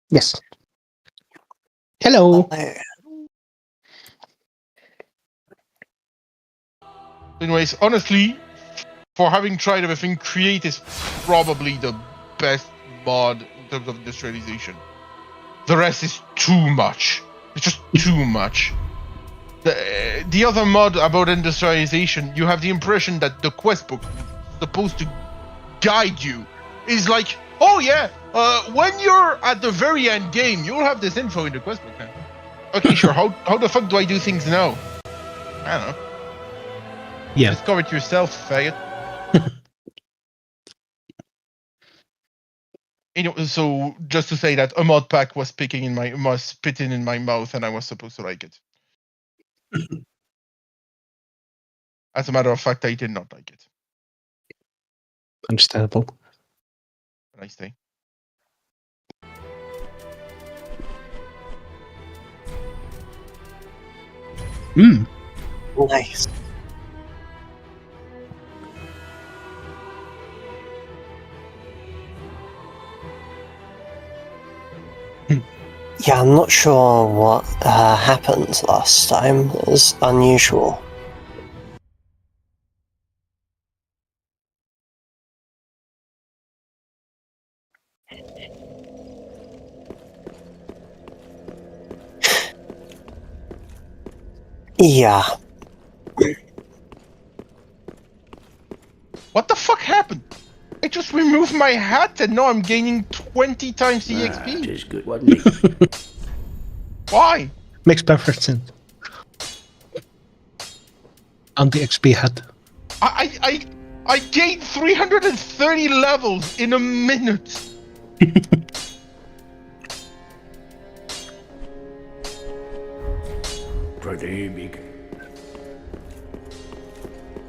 Yes. Hello. Anyways, honestly, for having tried everything, Create is probably the best mod in terms of industrialization. The rest is too much. It's just too much. The other mod about industrialization, you have the impression that the quest book supposed to guide you is like, oh yeah, when you're at the very end game, you'll have this info in the quest book. Okay, sure. How the fuck do I do things now? I don't know. Yeah. Discover it yourself, faggot. So just to say that a mod pack was spitting in my mouth, and I was supposed to like it. As a matter of fact, I did not like it. Understandable. Nice day. Nice. Yeah, I'm not sure what happened last time. It was unusual. Yeah. What the fuck happened? I just removed my hat and now I'm gaining 20 times the XP. It is good, wasn't it? Why? Makes perfect sense. On the XP hat. I gained 330 levels in a minute. Pretty big.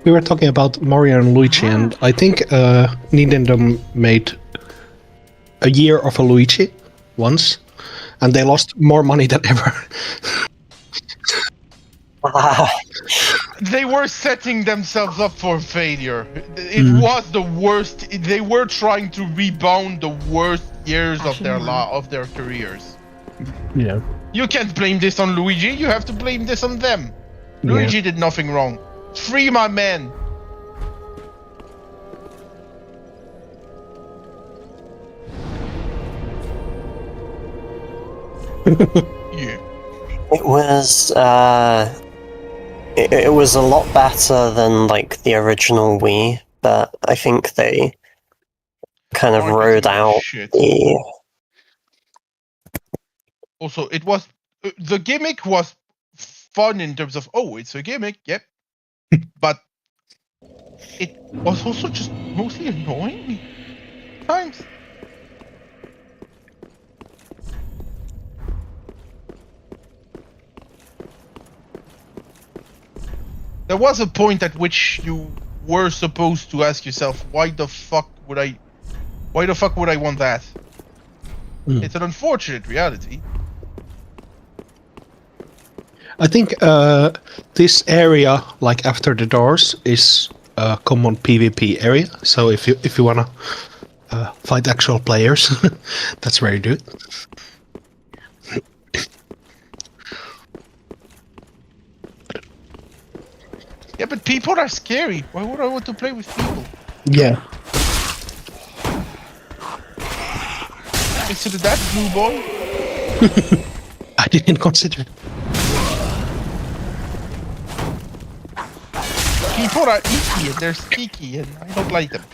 We were talking about Mario and Luigi, and I think Nintendo made a year of a Luigi once, and they lost more money than ever. They were setting themselves up for failure. It was the worst. They were trying to rebound the worst years of their careers. Yeah. You can't blame this on Luigi. You have to blame this on them. Luigi did nothing wrong. Free my man. Yeah. It was it was a lot better than like the original Wii, but I think they kind of rode out the. Also, it was the gimmick was fun in terms of it's a gimmick, yep, but it was also just mostly annoying at times. There was a point at which you were supposed to ask yourself, why the fuck would I want that? It's an unfortunate reality. I think this area, like after the doors, is a common PvP area. So if you wanna fight actual players, that's very good. Yeah, but people are scary. Why would I want to play with people? Yeah. Consider that, blue boy. I didn't consider. People are icky and they're sneaky and I don't like them.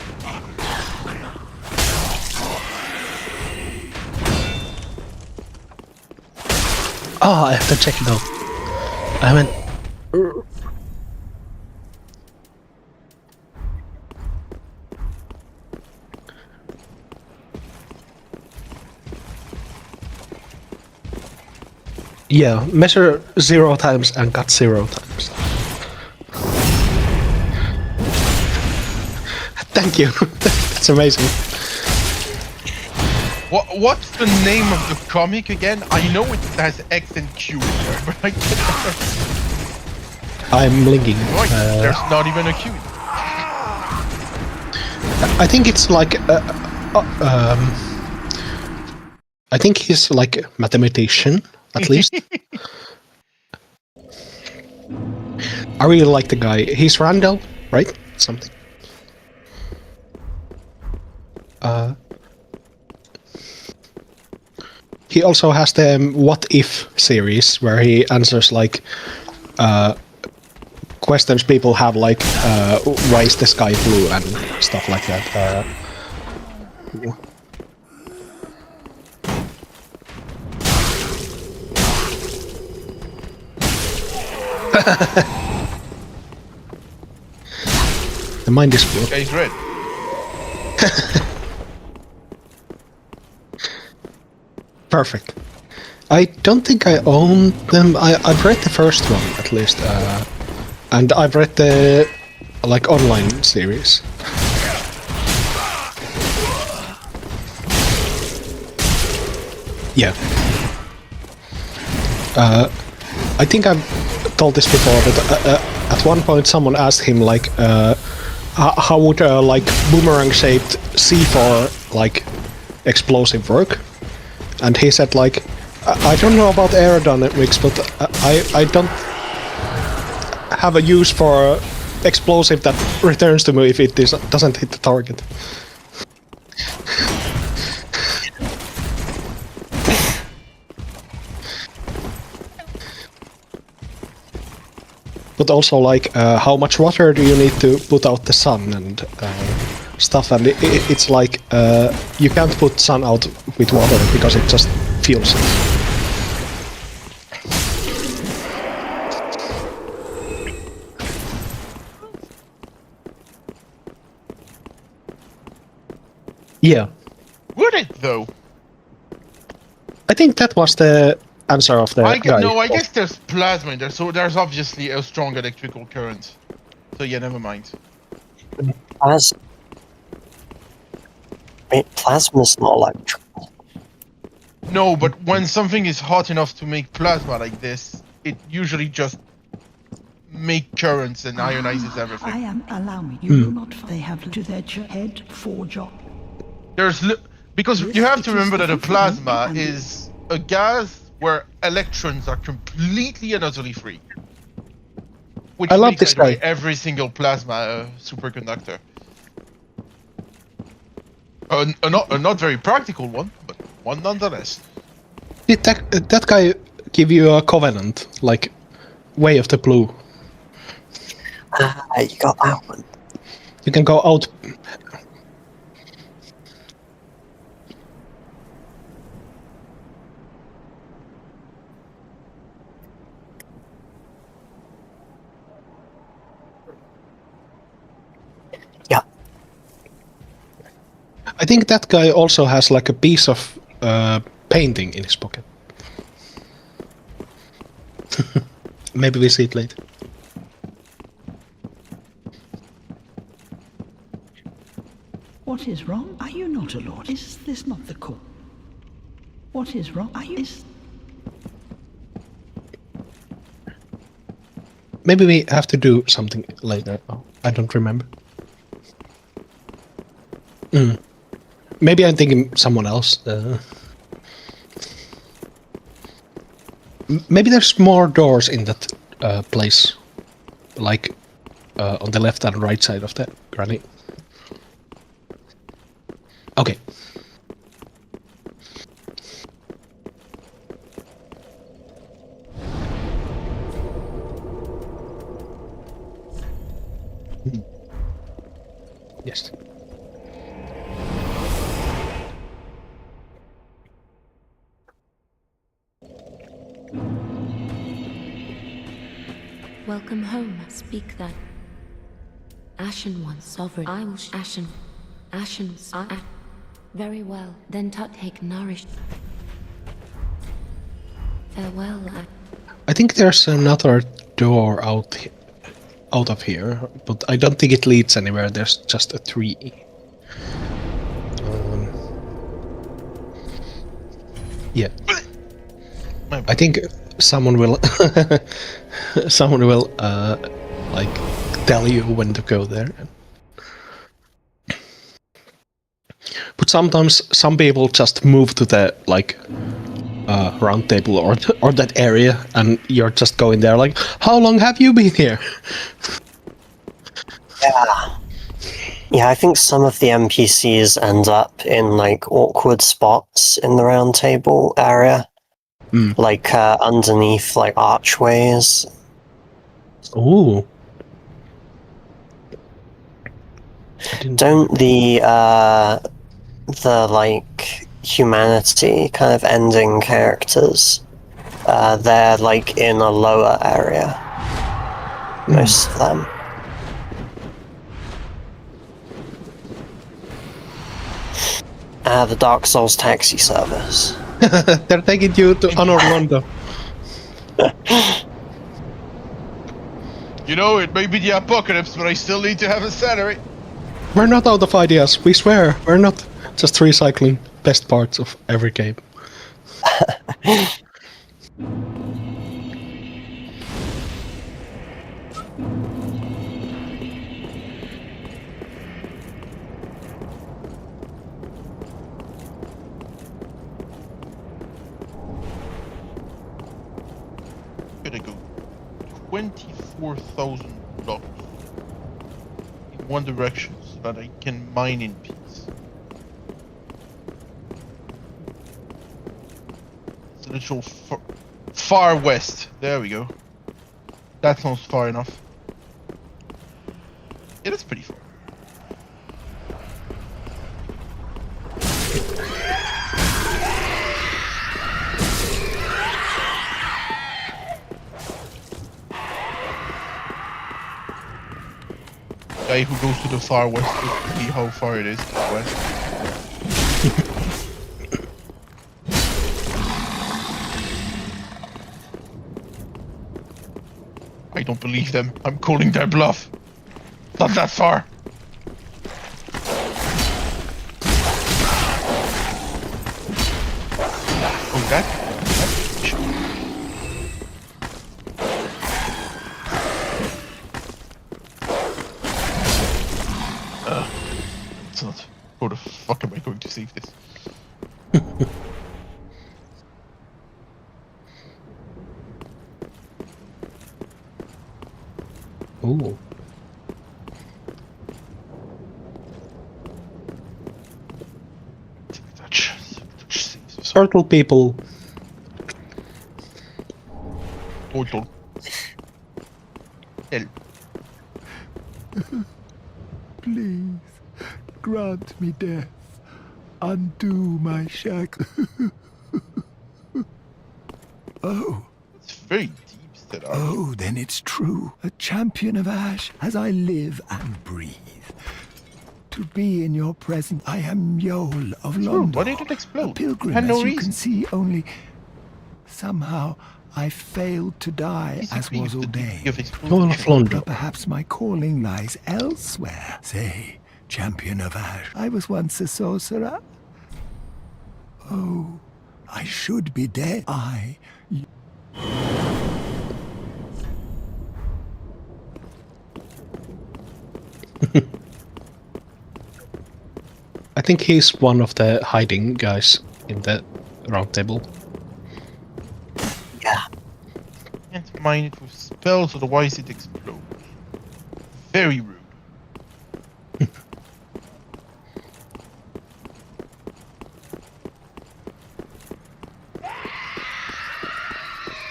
I have to check it out. I haven't. Yeah, measure 0 times and cut 0 times. Thank you. That's amazing. What's the name of the comic again? I know it has X and Q in there, but I can't. I'm linking. There's not even a Q. I think it's like I think he's like a mathematician, at least. I really like the guy. He's Randall, right? Something. He also has the What If series where he answers like questions people have, like why is the sky blue and stuff like that. The mind is blue. Guy's red. Perfect. I don't think I own them. I've read the first one at least, and I've read the like online series. Yeah. I think I've told this before, but at one point someone asked him like, how would like boomerang-shaped C4 like explosive work? And he said like, I don't know about aerodynamics, but I don't have a use for explosive that returns to me if it doesn't hit the target. But also like, how much water do you need to put out the sun and stuff, and it's like you can't put sun out with water because it just fuels it. Yeah, Would it though? I think that was the answer of the guy. No, I guess there's plasma in there, so there's obviously a strong electrical current. So yeah, never mind. Plasma's not electrical. No, but when something is hot enough to make plasma like this, it usually just make currents and ionizes I everything. am. Allow me. You will not. They have to their head for job. Because you have to remember that a plasma And- is a gas where electrons are completely and utterly free. Which I love makes, this by the way, guy. every single plasma a superconductor. A not very practical one, but one nonetheless. Did that guy give you a covenant, like Way of the Blue? You got that one. You can go out. Yeah. I think that guy also has like a piece of painting in his pocket. Maybe we see it later. What is wrong? Are you not a lord? Is this not the court? What is wrong? Are you? Maybe we have to do something later. Oh, I don't remember. Maybe I'm thinking someone else. Maybe there's more doors in that place, like on the left and right side of the granny. Okay. Yes. Welcome home. Speak that. Ashen one, sovereign. I will Ashen. Ashen. Very well. Then take nourished. Farewell. I think there's another door out of here, but I don't think it leads anywhere. There's just a tree. Yeah. I think someone will like tell you when to go there. But sometimes some people just move to the like round table or that area, and you're just going there like, how long have you been here? Yeah, I think some of the NPCs end up in like awkward spots in the round table area, like underneath like archways. Ooh. Don't the like humanity kind of ending characters, they're like in a lower area. Most of them. The Dark Souls taxi service. They're taking you to Honor Londo. You know, it may be the apocalypse, but I still need to have a salary. We're not out of ideas, we swear. We're not just recycling best parts of every game. Gonna go $24,000 in one direction so that I can mine in peace. It's a literal far west. There we go. That sounds far enough. Yeah, that's pretty far. Guy who goes to the far west to see how far it is to the west. I don't believe them. I'm calling their bluff. Not that far. Oh, that's it's not. How the fuck am I going to save this? Ooh. Touch saves. Turtle people. Total. Hell. Please, grant me death. Undo my shackles. Oh, It's very deep, said I. oh, then it's true. A champion of Ash, as I live and breathe. To be in your presence, I am Yol of True, London. why did it explode? A pilgrim, Had no as you reason. can see, only somehow I failed to die as Disagree was with the degree ordained. of All of explosion. Londo. But perhaps my calling lies elsewhere. Say, champion of Ash, I was once a sorcerer. Oh, I should be dead. I think he's one of the hiding guys in the round table. Yeah. Can't mine it with spells, otherwise it explodes. Very rude.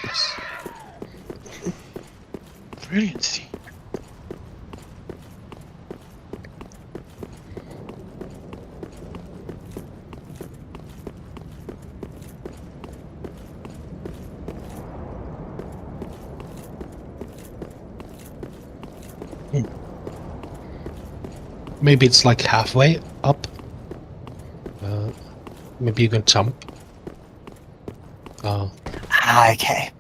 Yes. Brilliancy. Maybe it's like halfway up. Maybe you can jump. Okay.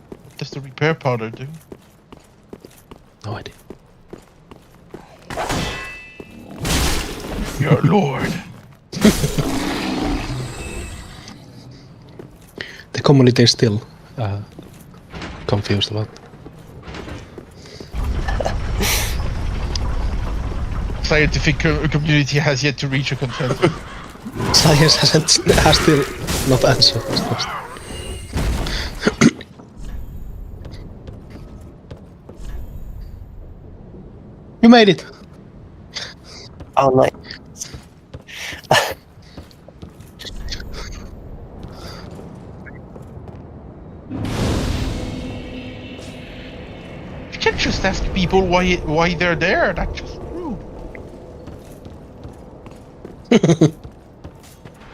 What does the repair powder do? No idea. Your lord. The community is still confused about. scientific community has yet to reach a consensus. Science has still not answered this question. You made it. Oh, nice. You can't just ask people why they're there. That's just rude.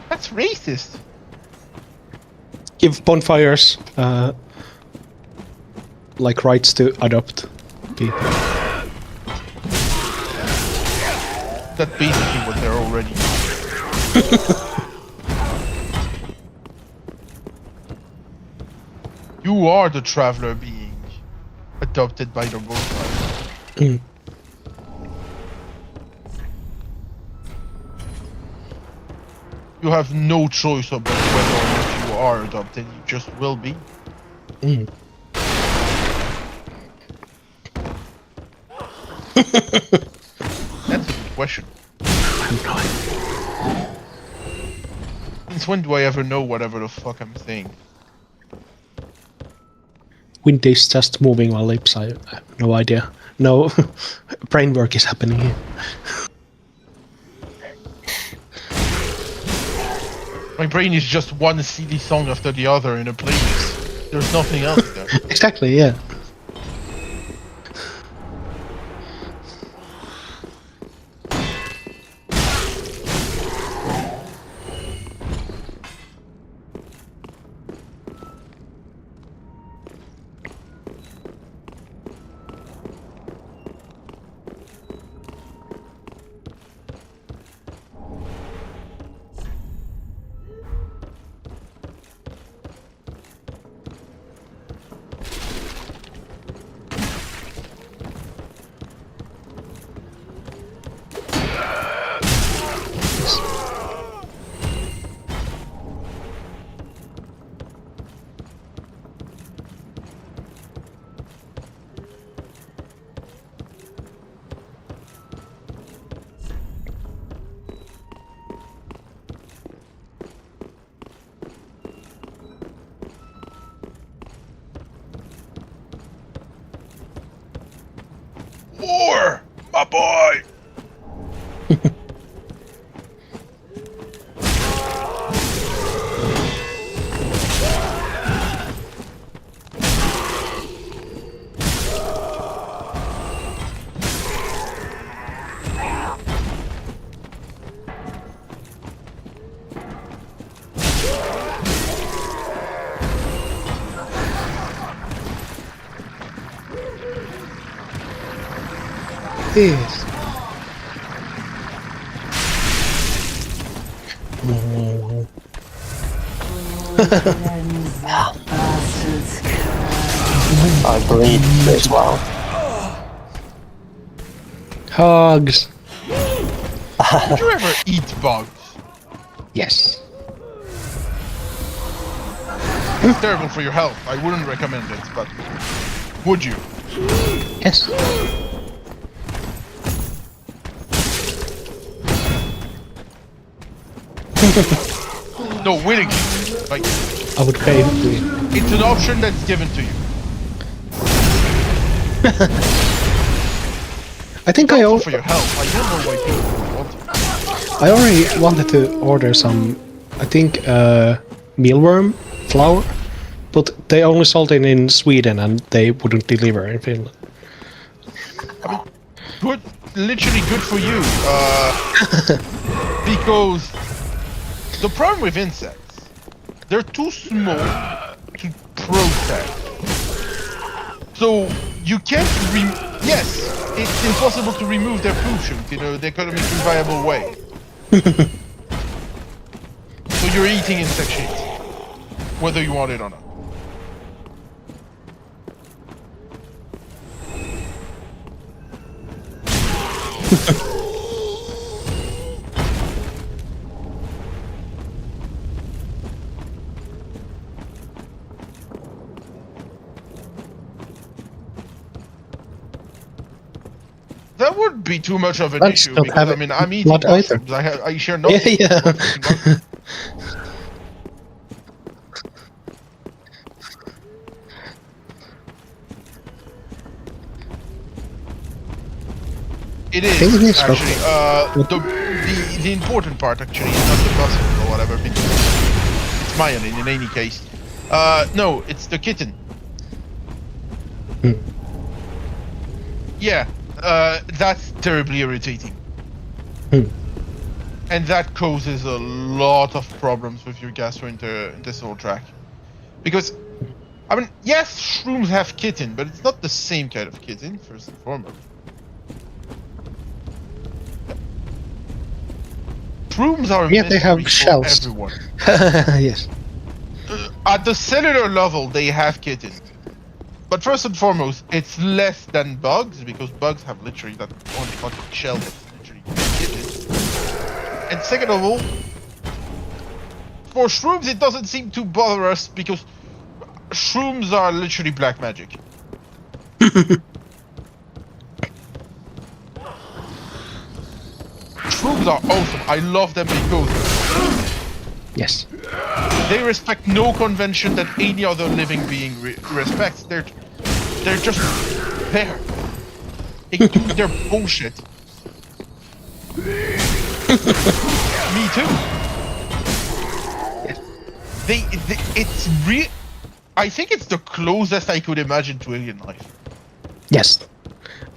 That's racist. Give bonfires like rights to adopt people. That's basically what they're already. You are the traveler being adopted by the bonfire. You have no choice about whether or not you are adopted. You just will be. That's a good question. Since when do I ever know whatever the fuck I'm saying? Wind is just moving my lips. I have no idea. No brain work is happening here. My brain is just one silly song after the other in a playlist. There's nothing else there. Exactly, yeah. War, my boy. Yes. I bleed as well. Hugs. Did you ever eat bugs? Yes. It's terrible for your health. I wouldn't recommend it, but would you? Yes. No, willingly. Like, I would pay to eat. it's an option that's given to you. I think Also for your health. I don't know why people want it. I already wanted to order some, I think, mealworm flour, but they only sold it in Sweden and they wouldn't deliver in Finland. Good, literally good for you. Because the problem with insects, they're too small to process. So you can't yes, it's impossible to remove their pollutions in an economically viable way. So you're eating insect shit, whether you want it or not. That would be too much of an Plants issue don't because have I mean I'm eating blood either. mushrooms. I share nothing. Yeah. It I think it is is, actually. The important part actually is not the mushroom or whatever. Because it's myelin in any case. No, it's the kitten. Hmm. Yeah, that's terribly irritating. Hmm. And that causes a lot of problems with your gastrointestinal tract. Because, I mean, yes, shrooms have kitten, but it's not the same kind of kitten, first and foremost. Shrooms are Yeah, they have mystery for shells. everyone. Yes. At the cellular level, they have kitten. But first and foremost, it's less than bugs, because bugs have literally that one fucking shell that's literally kitten. And second of all, for shrooms, it doesn't seem to bother us, because shrooms are literally black magic. Shrooms are awesome. I love them because Yes. they respect no convention that any other living being respects. They're just there. They do their bullshit. Me too. It's real. I think it's the closest I could imagine to alien life. Yes.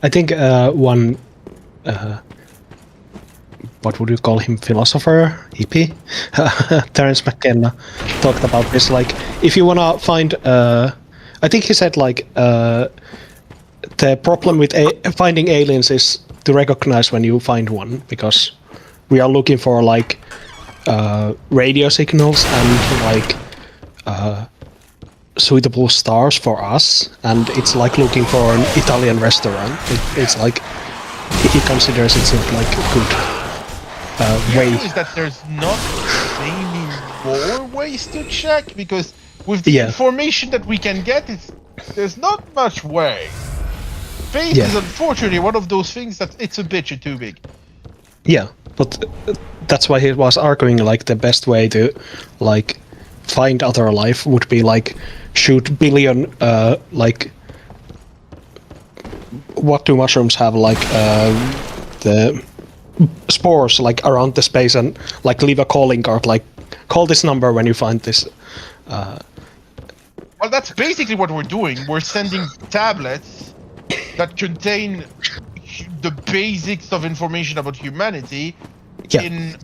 I think one what would you call him, philosopher, hippie, Terence McKenna, talked about this. Like, if you wanna find, I think he said like the problem with finding aliens is to recognize when you find one, because we are looking for like radio signals and like suitable stars for us, and it's like looking for an Italian restaurant. It's like he considers it's not like a good way. The issue is that there's not many more ways to check, because with the information that we can get, there's not much way. Faith is unfortunately one of those things that it's a bit too big. Yeah, but that's why he was arguing like the best way to like find other life would be like shoot billion like what do mushrooms have, like the spores like around the space, and like leave a calling card, like call this number when you find this. Well, that's basically what we're doing. We're sending tablets that contain the basics of information about humanity in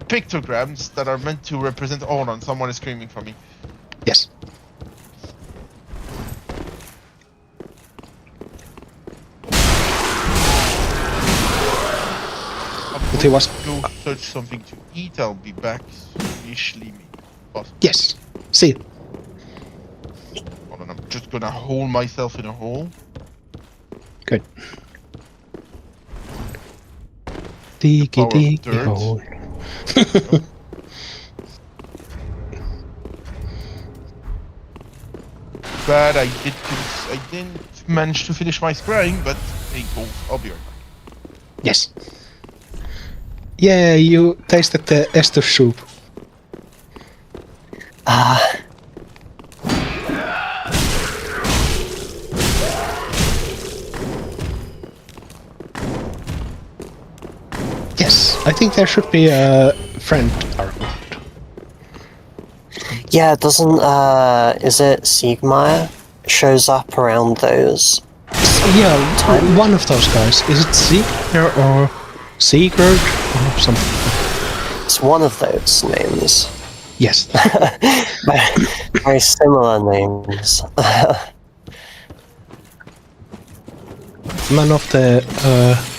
pictograms that are meant to represent. Hold on, someone is screaming for me. Yes. But he was go search something to eat. I'll be back soonishly. Yes. See. Hold on, I'm just gonna hole myself in a hole. Good. Diggy Power of diggy dirt. hole. Bad, I didn't manage to finish my spraying, but hey, cool. I'll be right back. Yes. Yeah, you tasted the Estus soup. Yes, I think there should be a friend around. Yeah, doesn't is it Siegmeyer shows up around those? Yeah, one of those guys. Is it Siegner or Sigurd or something? It's one of those names. Yes. Very similar names. Man of the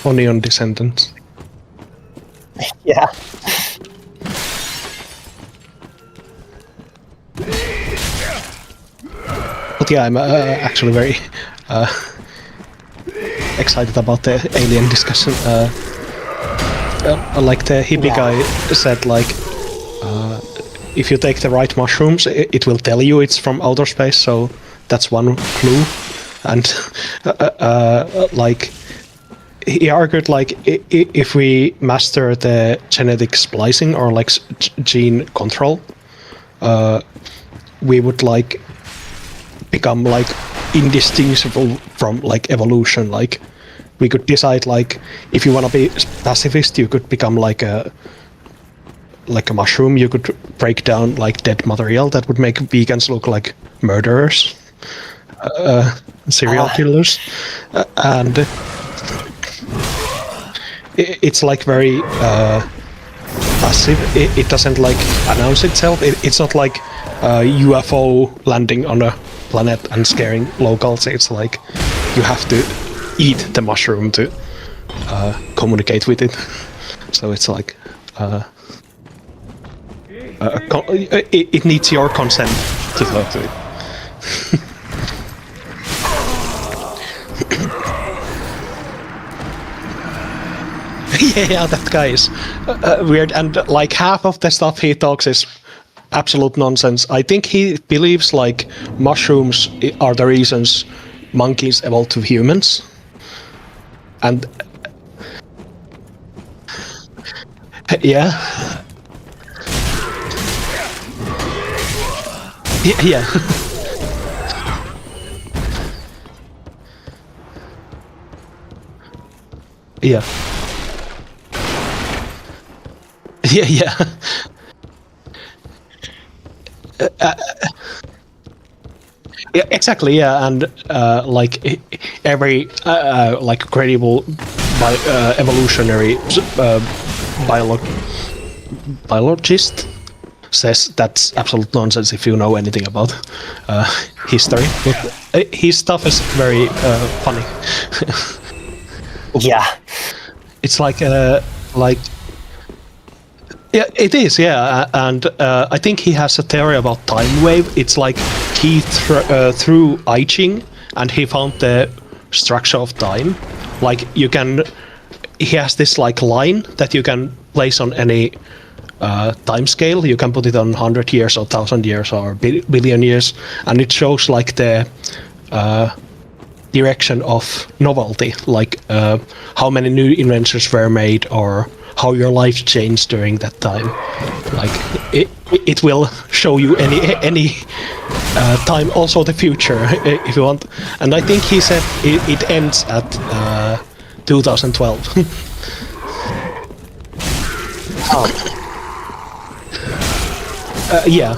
Onion descendants. Yeah. But yeah, I'm actually very excited about the alien discussion. Like the hippie guy said, like if you take the right mushrooms, it will tell you it's from outer space. So that's one clue. And like he argued like if we master the genetic splicing or like gene control, we would like become like indistinguishable from like evolution. Like we could decide like if you want to be pacifist, you could become like a mushroom. You could break down like dead material that would make vegans look like murderers, serial killers, and it's like very passive. It doesn't like announce itself. It's not like UFO landing on a planet and scaring locals. It's like you have to eat the mushroom to communicate with it. So it's like it needs your consent to talk to it. Yeah, that guy is weird, and like half of the stuff he talks is absolute nonsense. I think he believes like mushrooms are the reasons monkeys evolved to humans, and yeah, yeah. Yeah. Yeah. Yeah, exactly. Yeah, and like every like credible evolutionary biologist says that's absolute nonsense if you know anything about history. But his stuff is very funny. Yeah. It's like yeah, it is, yeah, and I think he has a theory about time wave. It's like he threw I Ching and he found the structure of time. Like you can, he has this like line that you can place on any time scale. You can put it on 100 years or 1,000 years or billion years, and it shows like the direction of novelty, like how many new inventions were made or how your life changed during that time. Like it will show you any time, also the future if you want. And I think he said it ends at 2012. Oh. Yeah.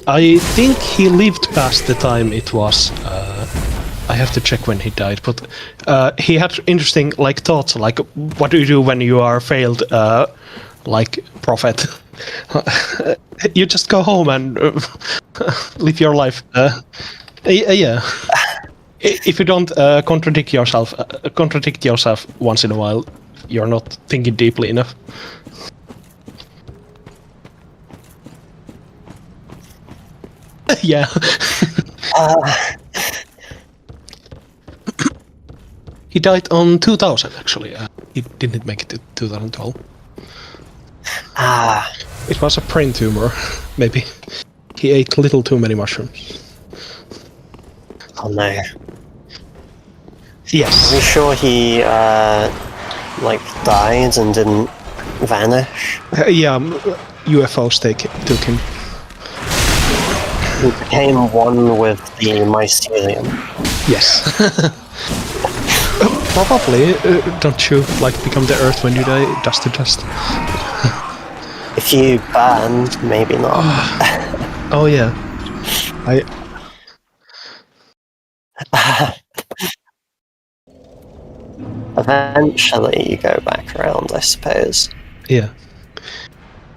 I think he lived past the time it was. I have to check when he died, but he had interesting like thoughts, like what do you do when you are failed like prophet? You just go home and live your life. Yeah. If you don't contradict yourself once in a while, you're not thinking deeply enough. Yeah. He died on 2000, actually. He didn't make it to 2012. It was a brain tumor, maybe. He ate a little too many mushrooms. Oh no. Yes. Are you sure he like died and didn't vanish? Yeah, UFOs took him. He became one with the mycelium. Yes. Probably. Don't you like become the earth when you die? Dust to dust. If you burn, maybe not. Oh yeah. Eventually you go back around, I suppose. Yeah.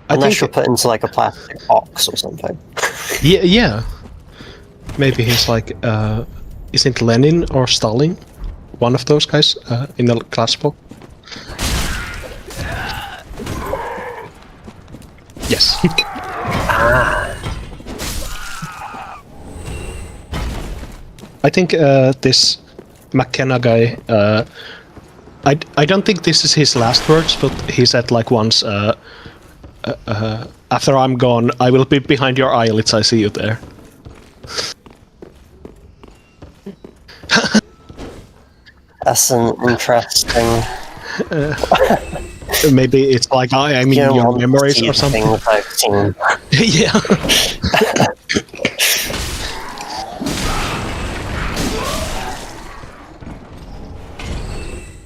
Unless you're put into like a plastic box or something. Yeah. Maybe he's like, isn't Lenin or Stalin one of those guys in the class book? Yes. I think this McKenna guy, I don't think this is his last words, but he said like once, after I'm gone, I will be behind your eyelids, I see you there. That's an interesting. Maybe it's like I mean You don't your want to memories see or something. things I've seen. Yeah.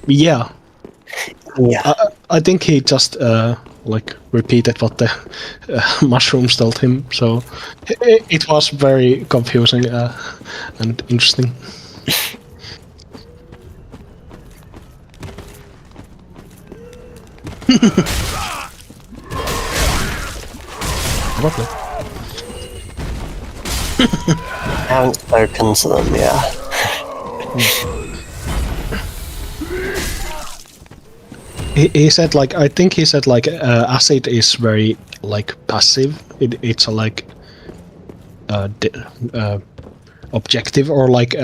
Yeah. Yeah. I think he just like repeated what the mushrooms told him, so it was very confusing and interesting. Probably. I haven't spoken to them yet. He said like I think he said like acid is very like passive. It's like objective or like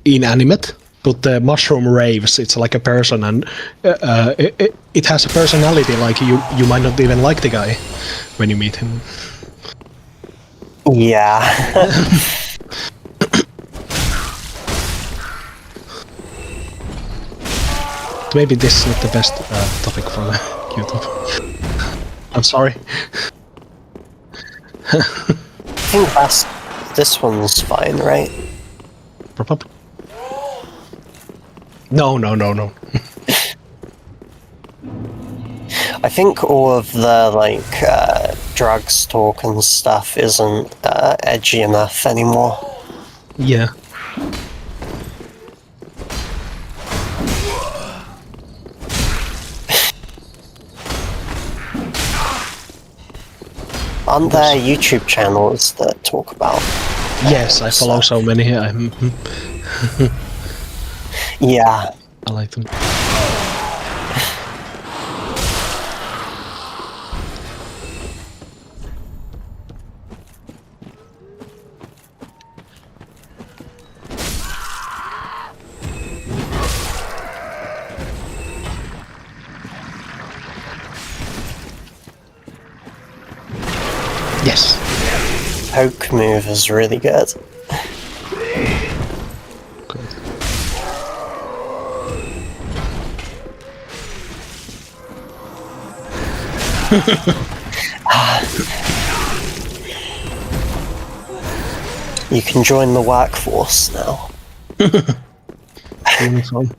inanimate. But the mushroom raves. It's like a person, and it has a personality. Like you might not even like the guy when you meet him. Yeah. Maybe this is not the best topic for the YouTube. I'm sorry. I think this one's fine, right? Probably. No. I think all of the like drugs talk and stuff isn't edgy enough anymore. Yeah. Aren't there YouTube channels that talk about? Yes, I follow so many. Yeah. I like them. Yes. Poke move is really good. Good. You can join the workforce now. Really fun.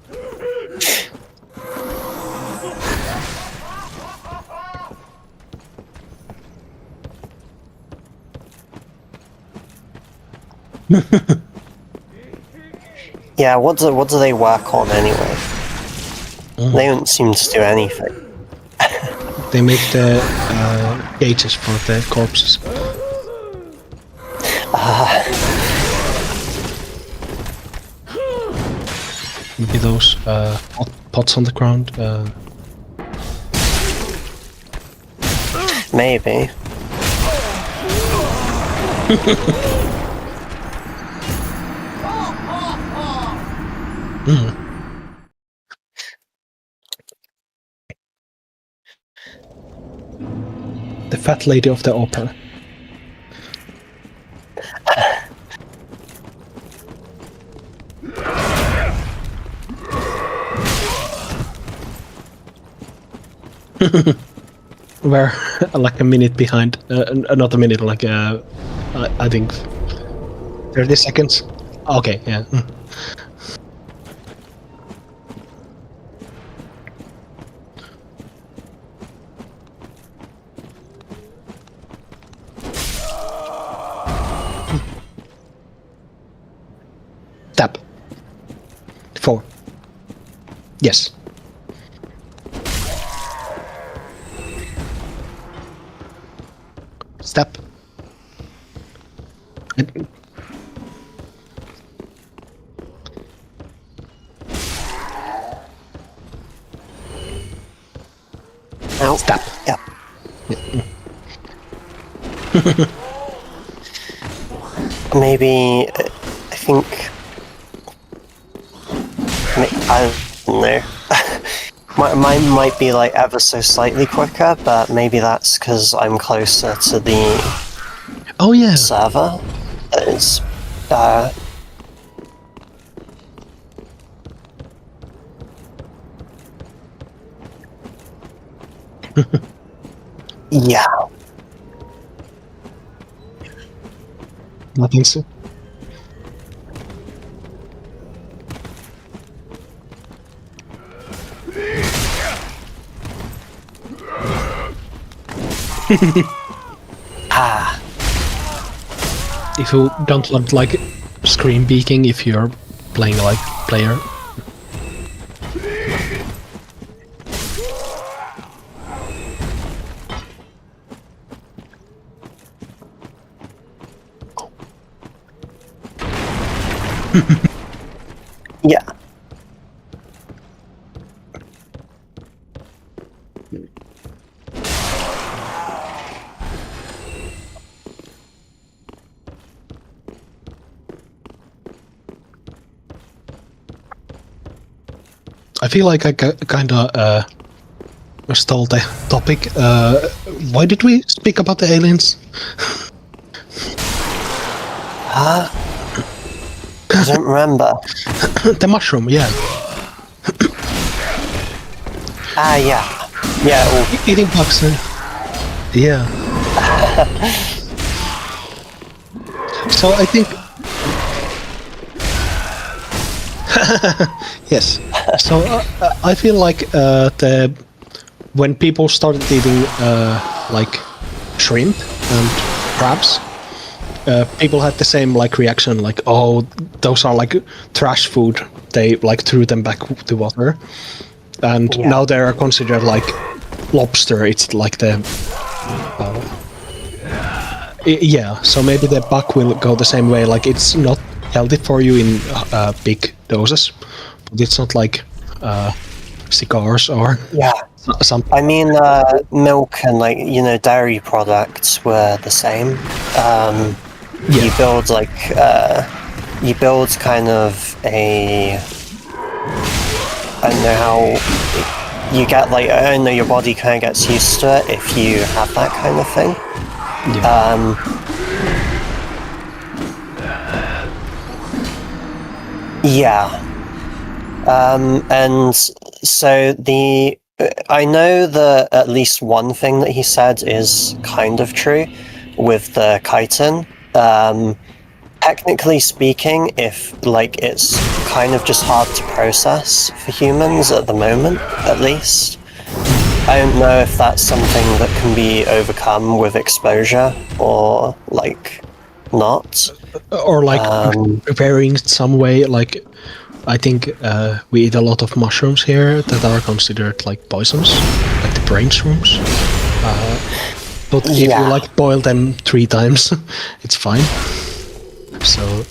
Yeah, what do they work on anyway? They don't seem to do anything. They make the cages for the corpses. Maybe those pots on the ground. Maybe. The fat lady of the opera. We're like a minute behind. Not a minute, like I think 30 seconds. Okay, yeah. Tap. 4. Yes. Step. Ow. Step. Yep. Maybe I think I don't know. Mine might be like ever so slightly quicker, but maybe that's because I'm closer to the Oh yeah. server. It's Yeah. I think so. Ah. If you don't want like screen beaking, if you're playing like player. Yeah. I feel like I kind of stole the topic. Why did we speak about the aliens? I don't remember. The mushroom, yeah. Ah, yeah. Yeah, well, Eating bugs. Yeah. So I think. Yes. So I feel like when people started eating like shrimp and crabs, people had the same like reaction, like, oh, those are like trash food. They like threw them back to water, and Yeah. now they are considered like lobster. It's like the yeah. So maybe the bug will go the same way. Like it's not healthy for you in big doses, but it's not like cigars or yeah. something. I mean, milk and like dairy products were the same. You build you build kind of a, I don't know how you get like, I don't know, your body kind of gets used to it if you have that kind of thing. Yeah. And so I know that at least one thing that he said is kind of true with the chitin. Technically speaking, if like it's kind of just hard to process for humans at the moment, at least. I don't know if that's something that can be overcome with exposure or like not. Or like preparing it some way. Like I think we eat a lot of mushrooms here that are considered like poisons, like the brain shrooms. But if you Yeah. like boil them 3 times, it's fine. So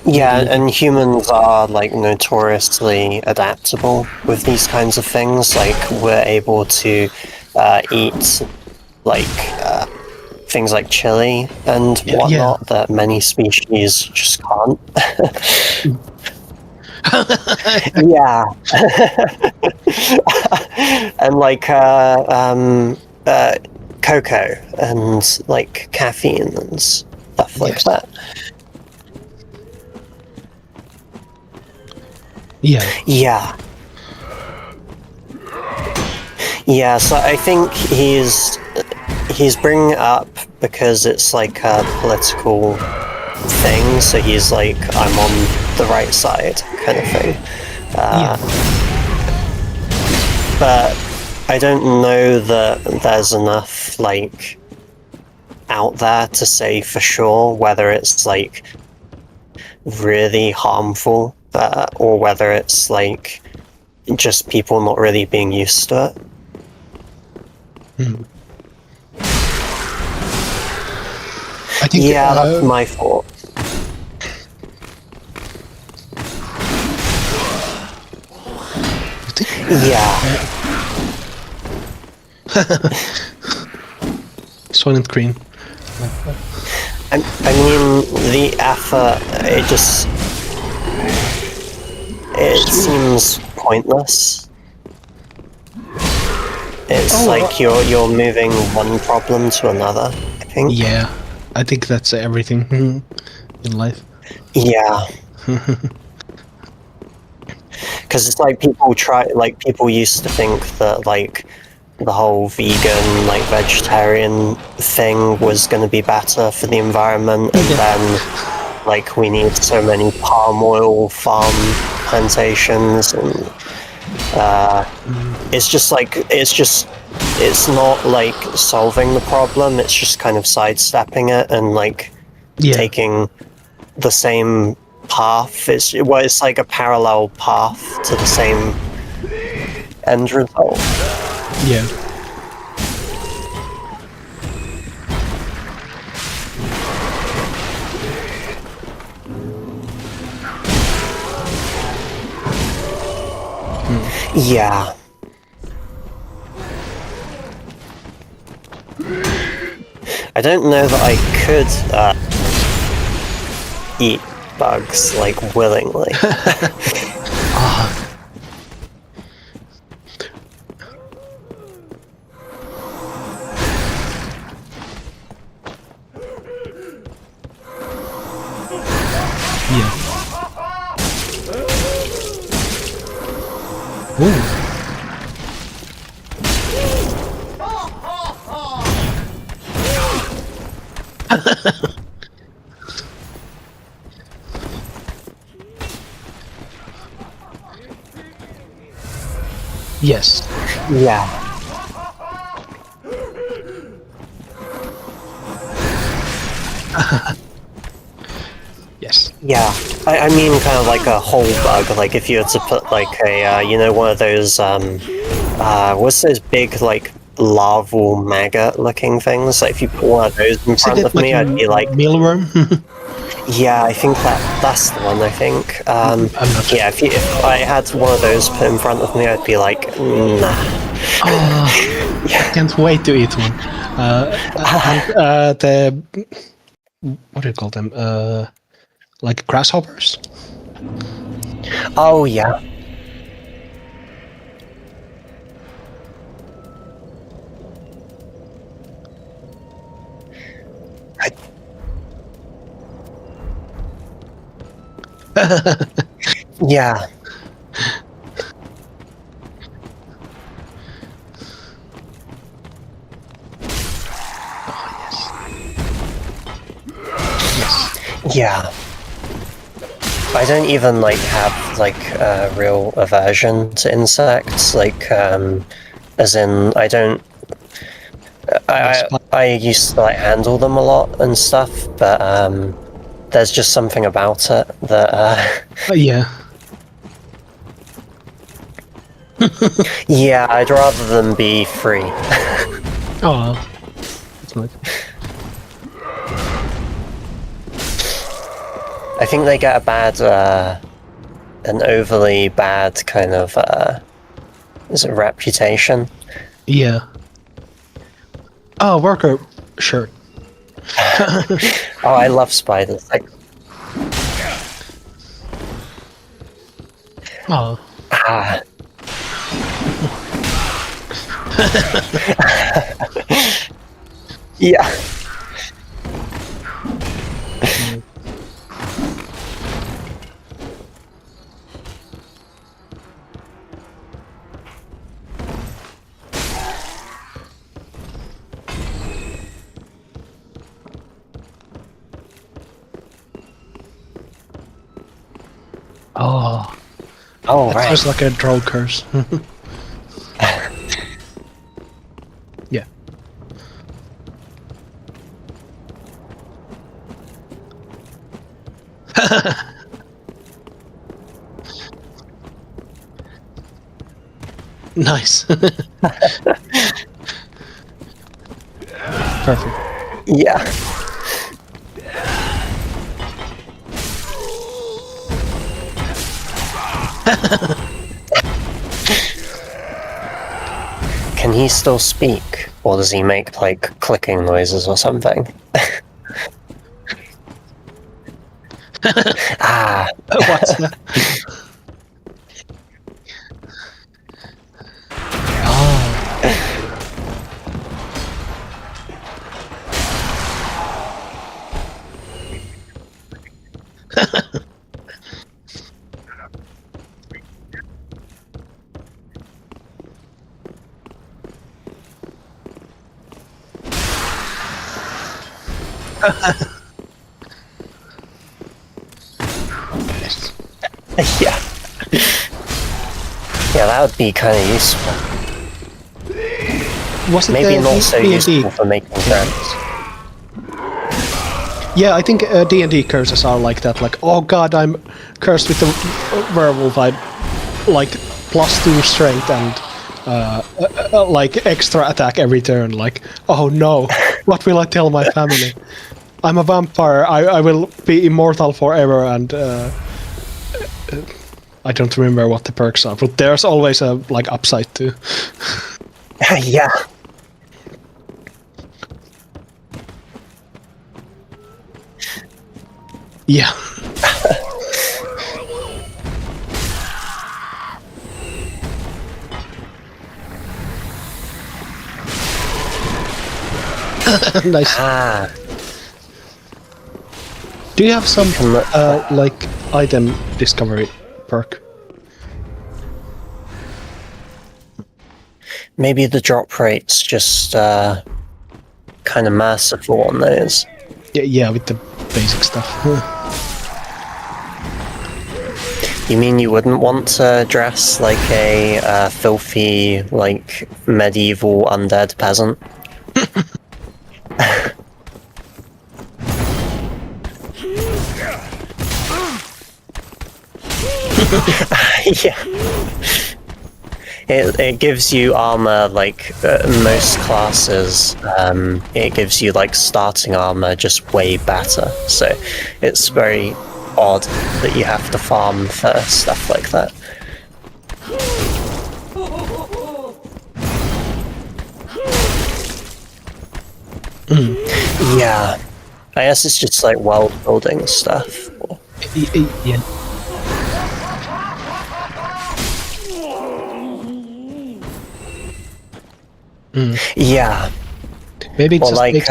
Yeah, and humans are like notoriously adaptable with these kinds of things. Like we're able to eat like things like chili and Yeah, whatnot that many species just can't. Yeah. And like cocoa and like caffeine and stuff like Yes. that. yeah, Yeah. Yeah, so I think he's bringing it up because it's like a political thing, so he's like, I'm on the right side kind of thing. yeah. But I don't know that there's enough like out there to say for sure whether it's like really harmful or whether it's like just people not really being used to it. I think Yeah, that's my thought. Yeah. Soylent Green. I mean, the effort, it seems pointless. It's like you're moving one problem to another, I think. Yeah, I think that's everything in life. Yeah. Because it's like people used to think that like the whole vegan, like vegetarian thing was going to be better for the environment, and then like we need so many palm oil farm plantations, and it's not like solving the problem, it's just kind of sidestepping it and like taking the same path. It's like a parallel path to the same end result. Yeah. Yeah. I don't know that I could eat bugs like willingly. Yeah. Ooh. Yes. Yeah. Yes. Yeah. I mean kind of like a whole bug, like if you were to put like a, one of those, what's those big, like, larval maggot looking things? Like if you put one of those in front of me, I'd be like... mealworm? Yeah, I think that's the one, I think. I'm not sure. Yeah, if I had one of those put in front of me, I'd be like, nah. Oh, I can't wait to eat one. The... What do you call them? Like grasshoppers? Oh, yeah. Yeah. Yeah. I don't even like have like a real aversion to insects, like as in I don't I used to like handle them a lot and stuff, but there's just something about it that Yeah. yeah, I'd rather them be free. Oh, that's nice. I think they get a bad, an overly bad kind of, is it reputation? Yeah. Oh, worker shirt. Oh, I love spiders. Like, Oh. ah. Yeah. Oh. Oh, That right. sounds like a troll curse. Yeah. Nice. Perfect. Yeah. Can he still speak? Or does he make, like, clicking noises or something? Ah. What's that? Yes. Yeah. Yeah, that would be kind of useful. Was it Maybe not so D&D? useful for making friends. Yeah, I think D&D curses are like that. Like, oh god, I'm cursed with the werewolf. I like +2 strength and like extra attack every turn. Like, oh no, what will I tell my family? I'm a vampire. I will be immortal forever. And I don't remember what the perks are, but there's always a like upside too. Yeah. Yeah. Nice. Ah. Do you have some can look like item discovery perk? Maybe the drop rate's just kind of merciful on those. Yeah, with the basic stuff. You mean you wouldn't want to dress like a filthy, like, medieval undead peasant? Yeah. It gives you armor, like, most classes, it gives you, like, starting armor just way better. So it's very odd that you have to farm for stuff like that. Yeah. I guess it's just, like, world building stuff. Yeah. Yeah. Maybe it Or just like, makes,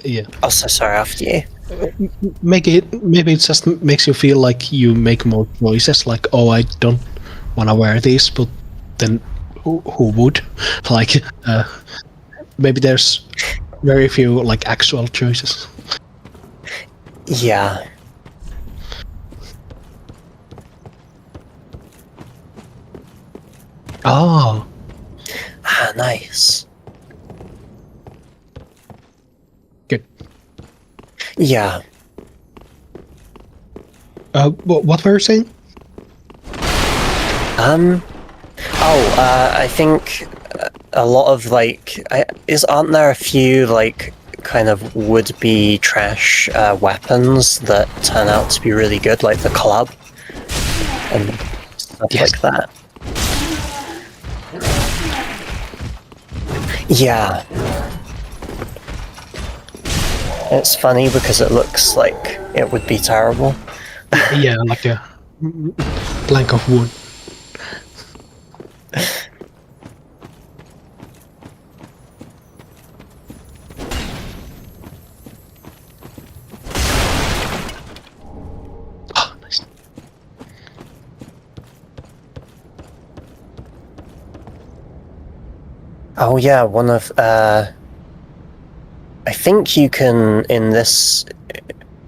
yeah. oh, so sorry, after you. Maybe it just makes you feel like you make more choices. Like, oh, I don't want to wear this, but then who would? Like, maybe there's very few like actual choices. Yeah. Oh, Ah, nice. good. Yeah. What were you saying? I think a lot of like, aren't there a few like kind of would-be trash weapons that turn out to be really good, like the club and stuff Yes. like that? Yeah. It's funny because it looks like it would be terrible. Yeah, like a plank of wood. Ah, nice. Oh yeah, one of I think you can in this.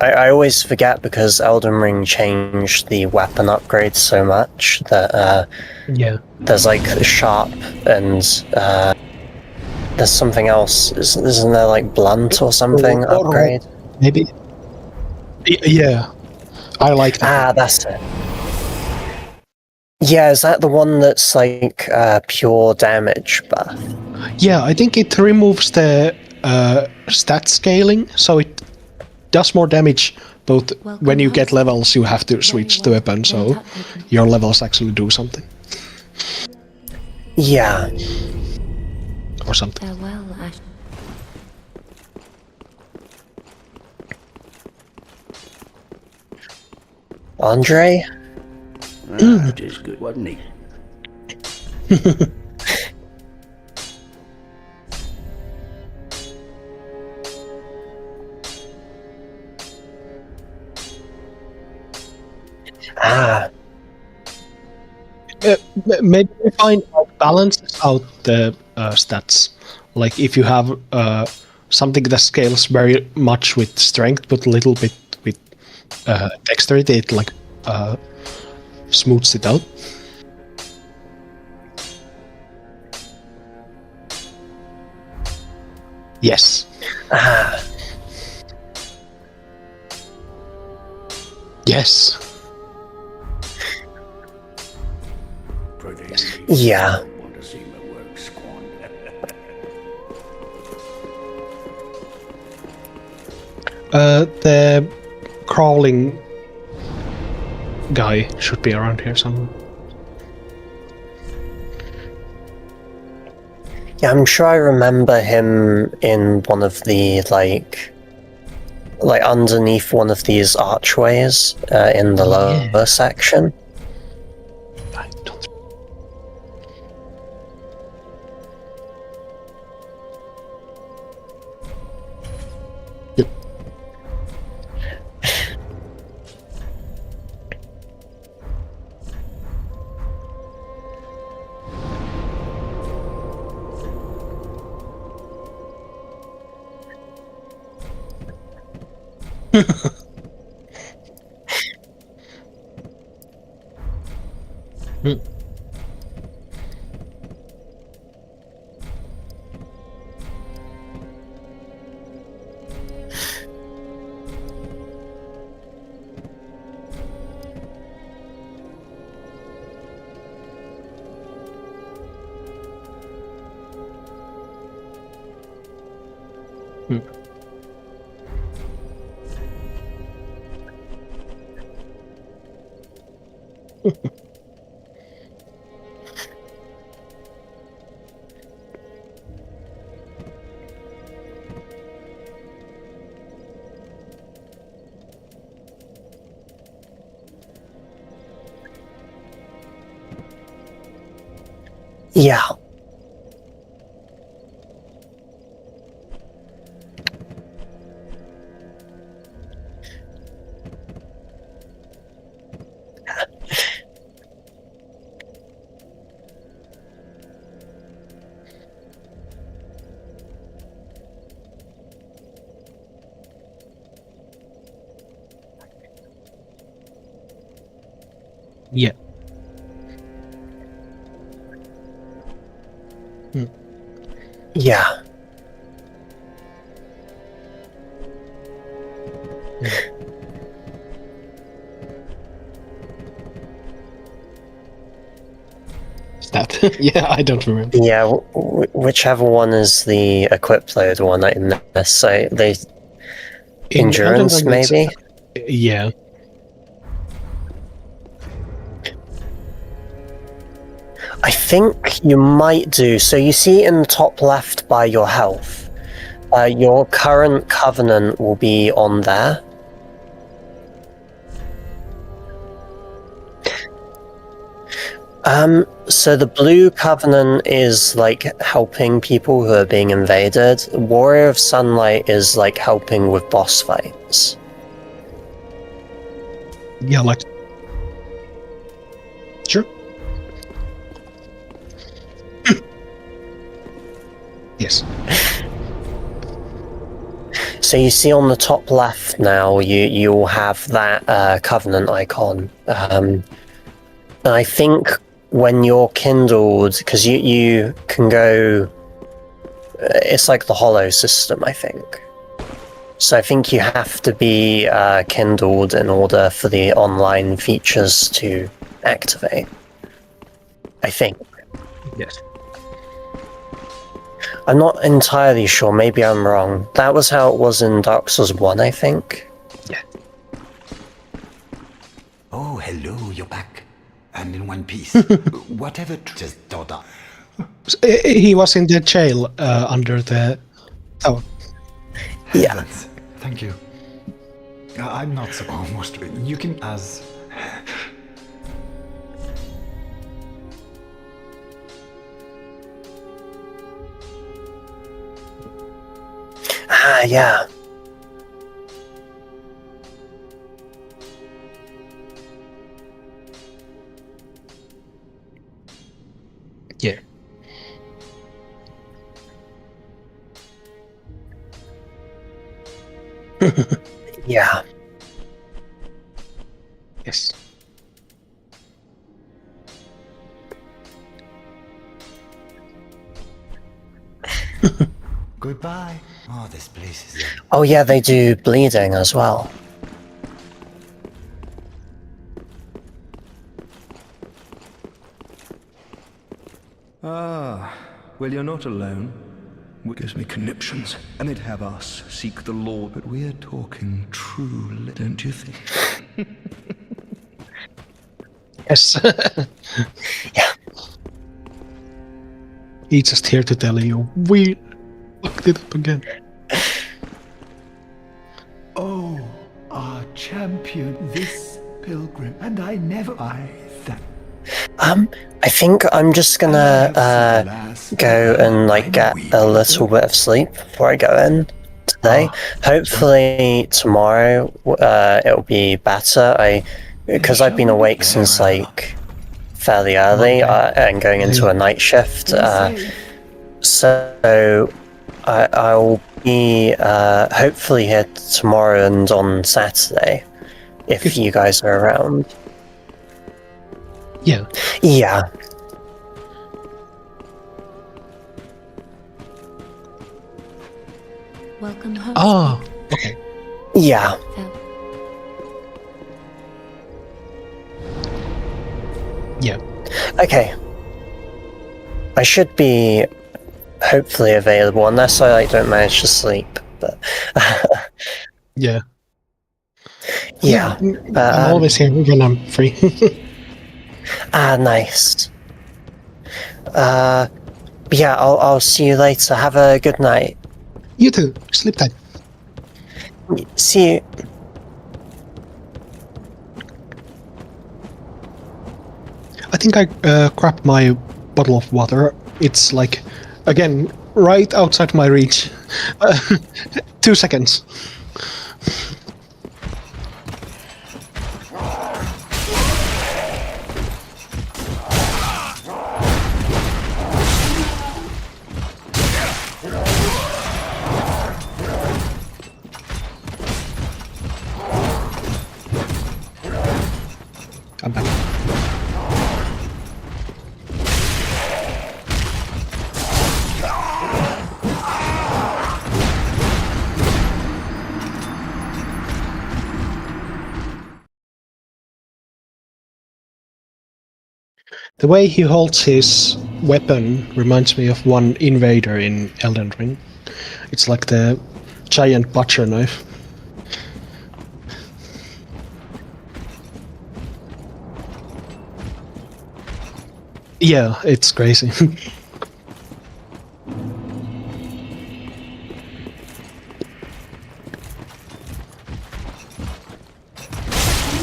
I always forget because Elden Ring changed the weapon upgrades so much that Yeah. there's like sharp and there's something else. Isn't there like blunt or something Oh, upgrade? Maybe. Yeah, I like that. Ah, that's it. Yeah, is that the one that's like pure damage buff? Yeah, I think it removes the stat scaling, so it does more damage. Both when you get levels, you have to switch the weapon, so your levels actually do something Yeah. or something. Farewell, Ash. Andre? That is good, wasn't he? Ah. Maybe find balances out the stats. Like if you have something that scales very much with strength, but a little bit with dexterity. It like smooths it out. Yes. Yes. Yeah. Want to see my work scorned. The crawling guy should be around here somewhere. Yeah, I'm sure I remember him in one of the like underneath one of these archways in the lower section. I don't. Yep. Yeah. Yeah. Yeah. Is that? Yeah, I don't remember. Yeah, whichever one is the equip load one in this. So they In endurance Elden Ring, it's- maybe. Yeah. I think you might do. So you see in the top left by your health, your current covenant will be on there. So the blue covenant is like helping people who are being invaded. Warrior of Sunlight is like helping with boss fights. Yeah, like. Sure. Yes. So you see on the top left now, you'll have that covenant icon. And I think when you're kindled, because you can go, it's like the hollow system, I think. So I think you have to be kindled in order for the online features to activate. I think. Yes. I'm not entirely sure, maybe I'm wrong. That was how it was in Dark Souls 1, I think. Yeah. Oh, hello, you're back. And in one piece. Whatever just daughter. He was in the jail under the tower. Yeah. Heavens. Thank you. I'm not so almost. You can as. Ah, yeah. Yeah. Yeah. Yes. Goodbye. Oh, this place is... Oh yeah, they do bleeding as well. Ah, well, you're not alone. What gives me conniptions, and they'd have us seek the Lord, but we're talking truly, don't you think? Yes. Yeah. He's just here to tell you, we fucked it up again. Oh, our champion, this pilgrim, and I thank. I think I'm just gonna go and like get a little bit of sleep before I go in today. Hopefully tomorrow it'll be better. Because I've been awake since like fairly early and going into a night shift. So I'll be hopefully here tomorrow and on Saturday if you guys are around. Yeah. Yeah. Welcome home. Oh, okay. Yeah. Yeah. Okay. I should be hopefully available unless I like don't manage to sleep. But Yeah. yeah. I'm always here when I'm free. Nice. Yeah, I'll see you later. Have a good night. You too. Sleep tight. See you. I think I grabbed my bottle of water. It's like, again, right outside my reach. 2 seconds. I'm back. The way he holds his weapon reminds me of one invader in Elden Ring. It's like the giant butcher knife. Yeah, it's crazy. I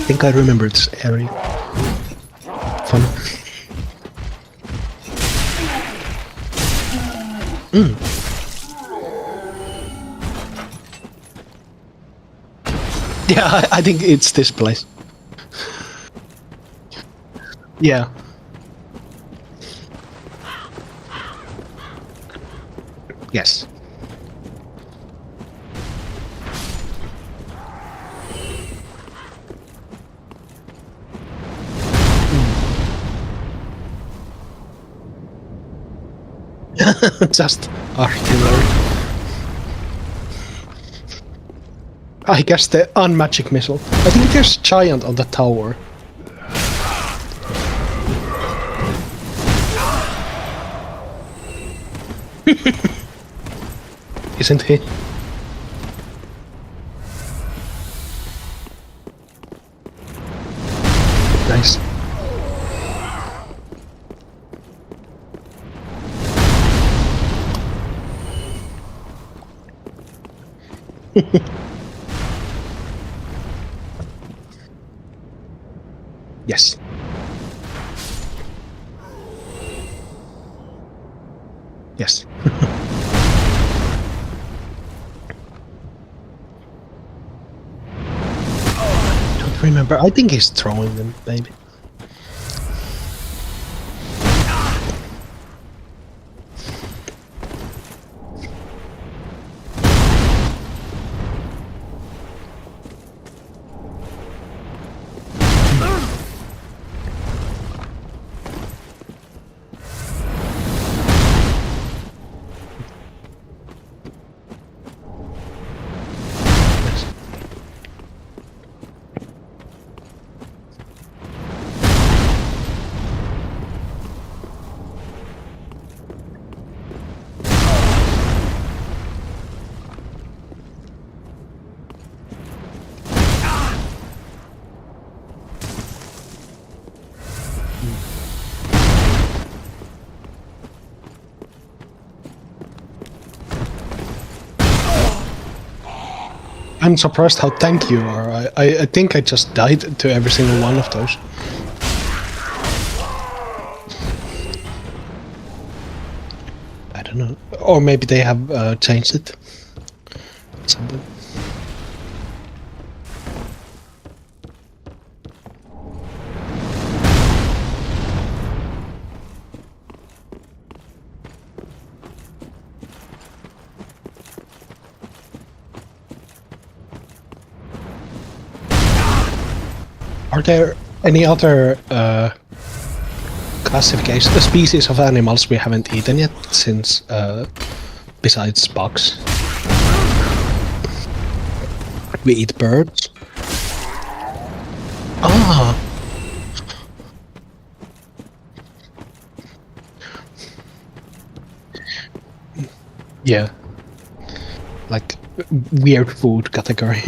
think I remember this area. Fun. Yeah, I think it's this place. Yeah. Yes. Just artillery. I guess the unmagic missile. I think there's a giant on the tower. Isn't he? Nice. Yes. Yes. Don't remember. I think he's throwing them, maybe. I'm surprised how tanky you are. I think I just died to every single one of those. I don't know. Or maybe they have changed it. Something. Are there any other classification species of animals we haven't eaten yet since besides bugs? We eat birds. Ah. Yeah. Like weird food category.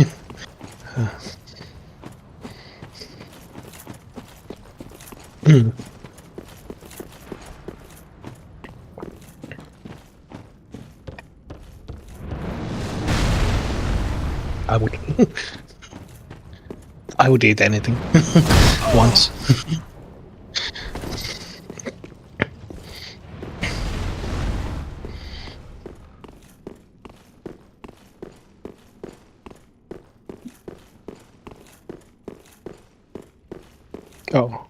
I would eat anything once. Oh.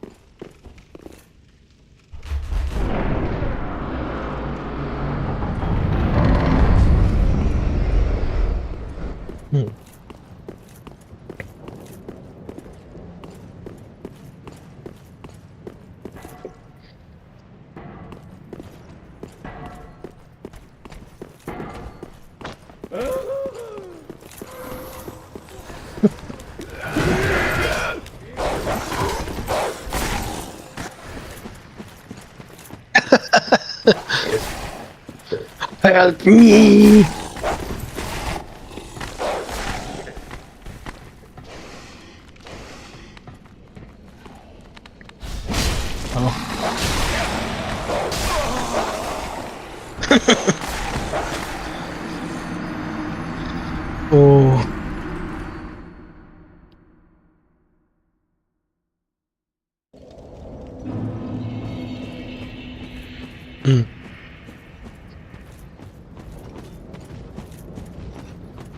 Help me! Oh.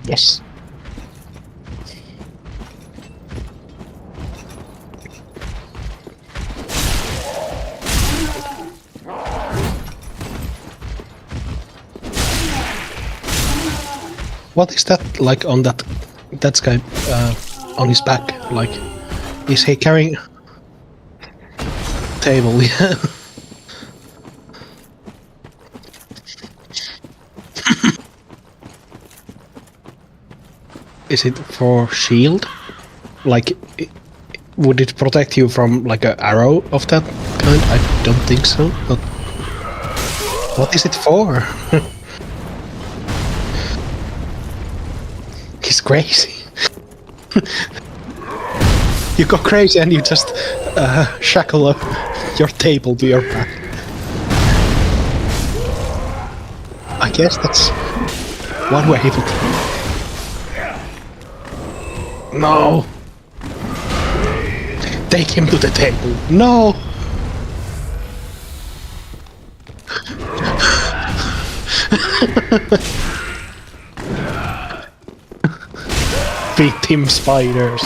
Yes. What is that like on that guy on his back? Like, is he carrying table? Yeah. Is it for shield? Like, would it protect you from like an arrow of that kind? I don't think so. But what is it for? He's crazy. You go crazy and you just shackle up your table to your back. I guess that's one way of it. No! Take him to the table. No! Beat him, spiders.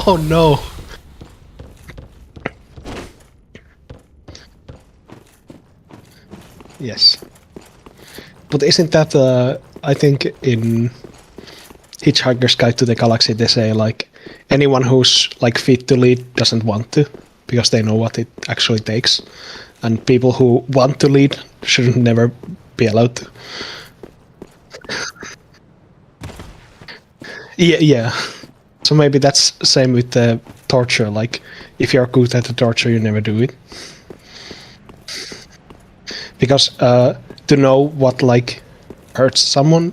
Oh no! Yes. But isn't that, I think in Hitchhiker's Guide to the Galaxy they say like anyone who's like fit to lead doesn't want to because they know what it actually takes, and people who want to lead should never be allowed to. Yeah. So maybe that's same with the torture, like if you're good at the torture you never do it. Because to know what like hurts someone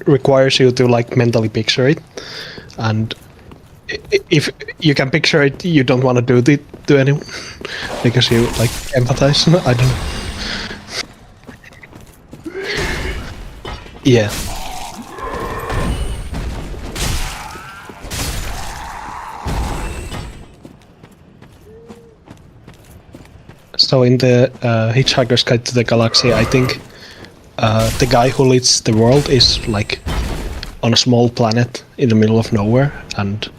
requires you to like mentally picture it, and if you can picture it, you don't want to do it to anyone because you like empathize. I don't know. Yeah. So in the Hitchhiker's Guide to the Galaxy, I think the guy who leads the world is like on a small planet in the middle of nowhere, and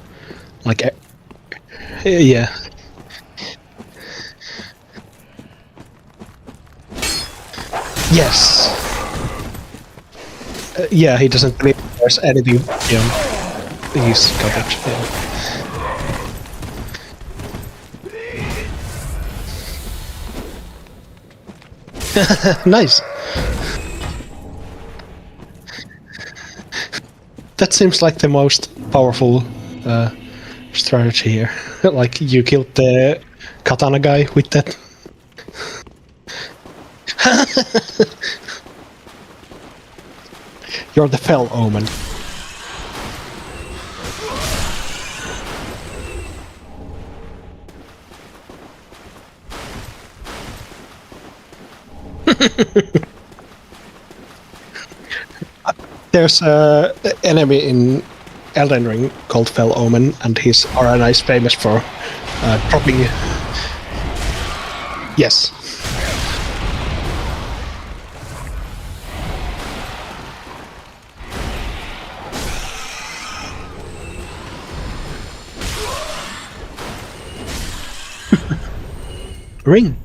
like, yeah. Yes. Yeah, he doesn't believe there's anything beyond his cottage. Yeah. Nice. That seems like the most powerful strategy here. Like, you killed the katana guy with that. You're the fell omen. There's an enemy in Elden Ring called Fell Omen, and his RNA is famous for dropping. Yes. Ring.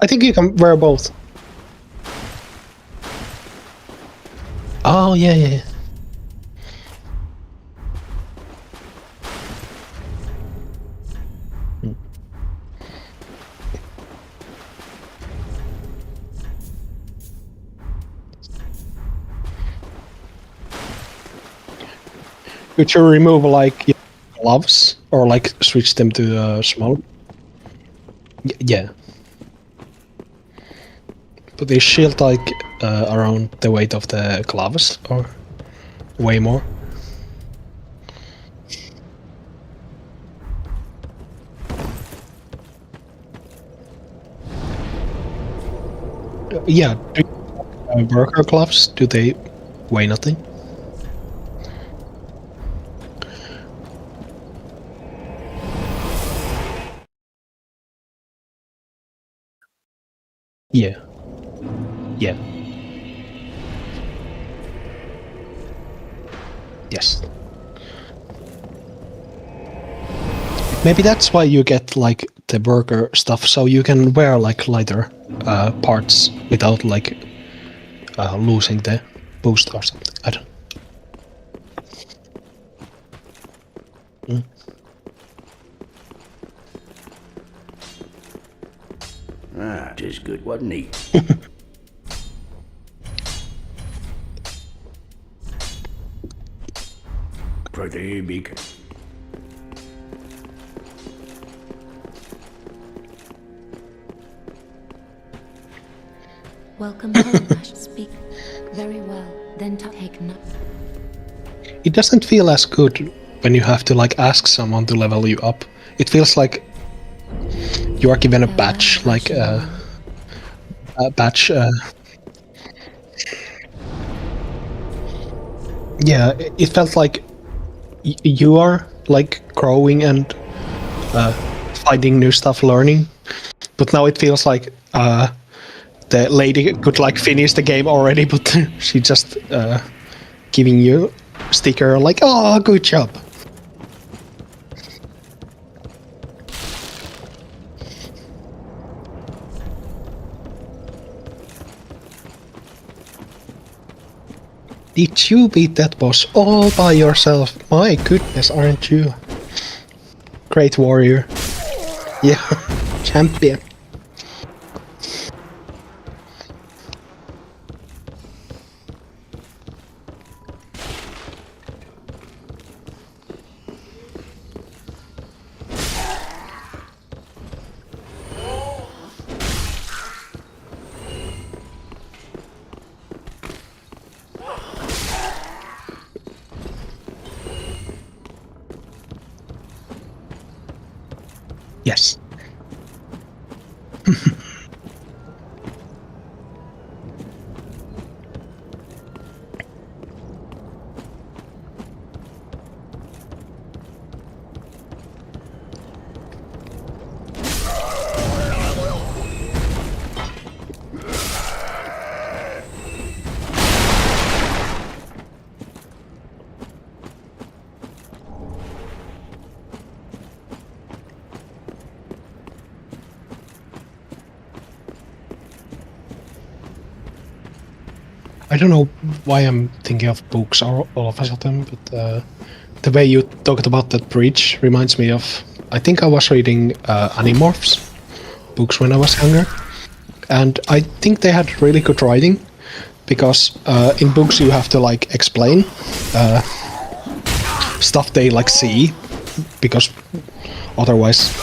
I think you can wear both. Oh, yeah, yeah, yeah. Could you remove, like, gloves? Or, like, switch them to small? Yeah. But is shield, like, around the weight of the gloves? Or way more? Yeah. Worker gloves, do they weigh nothing? Yeah. Yeah. Yes. Maybe that's why you get like the burger stuff, so you can wear like lighter parts without like losing the boost or something. I don't. Ah, just good, wasn't he? Pretty big. Welcome home, Ash. Speak very well. Then take note. It doesn't feel as good when you have to like ask someone to level you up. It feels like you are given a badge, like a badge. Yeah, it felt like you are like growing and finding new stuff, learning. But now it feels like the lady could like finish the game already, but she just giving you a sticker like, "Oh, good job." Did you beat that boss all by yourself? My goodness, aren't you? Great warrior. Yeah, champion. I don't know why I'm thinking of books all of a sudden, but the way you talked about that bridge reminds me of. I think I was reading Animorphs books when I was younger, and I think they had really good writing because in books you have to like explain stuff they like see because otherwise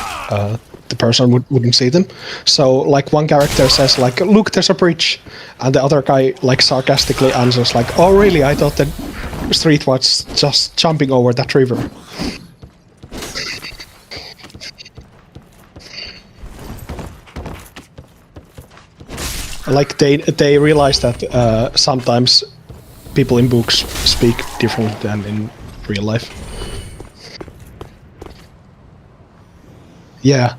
the person wouldn't see them. So like one character says like, look, there's a bridge, and the other guy like sarcastically answers like, oh really, I thought the street was just jumping over that river. Like they realize that sometimes people in books speak different than in real life. Yeah.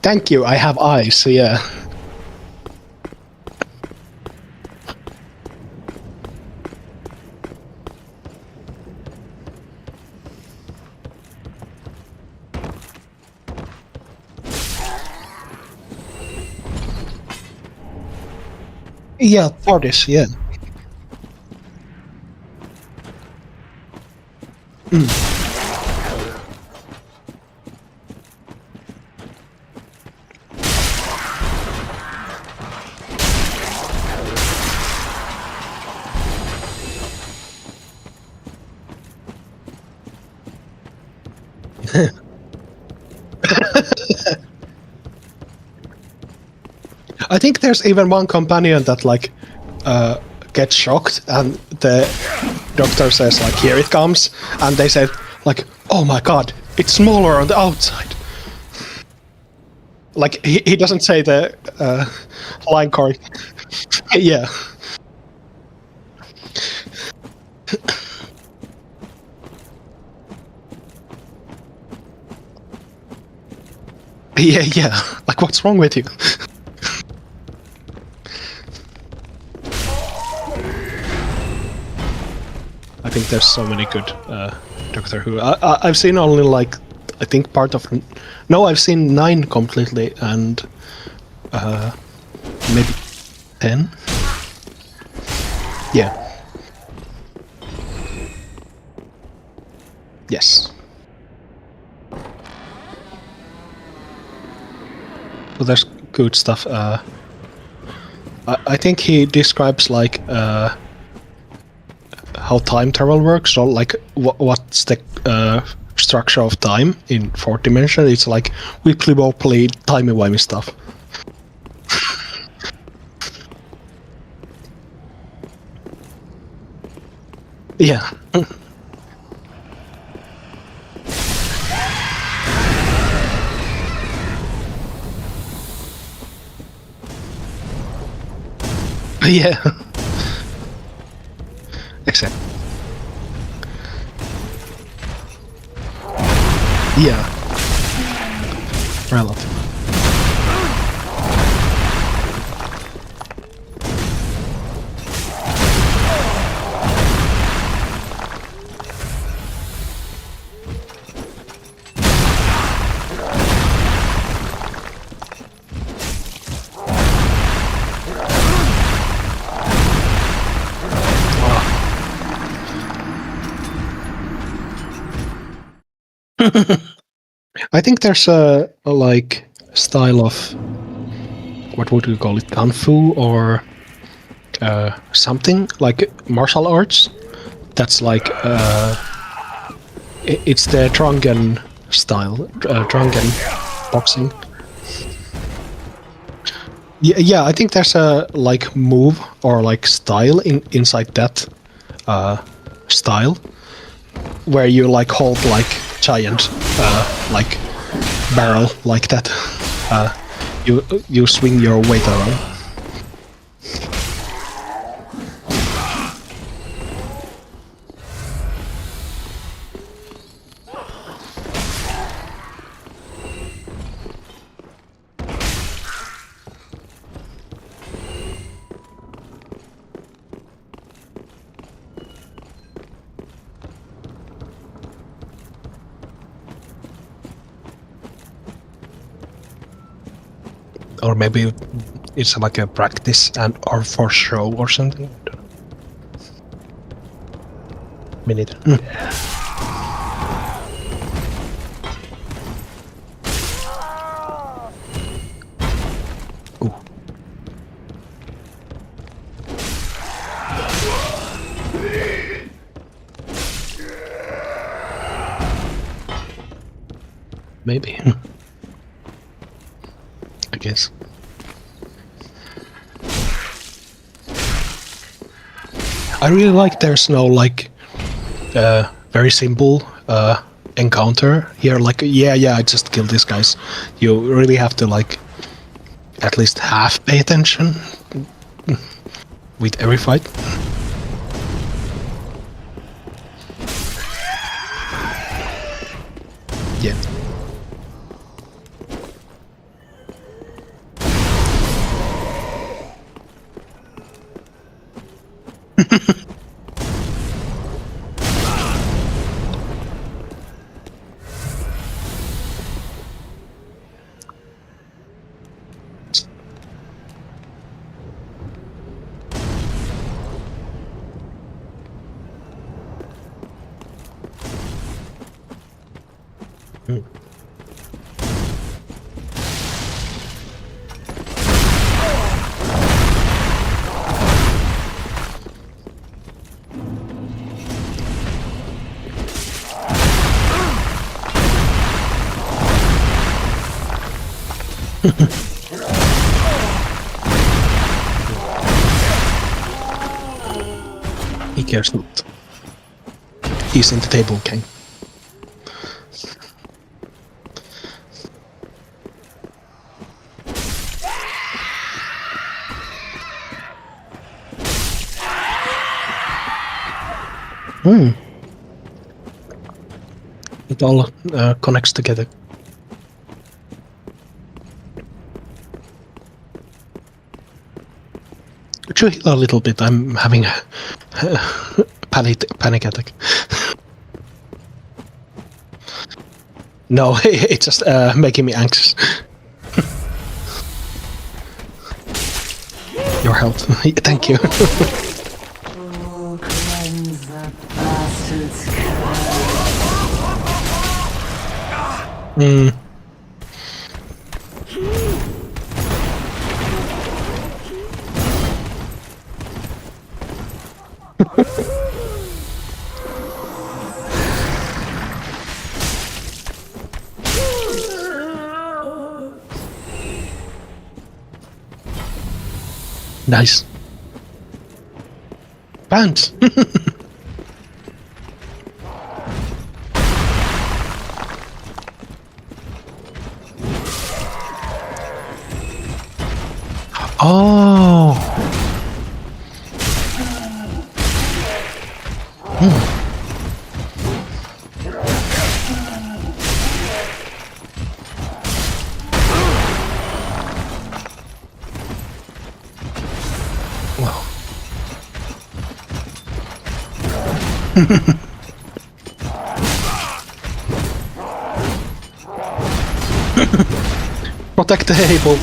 Thank you, I have eyes, so yeah. Yeah, TARDIS, yeah. I think there's even one companion that like gets shocked, and the doctor says like, here it comes, and they say like, oh my god, it's smaller on the outside. Like he doesn't say the line card. Yeah. Yeah. Like, what's wrong with you? I think there's so many good Doctor Who. I've seen only like, I think part of. No, I've seen 9 completely, and maybe 10. Yeah. Yes. So there's good stuff. I think he describes like how time travel works, or like what's the structure of time in 4th dimension. It's like wibbly-wobbly, timey-wimey stuff. Yeah. Yeah. Exactly. Yeah. Relative. I think there's a like style of, what would you call it, kung fu or something like martial arts. That's like it's the Drunken style, Drunken boxing. Yeah, I think there's a like move or like style inside that style where you like hold like giant like barrel like that. You swing your weight around. Or maybe it's like a practice and or for show or something. minute. Ooh. Maybe. I guess. I really like there's no like very simple encounter here, like yeah I just killed these guys. You really have to like at least half pay attention with every fight. Yeah. He cares not. He's in the table king. It all connects together. Could you heal a little bit? I'm having a panic attack. No, it's just making me anxious. Your health. Thank you. Nice. Pants. Oh. Wow. Protect the table.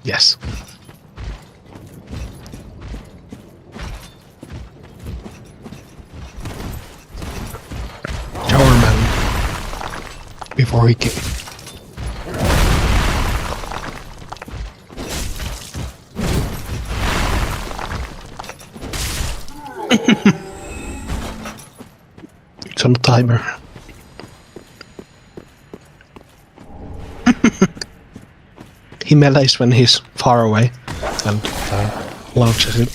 Yes. Towerman. Before he came. It's on the timer. He melees when he's far away and launches it.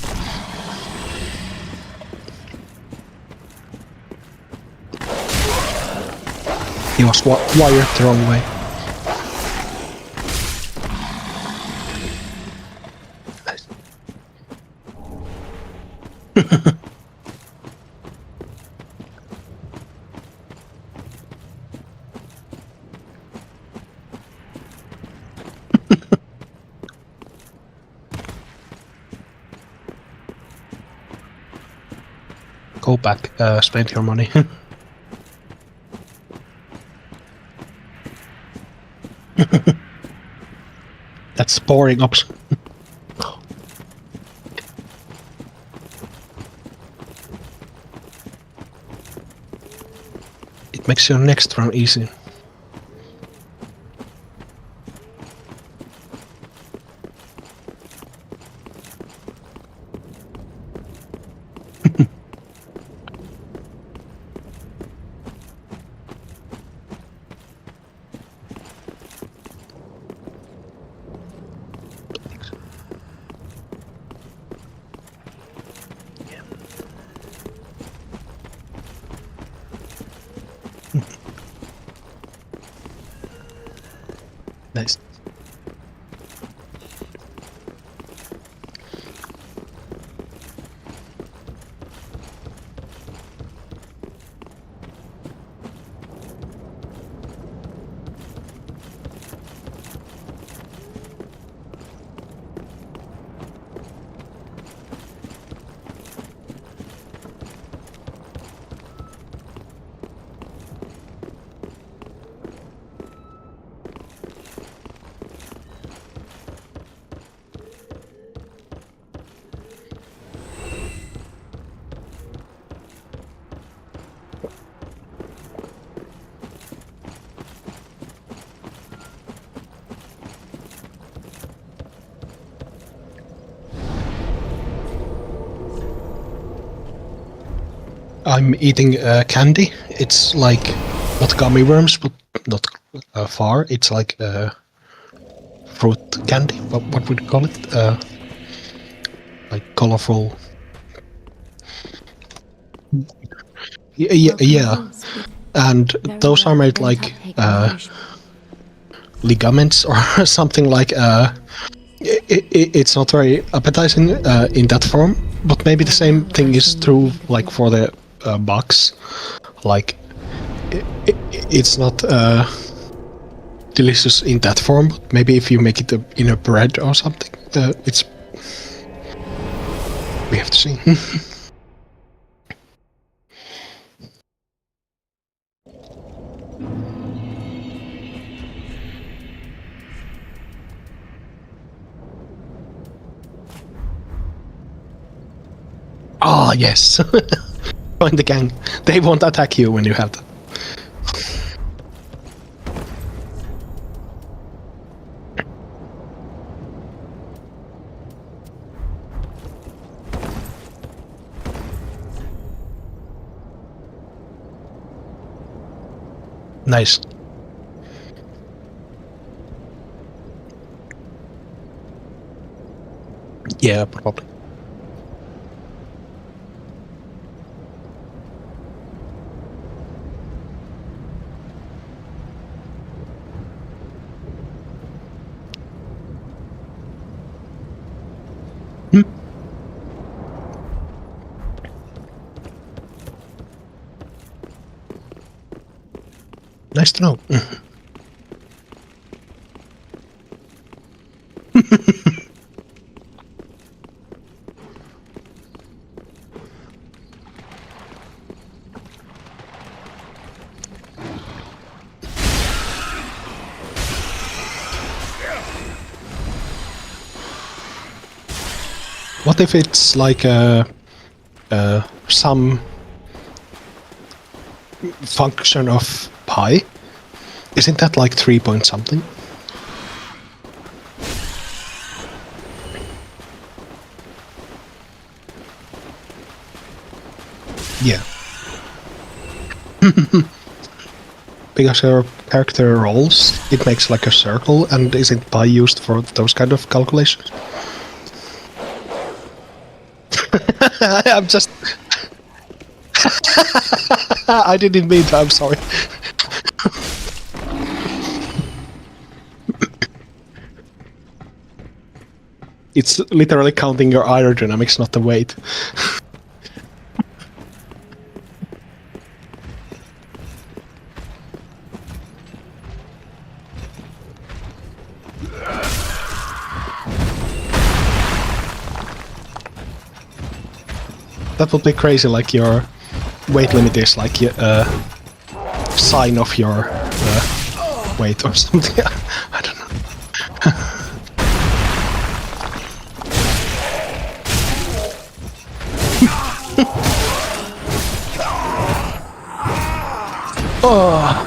He was wired the wrong way. Nice. Go back, spend your money. That's boring option. It makes your next run easy. Nice. I'm eating candy. It's like not gummy worms, but not far. It's like fruit candy. What would you call it? Like colorful. Yeah. And those are made like ligaments or something like. It's not very appetizing in that form, but maybe the same thing is true like for the bugs. Like it's not delicious in that form, but maybe if you make it in a bread or something, it's. We have to see. Ah, yes. Join the gang. They won't attack you when you have them. Nice. Yeah, probably. Nice to know. What if it's like some function of pi? Isn't that like 3 point something? Yeah. Because your character rolls, it makes like a circle, and isn't pi used for those kind of calculations? I'm just... I didn't mean to, I'm sorry. It's literally counting your aerodynamics, not the weight. That would be crazy, like your weight limit is like sign of your weight or something. I don't know. Oh.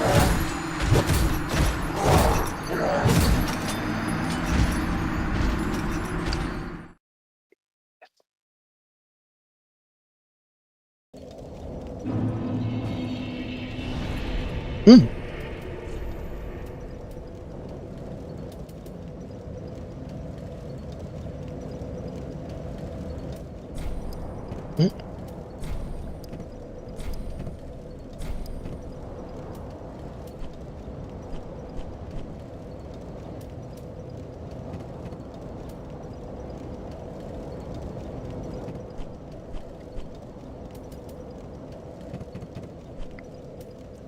Mm. Mm.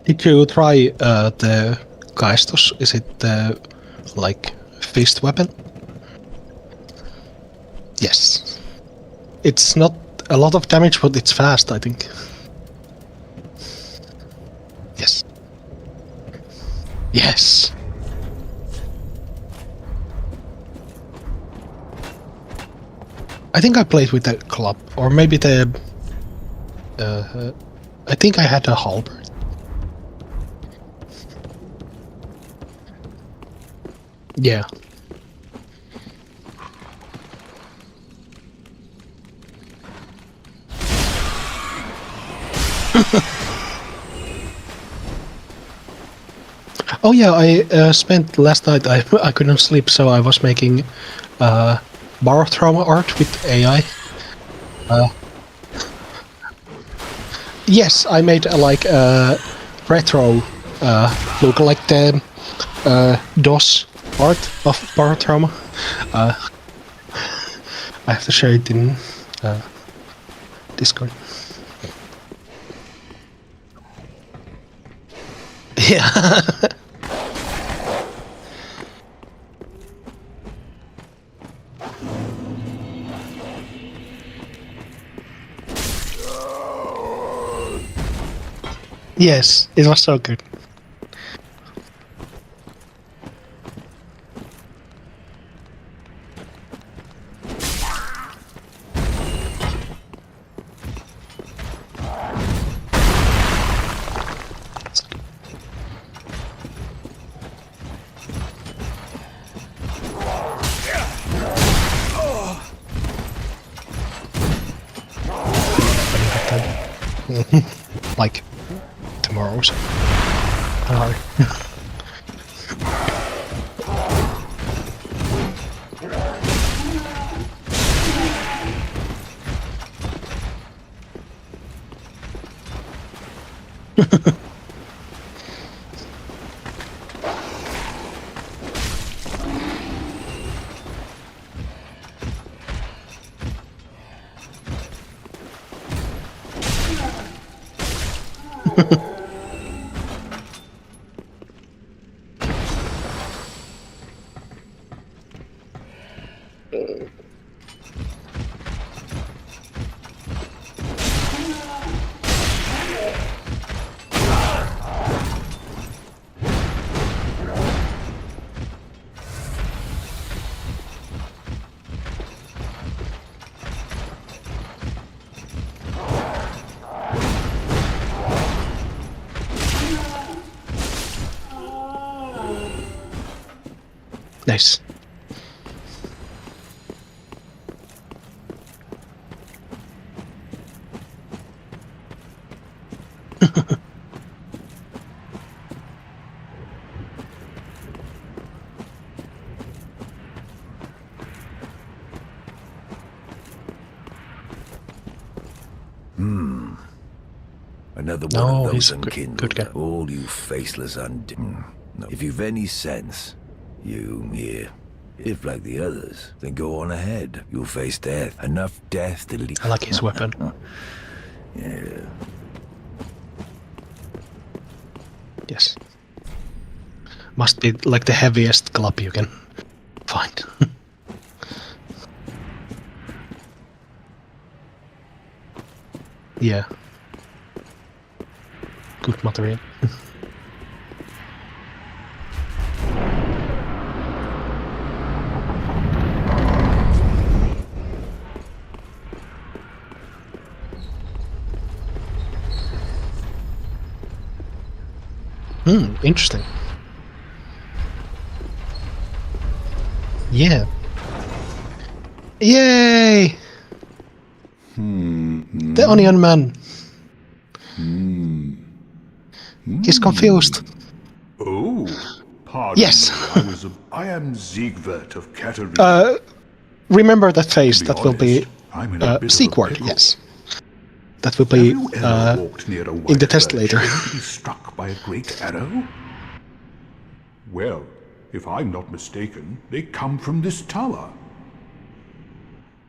Did you try the Geistos? Is it the like fist weapon? Yes. It's not a lot of damage, but it's fast, I think. Yes. Yes. I think I played with the club, or maybe the. I think I had a halberd. Yeah. Oh yeah, I spent last night. I couldn't sleep, so I was making bar trauma art with AI. Yes, I made like retro look like the DOS art of bar trauma. I have to share it in Discord. Yeah. Yes, it was so good. Like tomorrow's. Alright. Nice. Another one No, of he's those a good unkindled. guy. All you faceless No. If you've any sense, you here. If like the others, then go on ahead. You'll face death. Enough death to leave. I like his weapon. Yeah. Yes. Must be like the heaviest club you can find. Yeah. Good material. Interesting. Yeah. Yay! The Onion Man. He's confused. Oh, pardon. Yes. I am Siegward of Katarina. Remember that face. To be That will be honest, I'm in a bit of a Siegward. pickle. Yes. That will be Have you ever walked near a in the white test bird later. to be struck by a great arrow? Well, if I'm not mistaken, they come from this tower.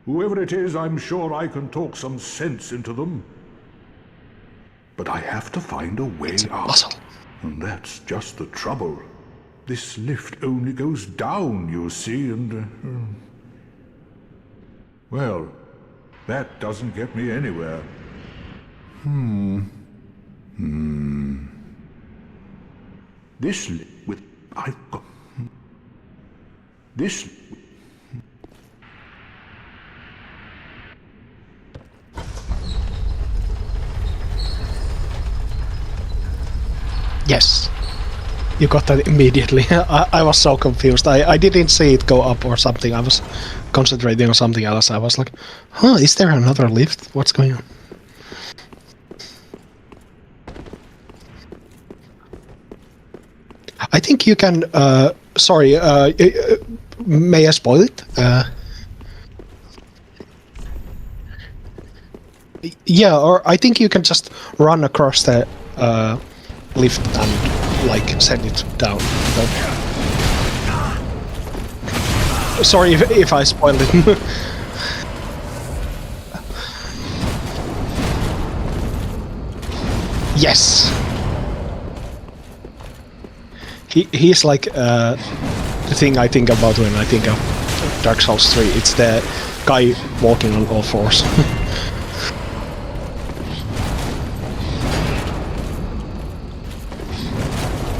Whoever it is, I'm sure I can talk some sense into them. But I have to find a way out. puzzle. And that's just the trouble. This lift only goes down, you see, and... Well, that doesn't get me anywhere. This with I've got this. Yes. You got that immediately. I was so confused. I didn't see it go up or something. I was concentrating on something else. I was like, huh, is there another lift? What's going on? I think you can, sorry, may I spoil it? Yeah, or I think you can just run across the lift and, like, send it down. But... Sorry if I spoiled it. Yes! He's like the thing I think about when I think of Dark Souls 3. It's the guy walking on all fours.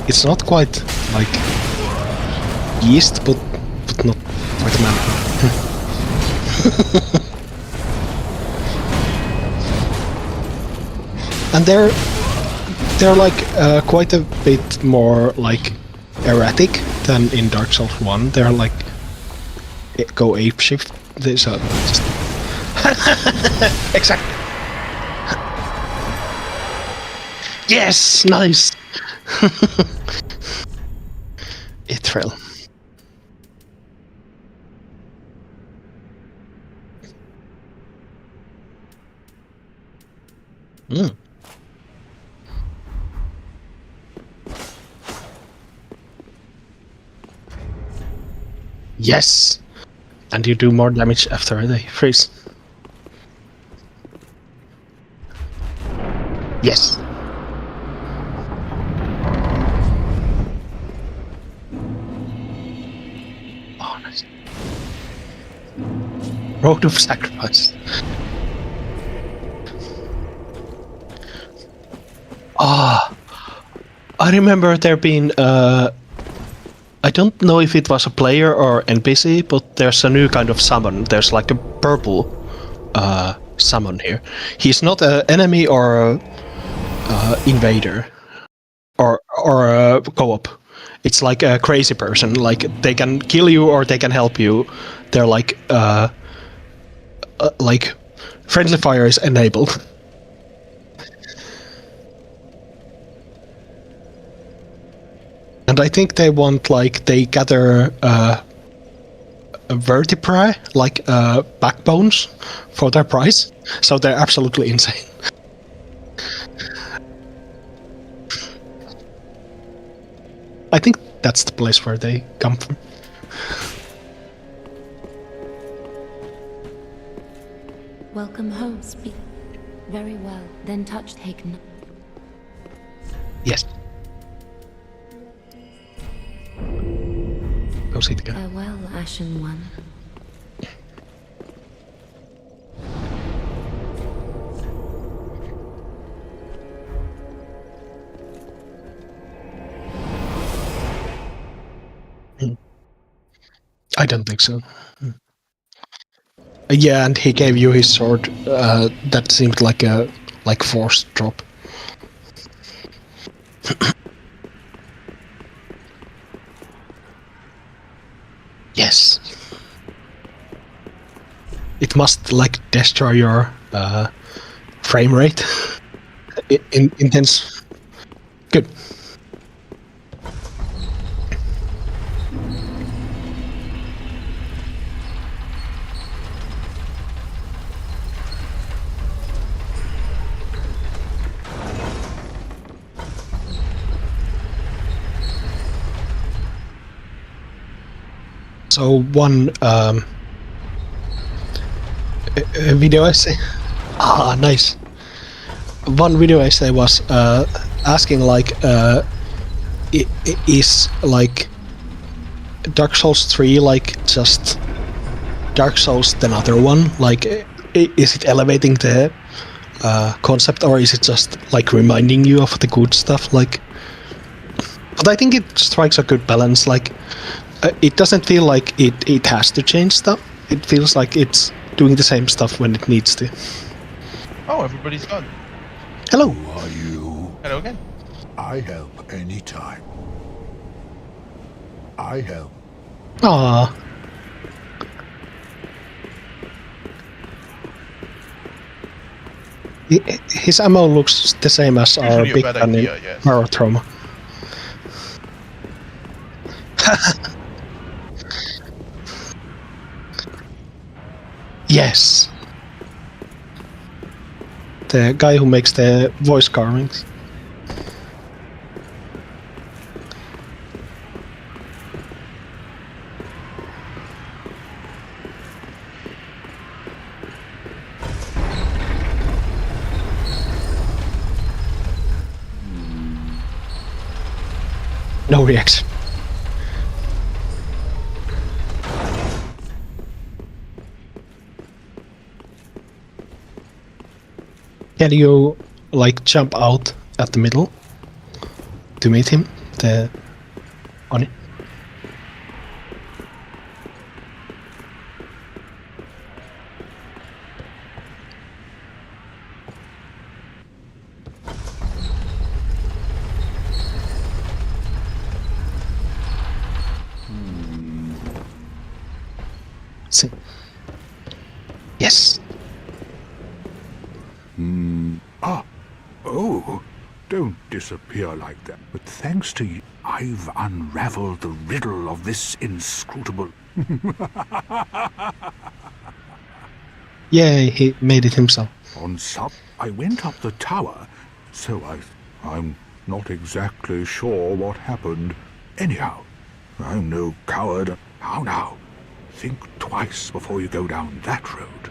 It's not quite like yeast, but not like man. And they're like quite a bit more like erratic than in Dark Souls 1. They're like go apeshift. There's a just exactly. Yes, nice. Ithril. Yes! And you do more damage after they freeze. Yes! Oh, nice. Road of Sacrifice. Ah! I remember there being I don't know if it was a player or NPC, but there's a new kind of summon. There's like a purple summon here. He's not an enemy or a invader or a co-op. It's like a crazy person. Like they can kill you or they can help you. They're like friendly fire is enabled. And I think they want, like, they gather vertebrae, like backbones, for their price. So they're absolutely insane. I think that's the place where they come from. Welcome home, speak. Very well, then touch take no. Yes. Go see the guy. Farewell, Ashen One. I don't think so. Yeah, and he gave you his sword. That seemed like a forced drop. Yes. It must destroy your frame rate. Intense. Good. So one video essay. Nice. One video essay was asking is Dark Souls 3 just Dark Souls another one? Is it elevating the concept, or is it just reminding you of the good stuff? But I think it strikes a good balance. It doesn't feel like it has to change stuff. It feels like it's doing the same stuff when it needs to. Oh, everybody's gone. Hello. Who are you? Hello again. I help anytime. I help. Ah. His ammo looks the same as our Usually a big bad gun in idea, yes. Marathon. Yes. The guy who makes the voice carvings. No reaction. Can you jump out at the middle to meet him? The Oni? See. Yes. Oh, don't disappear like that. But thanks to you, I've unraveled the riddle of this inscrutable... Yeah, he made it himself. I went up the tower, so I'm not exactly sure what happened. Anyhow, I'm no coward. How now? Think twice before you go down that road.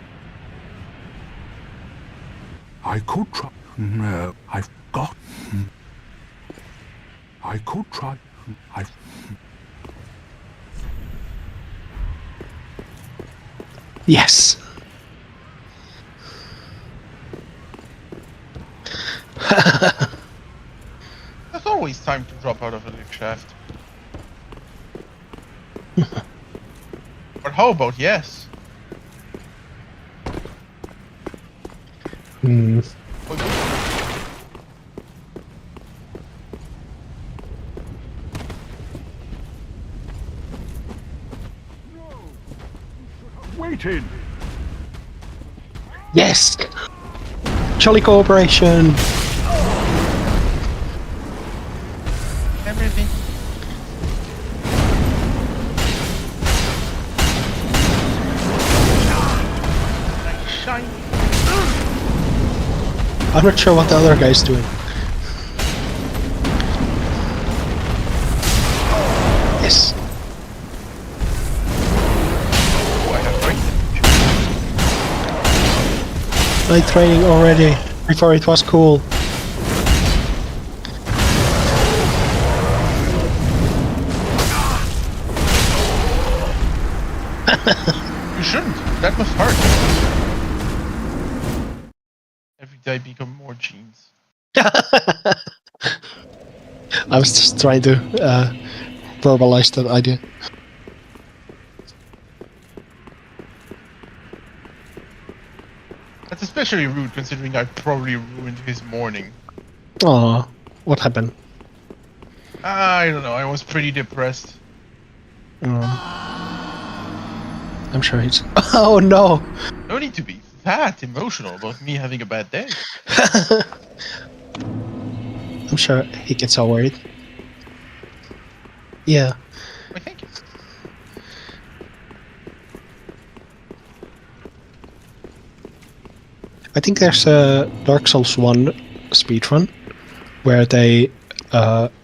I could try... No, I've got... I could try... Yes. There's always time to drop out of a lift shaft. But how about yes? Waiting! Yes! Jolly cooperation! Everything. Shiny. I'm not sure what the other guy's doing. Yes. Oh, I have Night training already, before it was cool. You shouldn't. That must hurt. Every day become more genes. I was just trying to verbalize that idea. That's especially rude considering I probably ruined his morning. Aw, what happened? I don't know, I was pretty depressed. I'm sure he's... Oh no! No need to be that emotional about me having a bad day. I'm sure he gets all worried. Yeah. Why, thank you. I think there's a Dark Souls 1 speedrun where they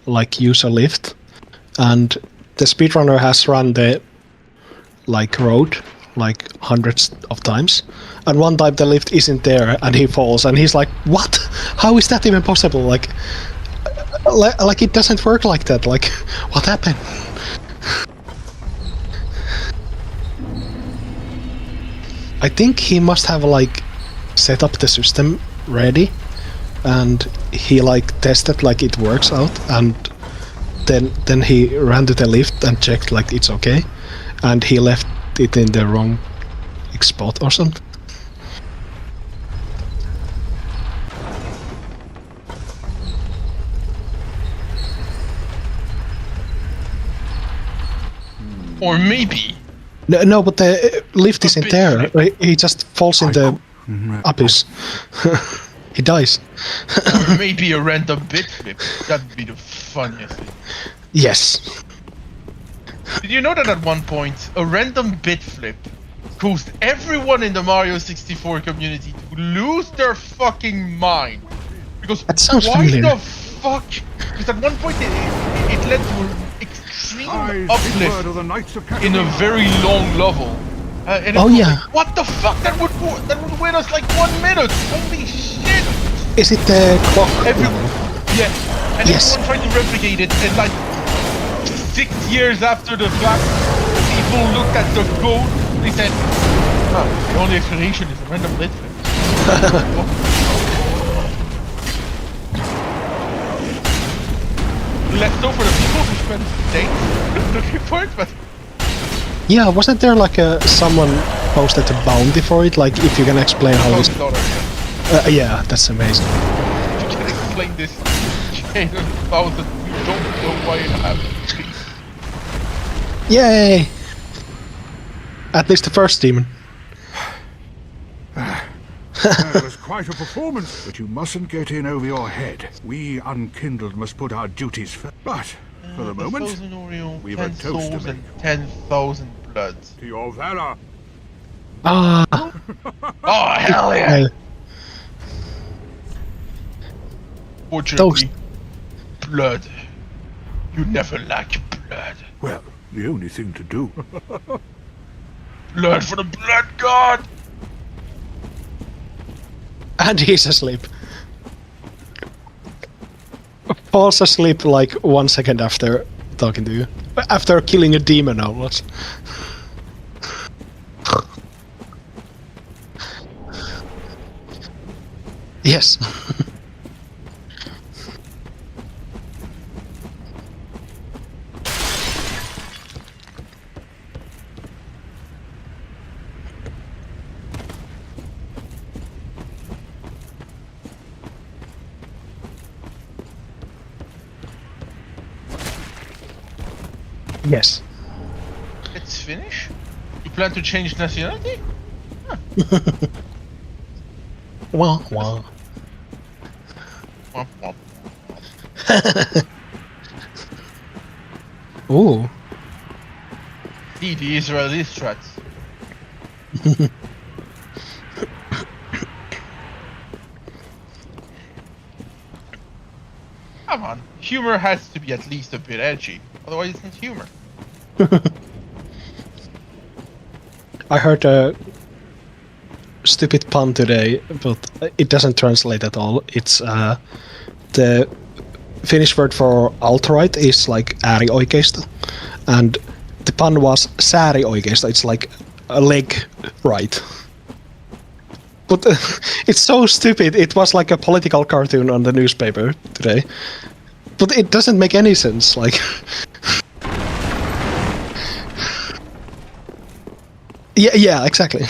like use a lift, and the speedrunner has run the road like hundreds of times, and one time the lift isn't there and he falls and he's like, what? How is that even possible? Like it doesn't work like that. Like, what happened? I think he must have like set up the system ready, and he like tested like it works out, and then he ran to the lift and checked like it's okay, and he left it in the wrong spot or something. Or maybe. No, but the lift isn't bit there. flip. He just falls in the abyss. He dies. Or maybe a random bit flip. That'd be the funniest thing. Yes. Did you know that at one point, a random bit flip caused everyone in the Mario 64 community to lose their fucking mind? Because That sounds why familiar. the fuck? Because at one point it led to an extreme uplift of the Knights of in a very long level. And it Oh, was yeah. like, what the fuck? That would win us like 1 minute. Holy shit! Is it the clock? Yeah, and Yes. everyone tried to replicate it, and like 6 years after the fact, people looked at the code, they said, oh, the only explanation is a random lit flip. Left over the people who spent days looking for it, but Yeah, wasn't there like someone posted a bounty for it? Like, if you can explain how this... $1,000. yeah, that's amazing. You can explain this chain of 1,000, you don't know why it happened, please. Yay! At least the first demon. That was quite a performance, but you mustn't get in over your head. We unkindled must put our duties first. But, for the moment, 1,000 Oreo, we've 10 a toast to souls make. and 10,000 bloods. To your valor. Ah, Oh, hell yeah! Fortunately, blood. You never lack blood. Well, the only thing to do. Blood for the blood god! and he's asleep. Falls asleep like 1 second after talking to you. After killing a demon, no less. Yes. Yes. It's Finnish? You plan to change nationality? Wah, wah. Womp womp. Ooh. See the Israeli strats. Come on, humor has to be at least a bit edgy, otherwise it's not humor. I heard stupid pun today, but it doesn't translate at all. It's the Finnish word for alt-right is like äärioikeisto, and the pun was säärioikeisto. It's like a leg right. But it's so stupid. It was like a political cartoon on the newspaper today. But it doesn't make any sense. Like, yeah, exactly.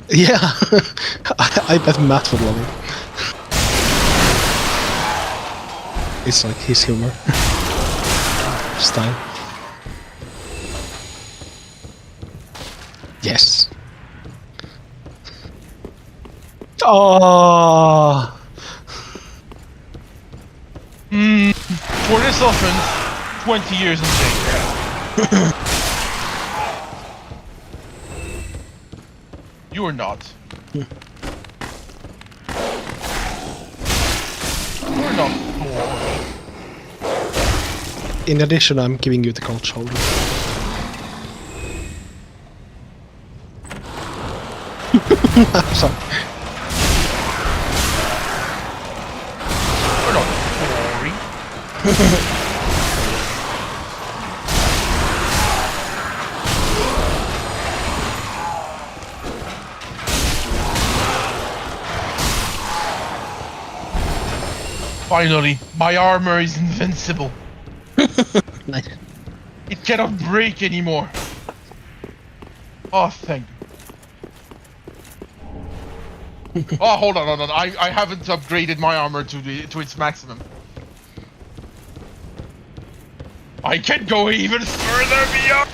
Yeah, I bet Matt would love it. It's like his humor style. Yes. Oh. For this offense, 20 years in jail. You are not. You're not. In addition, I'm giving you the cold shoulder. I'm sorry. You're not boring. Finally, my armor is invincible. Nice. It cannot break anymore. Oh, thank you. Oh, hold on. I haven't upgraded my armor to its maximum. I can go even further beyond.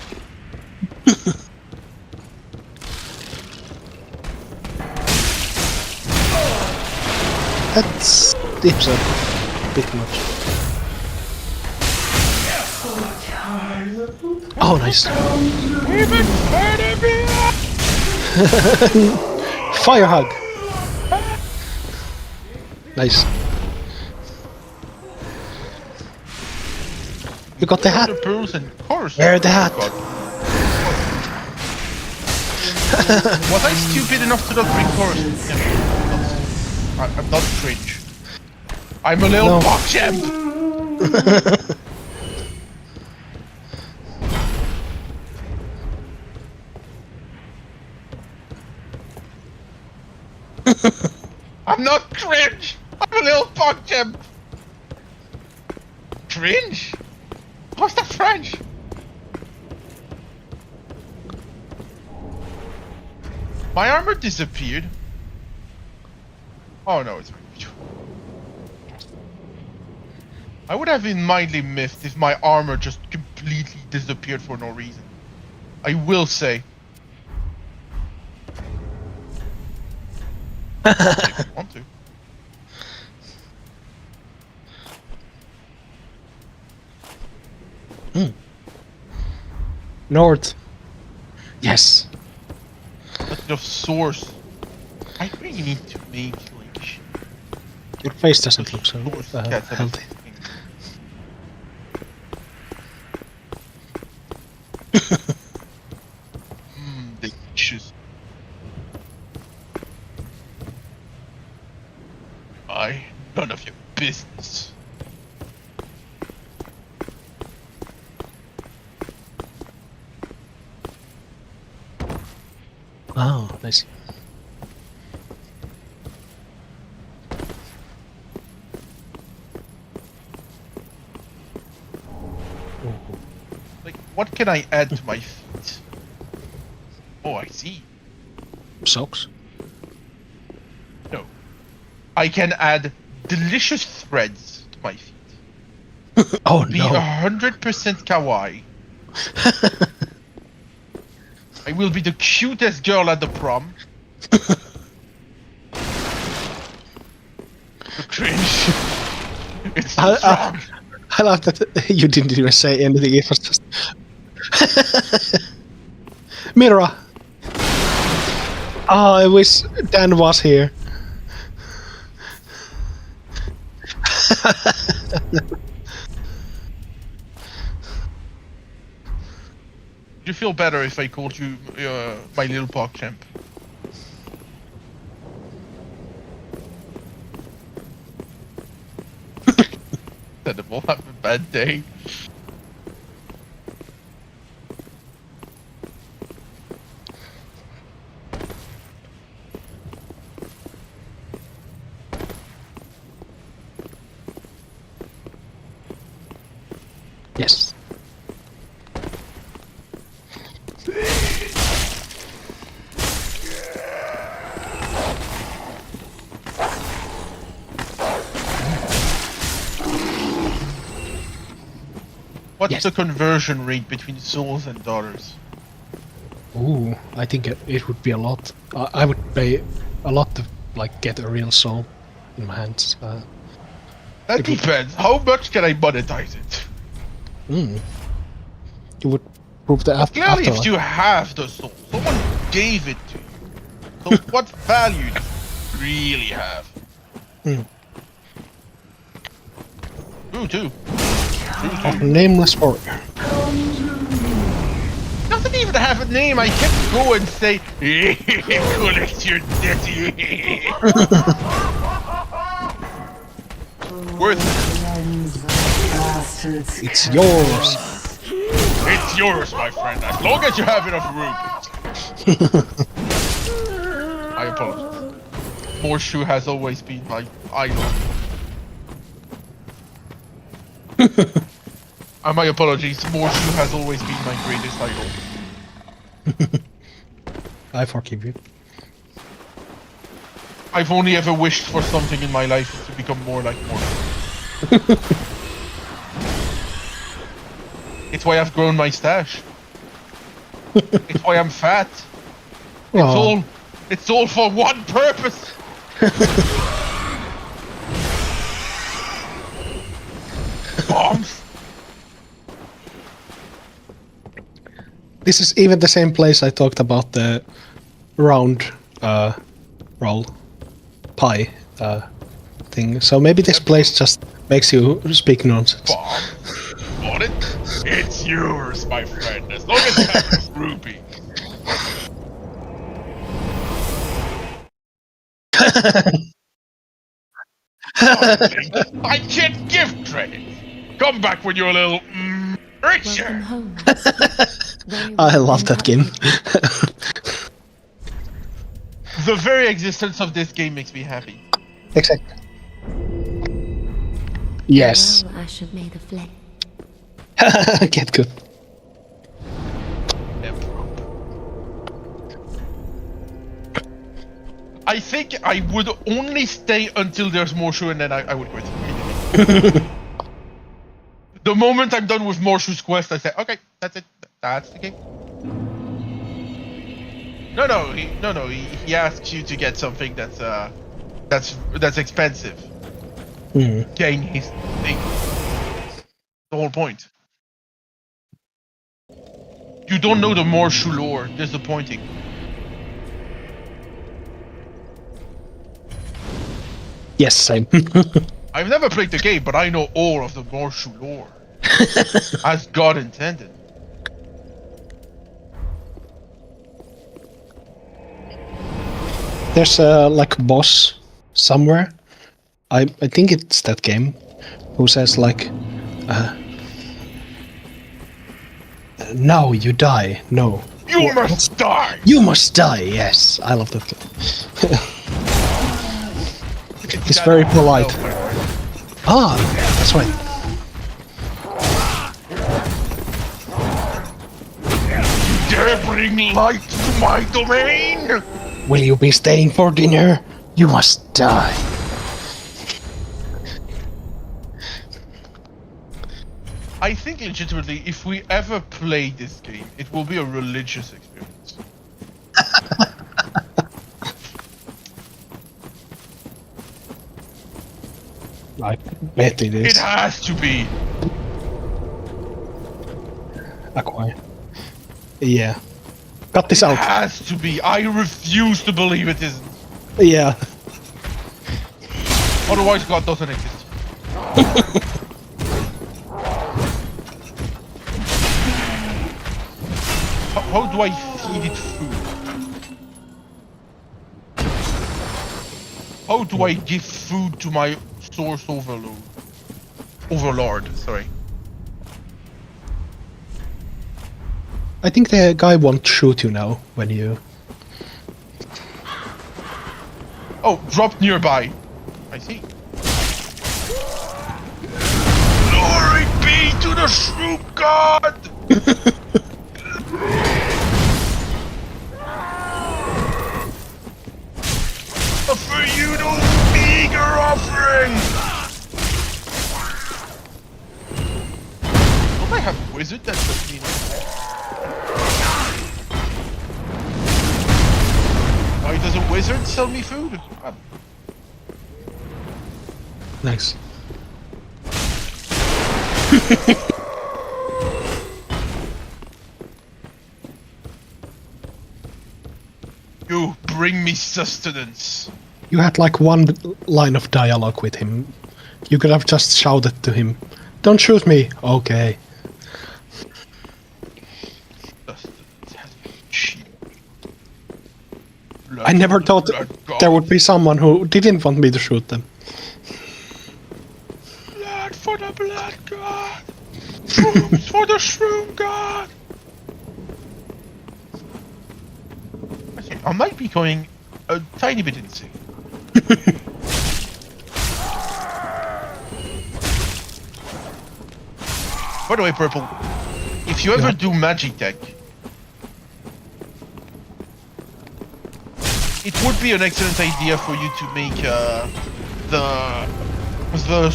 That seems a bit much. Oh, nice. Even further beyond. Fire hug. Nice. You got the hat. The pearls and course. Wear the hat. Was I stupid enough to not bring chorus? Yeah, I'm not cringe. I'm a little No. PogChamp. I'm not cringe. I'm a little PogChamp. Cringe? What's that French? My armor disappeared. Oh no, it's very I would have been mildly miffed if my armor just completely disappeared for no reason. I will say. If you want to. North. Yes. That's enough source. I really need to make like Your face doesn't look so cats that healthy. Delicious. None of your business. Oh, nice. Like, what can I add to my feet? Oh, I see. Socks. No. I can add delicious threads to my feet. Oh Be no. 100% kawaii. I will be the cutest girl at the prom. The cringe. It's so strong. I love that you didn't even say anything. It was just Mira. Oh, I wish Dan was here. you feel better if I called you my little PogChamp? That it won't have a bad day. Yes. What's Yes. the conversion rate between souls and dollars? Ooh, I think it would be a lot. I would pay a lot to like get a real soul in my hands. That It would- depends. How much can I monetize it? You would prove the Clearly, if afterlife. you have the soul, someone gave it to you. So what value does it really have? True, too. Nameless warrior. Doesn't even have a name. I can't go and say, collect your debt. Worth it. It's yours. It's yours, my friend, as long as you have enough rupees. I apologize. Morshu has always been my idol. My apologies, Morshu has always been my greatest idol. I forgive you. I've only ever wished for something in my life to become more like Morshu. It's why I've grown my stash. It's why I'm fat. Oh, It's all for one purpose. Bombs. this is even the same place I talked about the round roll pie thing. So maybe this place just makes you speak nonsense. Bombs. Want it? It's yours, my friend, as long as you have a rupee. I can't give credit. Come back when you're a little richer. Welcome home. Very I well, love then that game. The very existence of this game makes me happy. Exactly. Yes. Well, Ashen, may the flame. Get good. I think I would only stay until there's Morshu and then I would quit. The moment I'm done with Morshu's quest, I say, okay, that's it. That's the game. No, he asks you to get something that's expensive. Gain his thing. The whole point. You don't know the Morshu lore. Disappointing. Yes, same. I've never played the game, but I know all of the Morshu lore. As God intended. There's a like boss somewhere. I think it's that game who says like now you die. No. You must die! You must die, yes. I love that game. It's very polite. Ah, that's right. Dare bring light to my domain? Will you be staying for dinner? You must die. I think legitimately, if we ever play this game, it will be a religious experience. I bet it It is. has to be. Acquire. Yeah. Cut this It out. has to be. I refuse to believe it isn't. Yeah. Otherwise, God doesn't exist. How do I feed it food? How do I give food to my source overlord, sorry. I think the guy won't shoot you now when you... Oh, drop nearby. I see. Glory be to the shroom god! For you no meager offering! Don't I have a wizard that does me? Why does a wizard sell me food? Nice. You bring me sustenance. You had like one line of dialogue with him. You could have just shouted to him, "Don't shoot me!" Okay. Sustenance has been cheap. I never thought there would be someone who didn't want me to shoot them. Blood for the blood god! Shrooms for the shroom god! Okay, I might be going a tiny bit insane. By the way, Purple, if you ever do Magitech, it would be an excellent idea for you to make the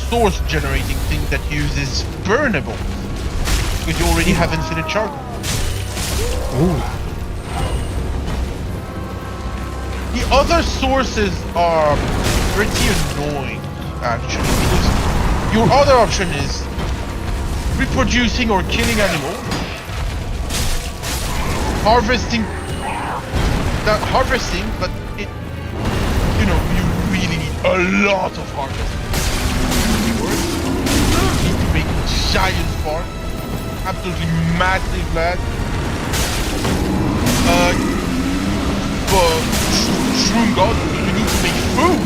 source generating thing that uses burnables, because you already have infinite charcoal. Ooh. The other sources are pretty annoying, actually, because your other option is reproducing or killing animals, harvesting, but it, you know, you really need a lot of harvesting. You need to make a giant farm, absolutely massive land. But Shroom God, you need to make food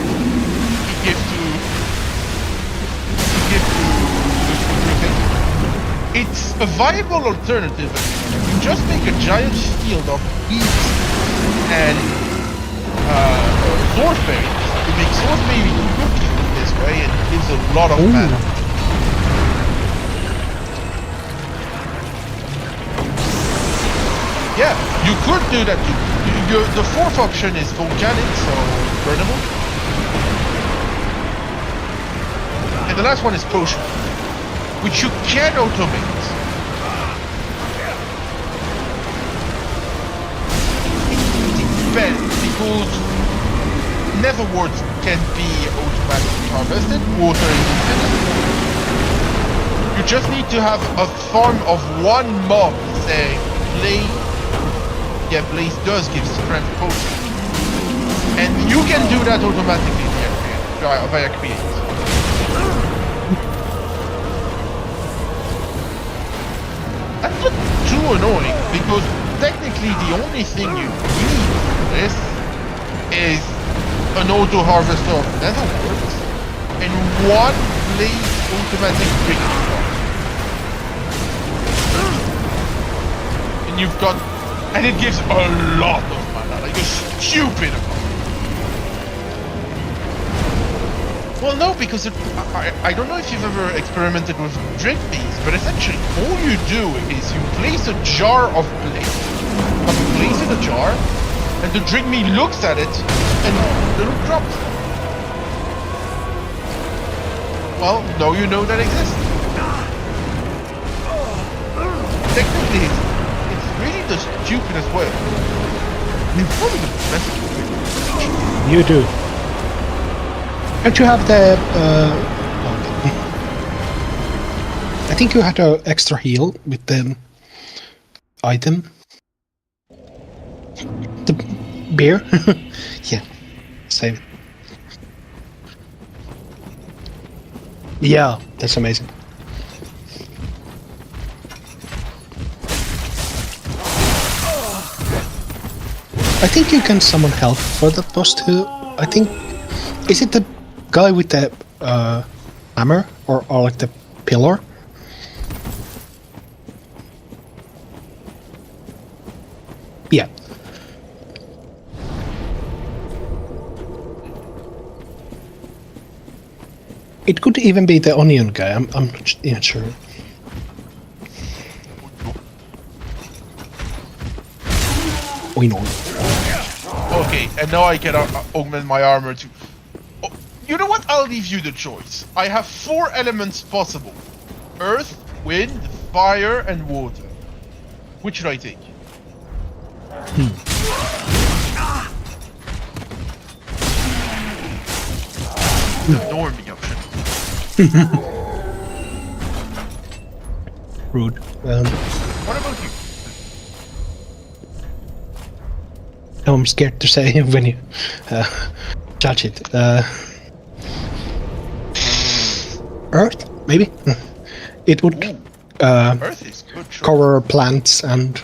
to give to the cricket. It's a viable alternative. You just make a giant field of wheat and source berries. You make source berry cookies this way, and it gives a lot of mana. Yeah, you could do that too. The fourth option is volcanic, so burnable. And the last one is potion, which you can automate. It depends, because nether warts can be automatically harvested, water is infinite. You just need to have a farm of one mob, say, Blaze. Yeah, Blaze does give strength potion. And you can do that automatically via create. That's not too annoying, because technically the only thing you need for this is an auto harvester of nether warts and one Blaze automatic drinking farm. And you've got... And it gives a lot of mana, like a stupid amount. Well, no, because I don't know if you've ever experimented with drink bees, but essentially all you do is you place a jar of Blaze, place in a jar, and the drink bee looks at it and little drops. Well, now you know that exists. Technically, it's really the stupidest way. I mean, probably the best way. You do. Don't you have the... I think you had an extra heal with the item. The beer? Yeah, same. Yeah, that's amazing. I think you can summon help for the boss too. I think... Is it the guy with the hammer? Or like the pillar? Yeah. It could even be the onion guy, I'm not even sure. We know. Okay, and now I can augment my armor to... Oh, you know what? I'll leave you the choice. I have 4 elements possible. Earth, wind, fire, and water. Which should I take? Ignore me option. Rude. What about you? I'm scared to say when you judge it. Earth, maybe? It would Earth is good choice. cover plants and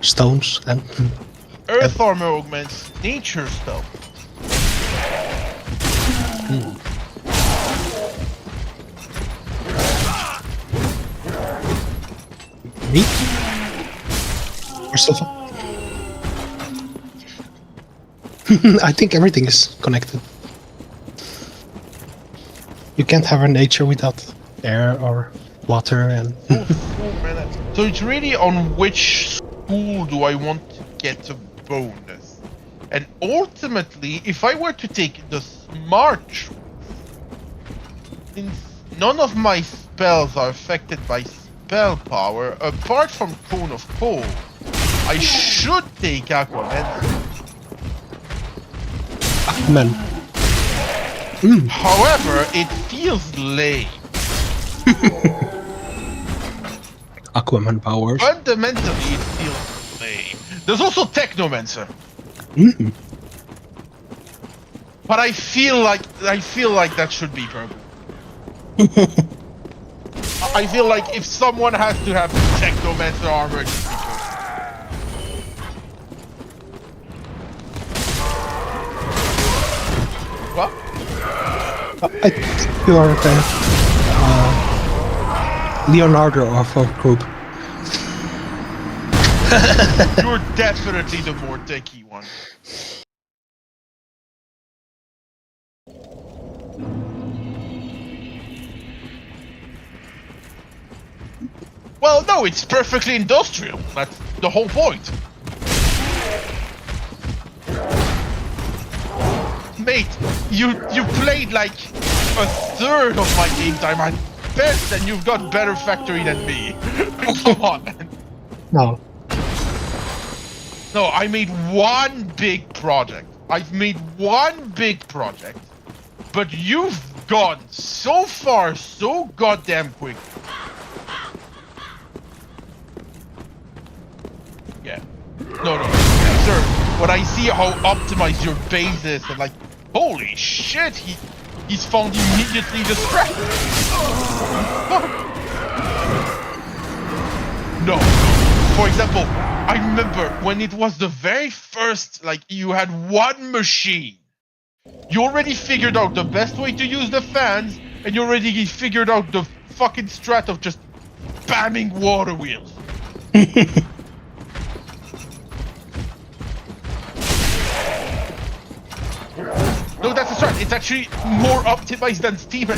stones and... Earth armor augments nature spell. Me? Or Silva? I think everything is connected. You can't have a nature without air or water and... So it's really on which school do I want to get a bonus. And ultimately, if I were to take the smart choice, since none of my spells are affected by spell power, apart from Cone of Cold, I should take Aquamancer. Man. However, it feels lame. Aquaman powers. Fundamentally, it feels lame. There's also Technomancer. But I feel like that should be purple. I feel like if someone has to have Technomancer armor, it should be purple. What? I think you are the Leonardo of our group. You're definitely the more techie one. Well, no, it's perfectly industrial. That's the whole point. Mate, you played like a third of my game time at best, and you've got better factory than me. Come on. No. No, I made one big project. I've made one big project, but you've gone so far so goddamn quick. Yeah. No, sir. When I see how optimized your base is, and like, holy shit, he's found immediately the scrap. No. For example, I remember when it was the very first, like, you had one machine. You already figured out the best way to use the fans, and you already figured out the fucking strat of just spamming water wheels. No, that's a strat. It's actually more optimized than Steam.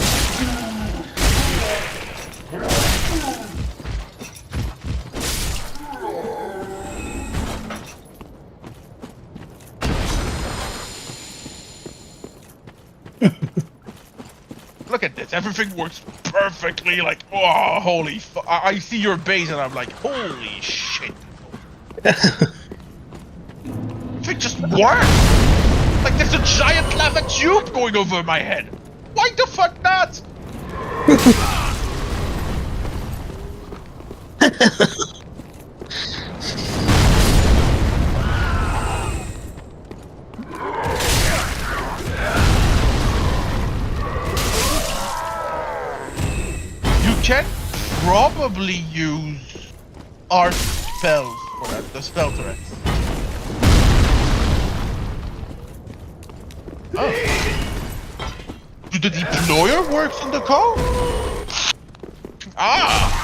Look at this. Everything works perfectly. Like, oh, holy I see your base and I'm like, holy shit. It just works. Like, there's a giant lava tube going over my head. Why the fuck not? You can probably use our spells for that, the spell turrets. Do the deployer work on the car? Ah!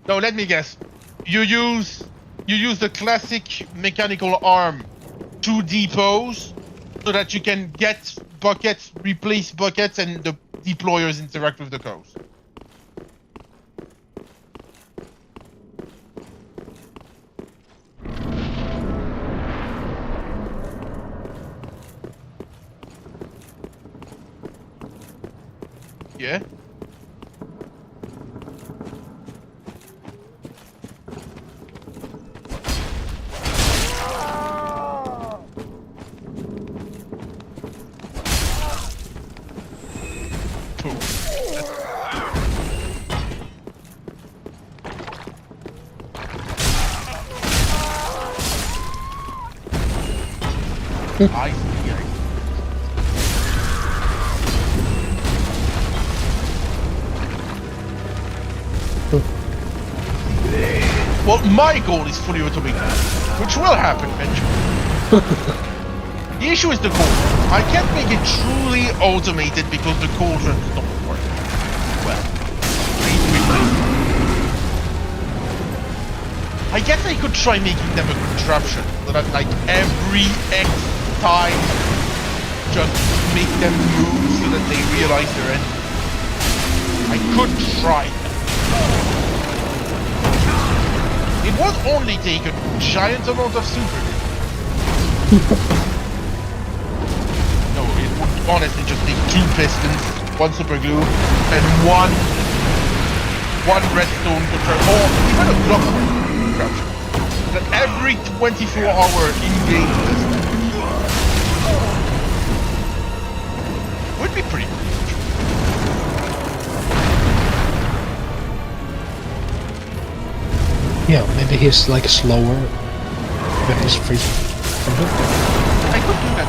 No, let me guess. You use the classic mechanical arm to depots so that you can get buckets, replace buckets, and the deployers interact with the cars. Yeah? I see. Well, my goal is fully automated, which will happen eventually. The issue is the cauldron. I can't make it truly automated because the cauldron don't work. Well, I guess I could try making them a contraption so that like every X time just make them move so that they realize they're in. I could try that. It would only take a giant amount of super. No, it would honestly just take 2 pistons, 1 super glue, and one redstone control, or even a block contraption. That every 24-hour in-game would be pretty cool. Yeah, maybe he's like slower when he's free from it. I could do that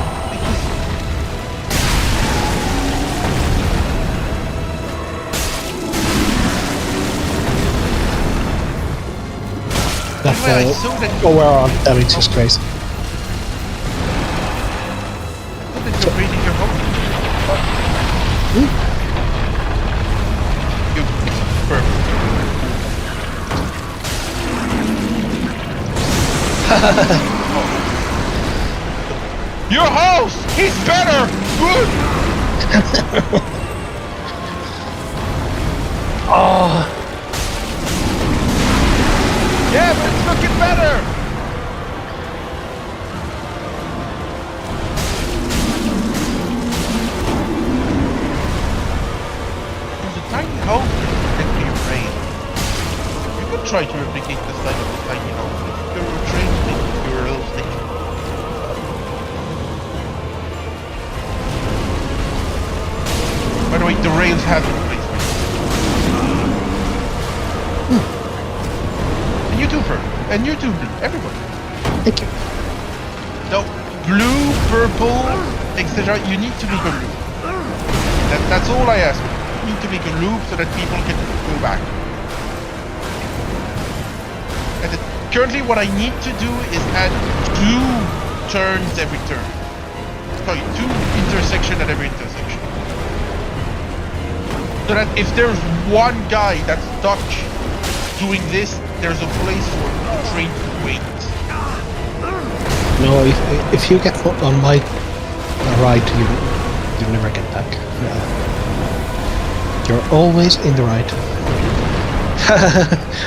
That Well, I saw that- go around damage is crazy. that you're reading your book. You perfect. Your house! He's better! Good! Oh, Yeah, but it's looking better! There's a tiny hole in your brain. You could try to replicate the size of the tiny hole. You're a train station. You're a little station. By the way, the rails have been replaced. And you too, Fur. And you too, Blue. Everybody. thank you. No, blue, purple, etc. You need to make a loop. That's all I ask. You need to make a loop so that people can go back. And currently what I need to do is add 2 turns every turn. Sorry, 2 intersections at every intersection. So that if there's one guy that's stuck doing this, there's a place for the train to wait. No, if you get on my right, you never get back. You're always in the right.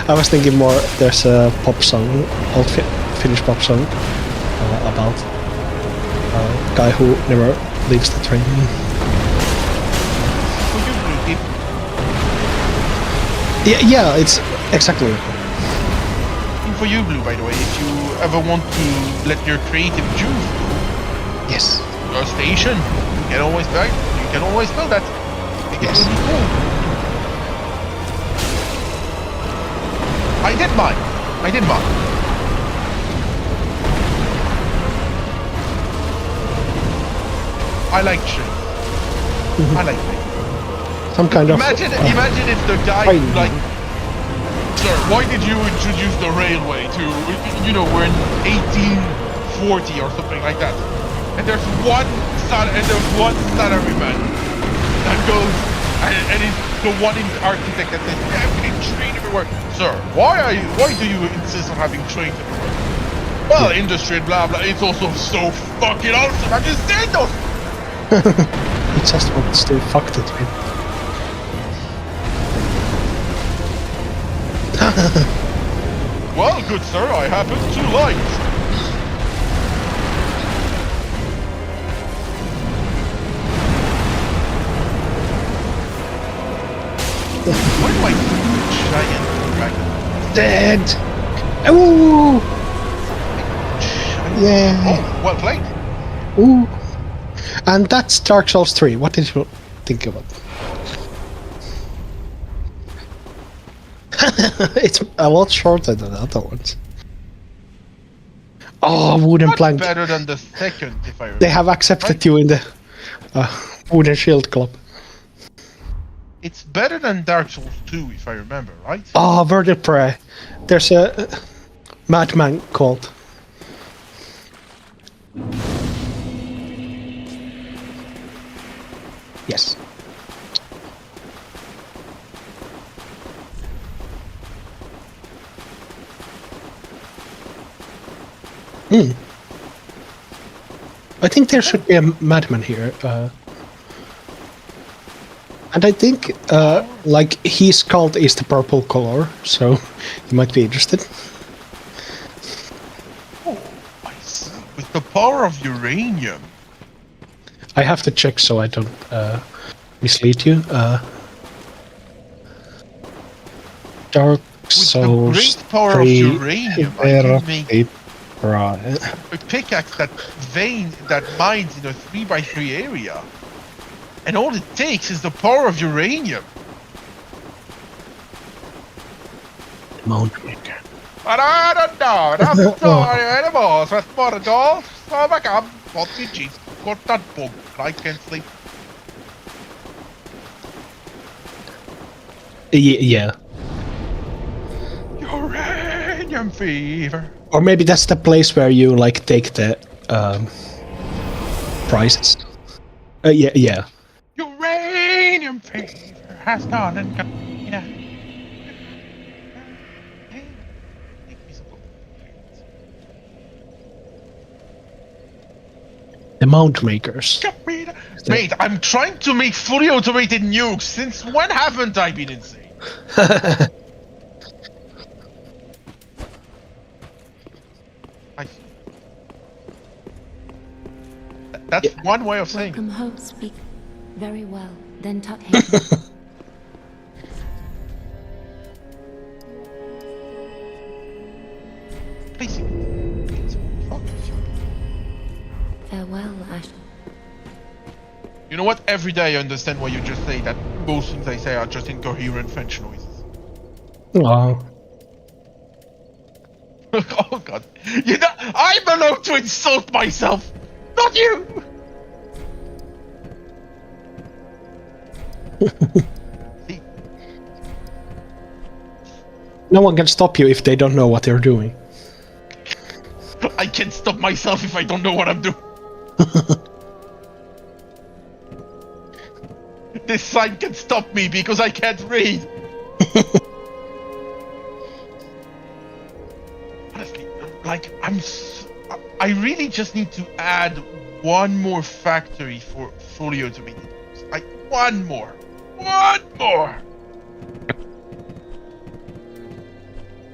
I was thinking more. There's a pop song, old Finnish pop song, about a guy who never leaves the train. Yeah, it's exactly. For you, Blue, by the way, if you ever want to let your creative juice Yes. your station, you can always buy. You can always build that. Make it Yes. really cool. I did mine. I like shit. I like it. some kind of. Imagine if the guy like, sir, why did you introduce the railway to, you know, we're in 1840 or something like that, and there's one salaryman that goes and is the one architect that says, yeah, we need train everywhere. Sir, why do you insist on having trains everywhere? Well, industry and blah blah. It's also so fucking awesome. I'm just saying those. It just wants to fuck it with. Well, good sir, I happen to like. What am I giant dragon? Dead! Ooh! Yeah. Oh, well played. Ooh. And that's Dark Souls 3. What did you think of it? It's a lot shorter than the other ones. Oh, wooden Not plank. better than the second, if I remember. They have accepted you in the Wooden Shield Club. It's better than Dark Souls 2, if I remember, right? Oh, Verdant Prey. There's a madman called. Yes. I think there should be a madman here. And I think, like, his cult is the purple color, so you might be interested. Oh, I see. With the power of uranium. I have to check so I don't mislead you. Dark Souls With the great power of 3 uranium, I can make right. a pickaxe that mines in a 3x3 area. And all it takes is the power of uranium. Mount Maker. But I don't know. That's story anymore. Så bara då så jag kan få till cheese. Kortad bok. I can't sleep. Yeah. Uranium fever. Or maybe that's the place where you, like, take the prizes. Yeah. Uranium fever has gone and gone. Yeah. The Mount Makers. Mate, I'm trying to make fully automated nukes. Since when haven't I been insane? That's one way of saying it. Welcome home, speak. Very well. Then Tut Hayden. Please. Farewell, Ash. You know what? Every day I understand why you just say that most things I say are just incoherent French noises. Oh. Oh god. You know, I'm allowed to insult myself, not you! See? No one can stop you if they don't know what they're doing. I can't stop myself if I don't know what I'm doing. This sign can stop me because I can't read. Honestly, like, I really just need to add one more factory for fully automated. Like, one more.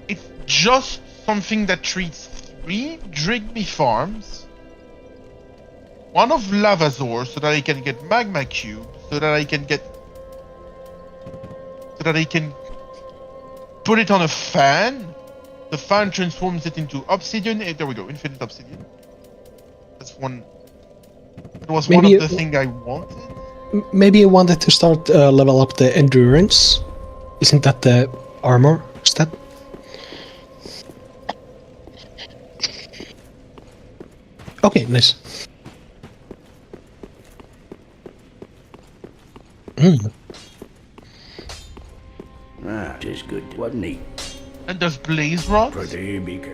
It's just something that treats 3 Drigby farms, 1 of Lavazor, so that I can get magma cube, so that I can put it on a fan. The fan transforms it into obsidian. There we go, infinite obsidian. That's one. That was Maybe one of the things I wanted. Maybe you wanted to start level up the endurance. Isn't that the armor stat? Okay, nice. Ah, 'tis good, wasn't he? And there's blaze rods. Pretty big.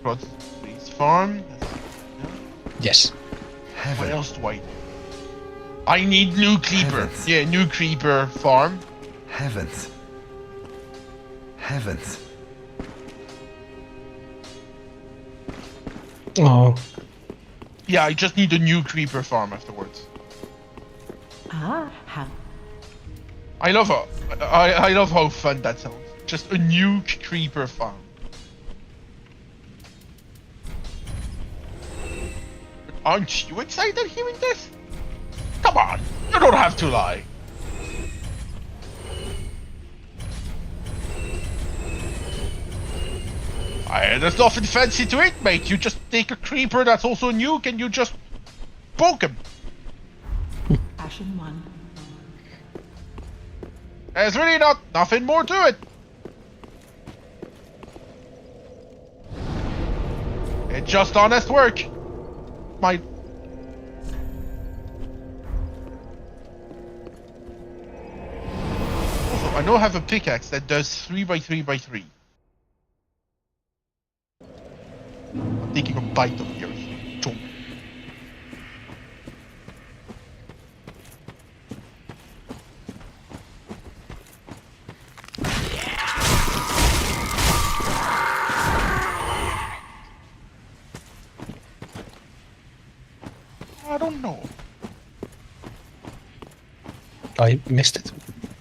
Rods, blaze farm. Yes. What else do I need? I need new creeper. Heavens. Yeah, new creeper farm. Heavens. Heavens. Oh, Yeah, I just need a new creeper farm afterwards. Ah, how I love how fun that sounds. Just a new creeper farm. Aren't you excited hearing this? Come on, you don't have to lie. There's nothing fancy to it, mate. You just take a creeper that's also a nuke and you just poke him. Ashen One. There's really nothing more to it. It's just honest work. My... Also, I now have a pickaxe that does 3x3x3. I'm taking a bite of yours. Chomp. I don't know. I missed it.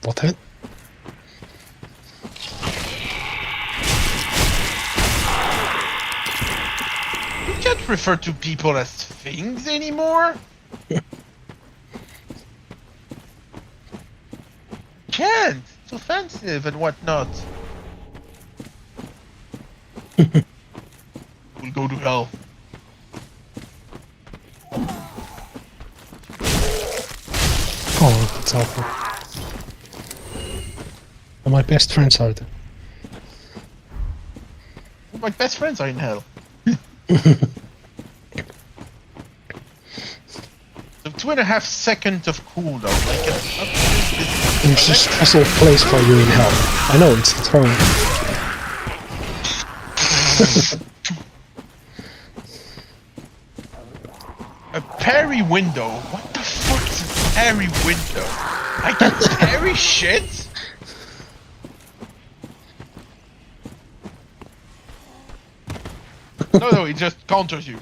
What happened? You can't refer to people as things anymore. Can't. It's offensive and whatnot. We'll go to hell. Oh, that's awful. Oh, my best friends are there. My best friends are in hell. So 2.5 seconds of cooldown. Like There's a special place for you in hell. I know, it's the throne. a parry window? What the fuck is a parry window? I can parry shit? No, it just counters you.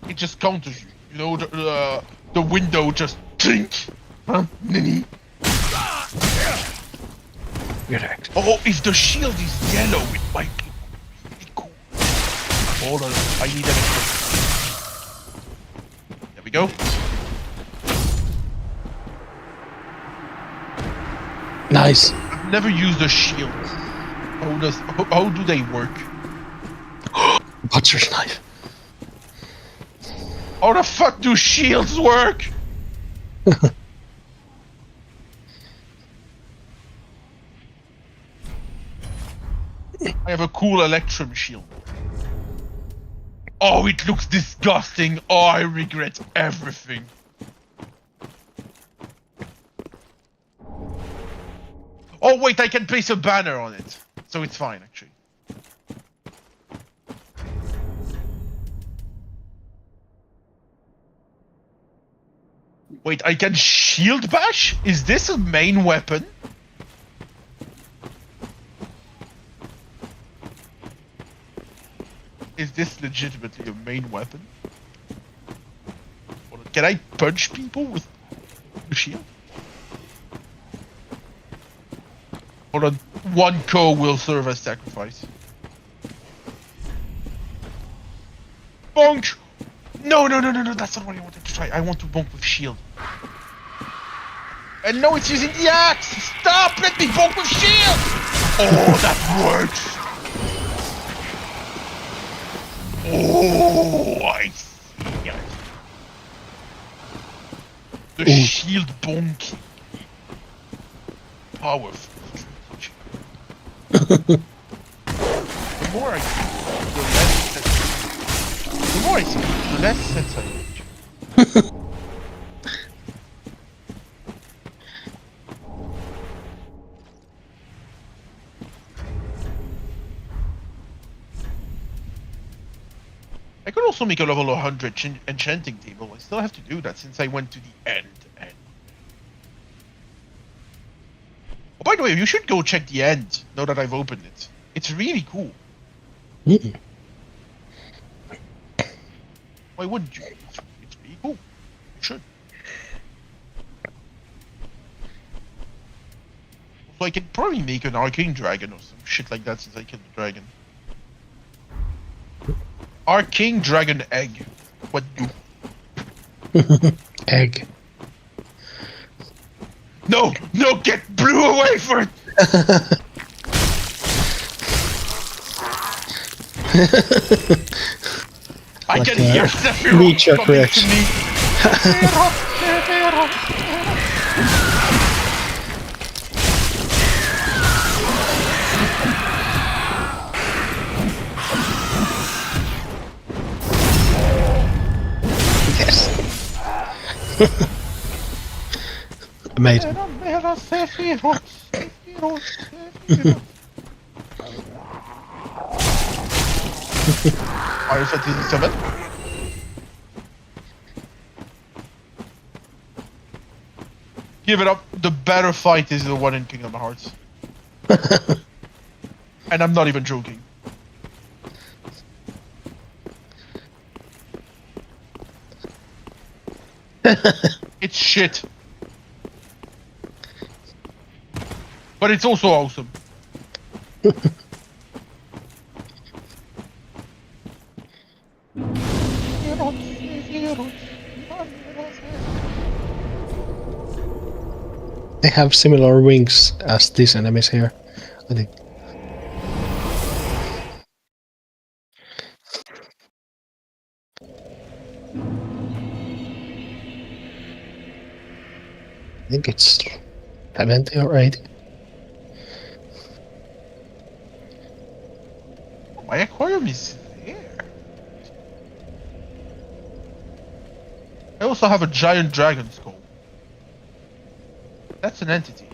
It just counters you. You know, the window just tink. Huh? Nini? Correct. Oh, if the shield is yellow, it might be really cool. Hold on, I need an extra. There we go. Nice. I've never used a shield. How do they work? Butcher's knife. How the fuck do shields work? I have a cool Electrum shield. Oh, it looks disgusting. Oh, I regret everything. Oh wait, I can place a banner on it. So it's fine, actually. Wait, I can shield bash? Is this a main weapon? Is this legitimately a main weapon? Can I punch people with the shield? Hold on, one co will serve as sacrifice. Bonk! No, that's not what I wanted to try. I want to bonk with shield. And no, it's using the axe! Stop! Let me bonk with shield! Oh, that works! Oh, I see it. The shield bonking. Powerful. The more I see, the less less sense I age. I could also make a level 100 enchanting table. I still have to do that since I went to the end. Oh, by the way, you should go check the end now that I've opened it. It's really cool. Mm. Why wouldn't you? It's really cool. You should. So I can probably make an arcane dragon or some shit like that since I killed the dragon. Arcane dragon egg. What do? Egg. No! No! Get blue away from it! I Like can a hear Sephiroth knee-jerk coming to reaction. me. Yes. Amazing. Final Fantasy 7. Give it up. The better fight is the one in Kingdom Hearts. And I'm not even joking. It's shit. But it's also awesome. They have similar wings as these enemies here, I think. I think it's 70 or 80. My aquarium is there. I also have a giant dragon skull. That's an entity.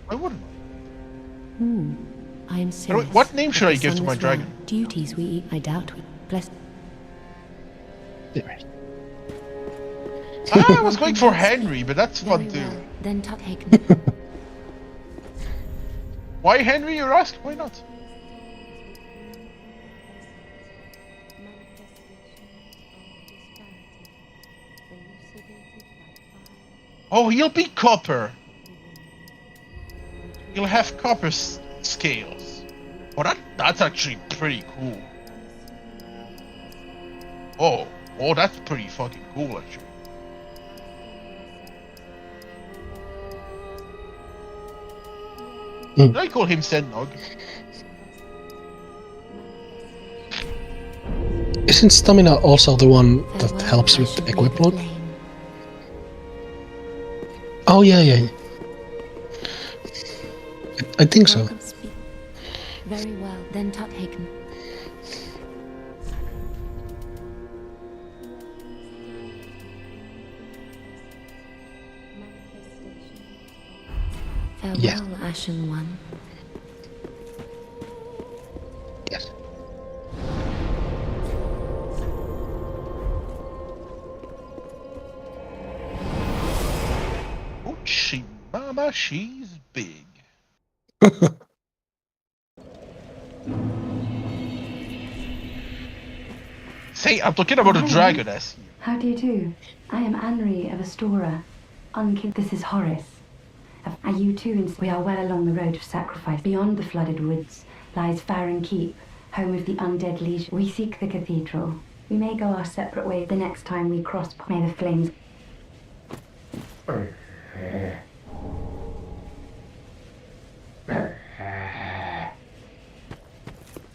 Why wouldn't I am serious. what name should I If the give to sun my was dragon? wrong, duties we eat, I doubt we bless. There. I was going for Henry, but that's fun Very too. well. Then take. Why Henry, you ask? Why not? Oh, he'll be copper. He'll have copper scales. Oh, that's actually pretty cool. Oh, that's pretty fucking cool, actually. Did I call him Sennog? Isn't stamina also the one that helps with equipment? Oh yeah. I think so. Very well, then Tuthaken. Farewell, Yeah. Ashen One. Yes. Oochie mama, she's big. Say, I'm talking about a dragoness. How do you do? I am Anri of Astora. This is Horace. Are you too? We are well along the road of sacrifice. Beyond the flooded woods lies Farron Keep, home of the undead legion. We seek the cathedral. We may go our separate ways the next time we cross. May the flames.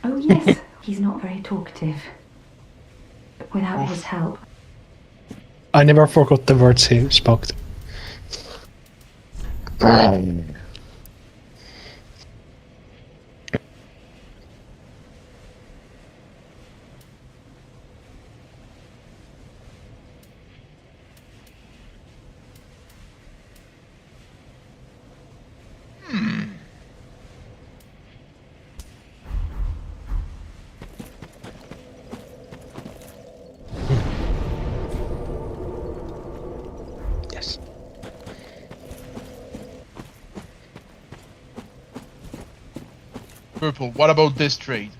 Oh yes, he's not very talkative. Without his help. I never forgot the words he spoke. Purple, what about this trade?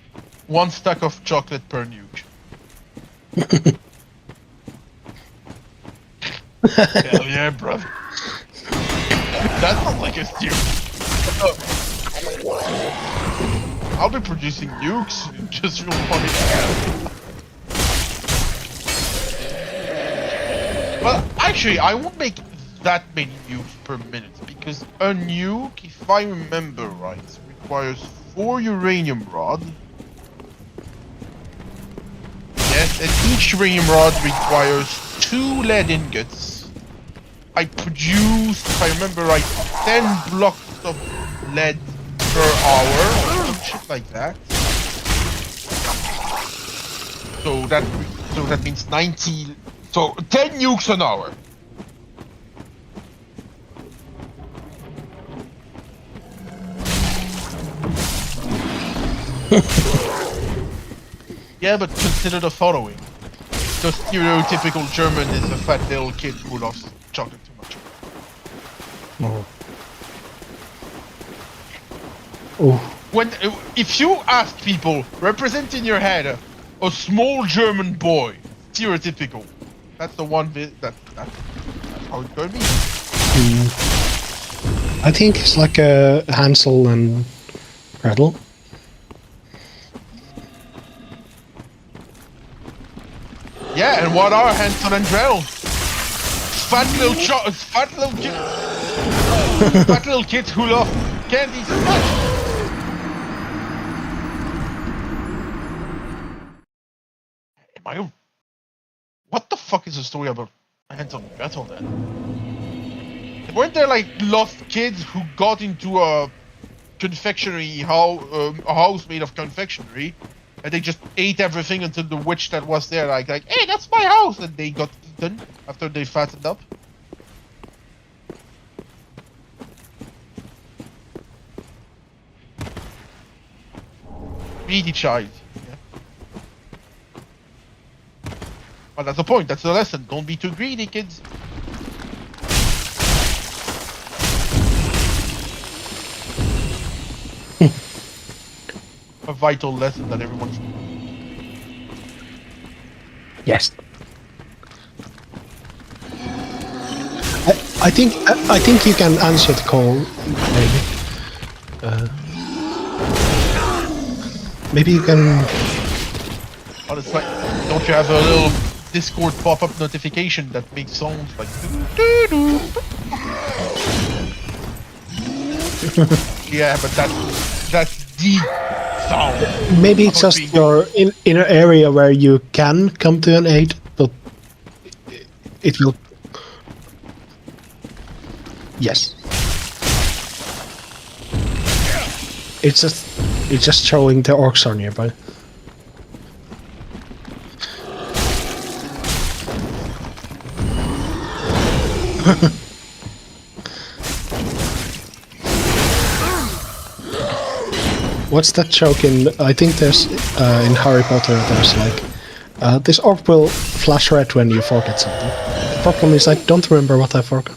1 stack of chocolate per nuke. Hell yeah, brother. That sounds like a steal. I'll be producing nukes. Just real funny. Well, actually, I won't make that many nukes per minute because a nuke, if I remember right, requires 4 uranium rod. Yes, and each uranium rod requires 2 lead ingots. I produce, if I remember right, 10 blocks of lead per hour, or some shit like that. So that means 90. So 10 nukes an hour. Yeah, but consider the following. The stereotypical German is a fat little kid who loves chocolate too much. Oh. Oh. If you ask people, represent in your head a small German boy, stereotypical, that's the one that's how it's gonna be. I think it's like a Hansel and Gretel. Yeah, and what are Hansel and Gretel? Fat little kids who love candy so much. What the fuck is the story about Hansel and Gretel then? Weren't there like lost kids who got into a confectionery a house made of confectionery, and they just ate everything until the witch that was there like, hey, that's my house, and they got eaten after they fattened up? Greedy child. Yeah. Well, that's the point. That's the lesson. Don't be too greedy, kids. A vital lesson that everyone should. Yes. I think you can answer the call, maybe. Maybe you can. Oh, it's like, don't you have a little Discord pop-up notification that makes sounds like doo doo doo? Yeah, but that's deep sound. Maybe it's just you're in an area where you can come to an aid, but it will. Yes. It's just showing the orcs are nearby. What's that joke in? I think there's in Harry Potter. There's like this orc will flash red when you forget something. The problem is I don't remember what I forgot.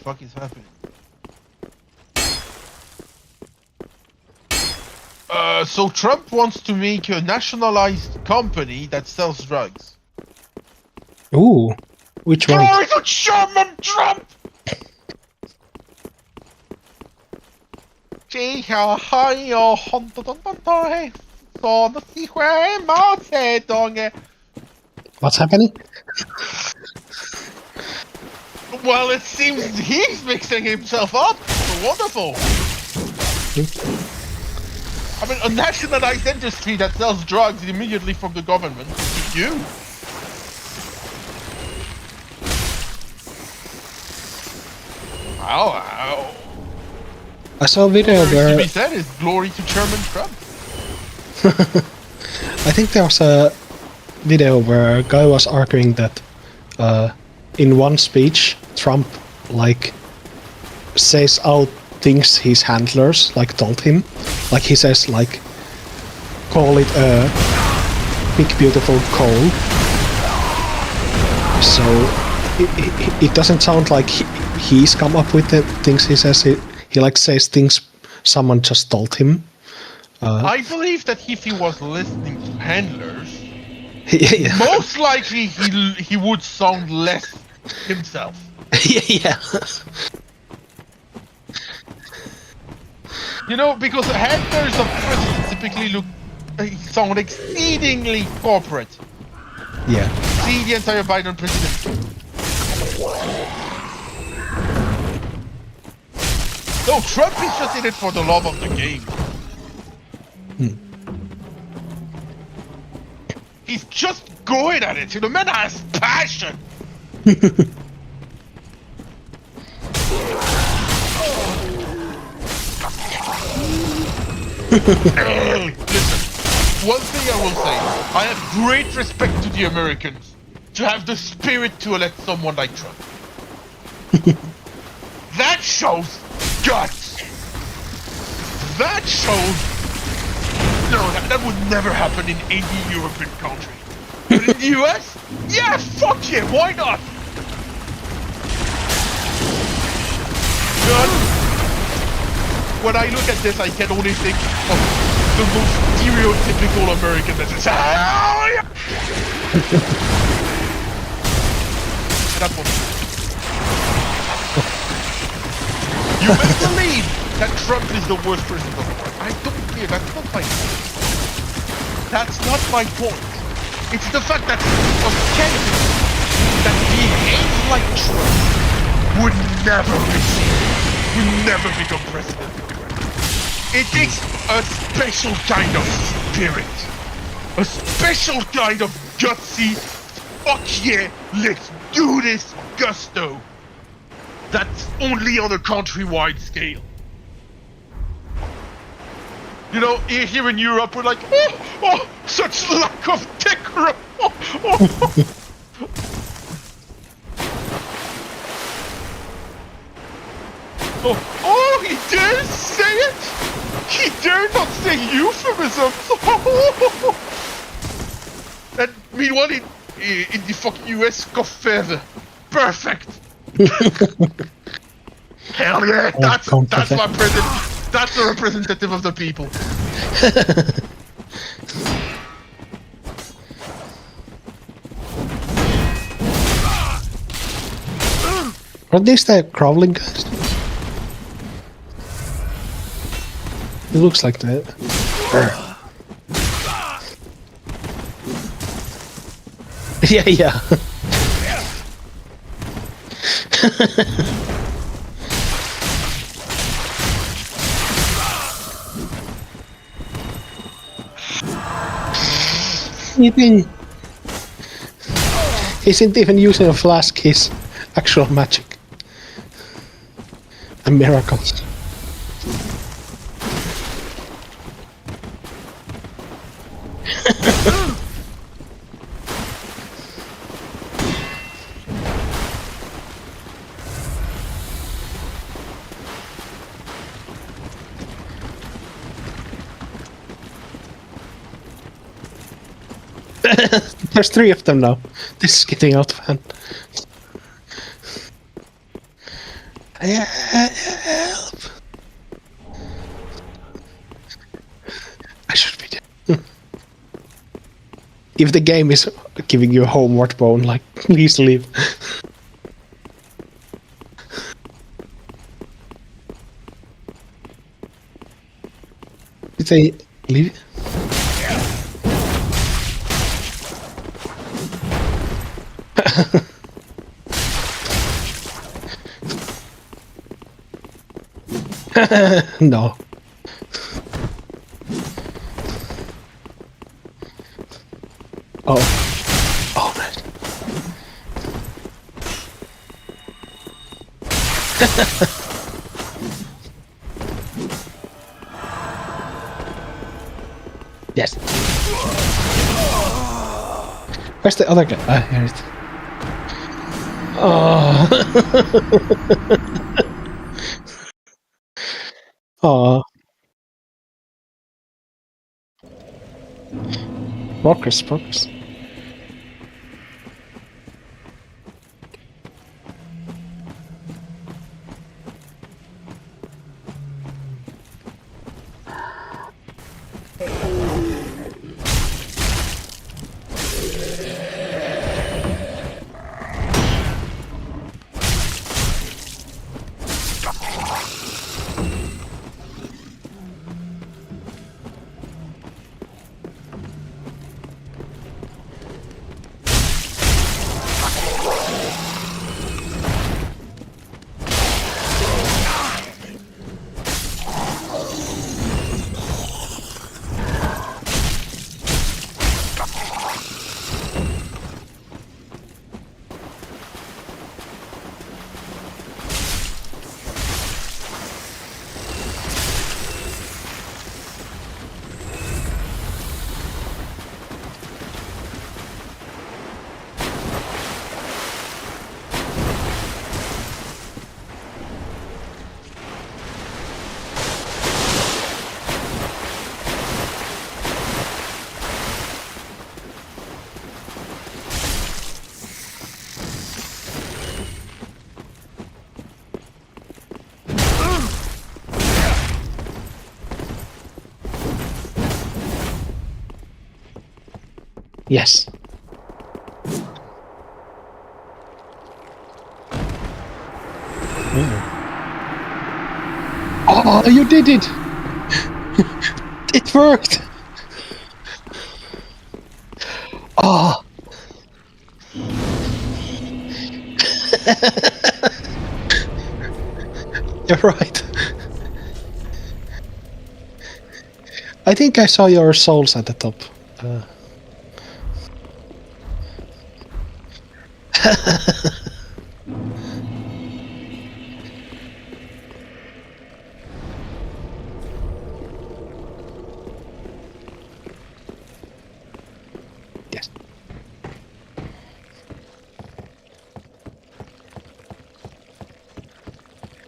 fuck is happening? So Trump wants to make a nationalized company that sells drugs. Ooh, which one? Glory to German Trump! What's happening? Well, it seems he's mixing himself up. Wonderful. I mean, a nationalized industry that sells drugs immediately from the government. You. Wow. I saw a video All where he said is glory to German Trump. I think there was a video where a guy was arguing that in one speech Trump like says out things his handlers like told him. Like he says like call it a big beautiful coal. So it doesn't sound like he's come up with the things he says. He like says things someone just told him. I believe that if he was listening to handlers, yeah. most likely he would sound less himself. yeah. You know, because handlers of presidents typically sound exceedingly corporate. Yeah. See the entire Biden presidency. No, Trump is just in it for the love of the game. He's just going at it. The man has passion. Listen, one thing I will say. I have great respect to the Americans to have the spirit to elect someone like Trump. That shows guts. That shows... No, that would never happen in any European country. But in the US? Yeah, fuck yeah, why not? But when I look at this, I can only think of the most stereotypical American that is... Oh, yeah! That's what you best believe that Trump is the worst president of the world. I don't care, that's not my point. That's not my point. It's the fact that a candidate that behaves like Trump would never become president. It takes a special kind of spirit. A special kind of gutsy, fuck yeah, let's do this gusto. That's only on a countrywide scale. You know, here in Europe, we're like, oh, such lack of decorum. Oh, he dares say it? He dare not say euphemisms. And meanwhile, in the fucking US, scoff feather. Perfect. Hell yeah, that's my president. That's the representative of the people. Are these the crawling guys? It looks like that. yeah. He isn't even using a flask, he's actual magic. And miracles. There's 3 of them now. This is getting out of hand. Help! I should be dead. If the game is giving you a homeward bone, like, please leave. Did they leave? No. Oh. Oh, man. Yes. Where's the other guy? Ah, here it is. Oh. Oh. Progress. Yes. Oh, you did it! It worked! Oh! You're right. I think I saw your souls at the top. Yes.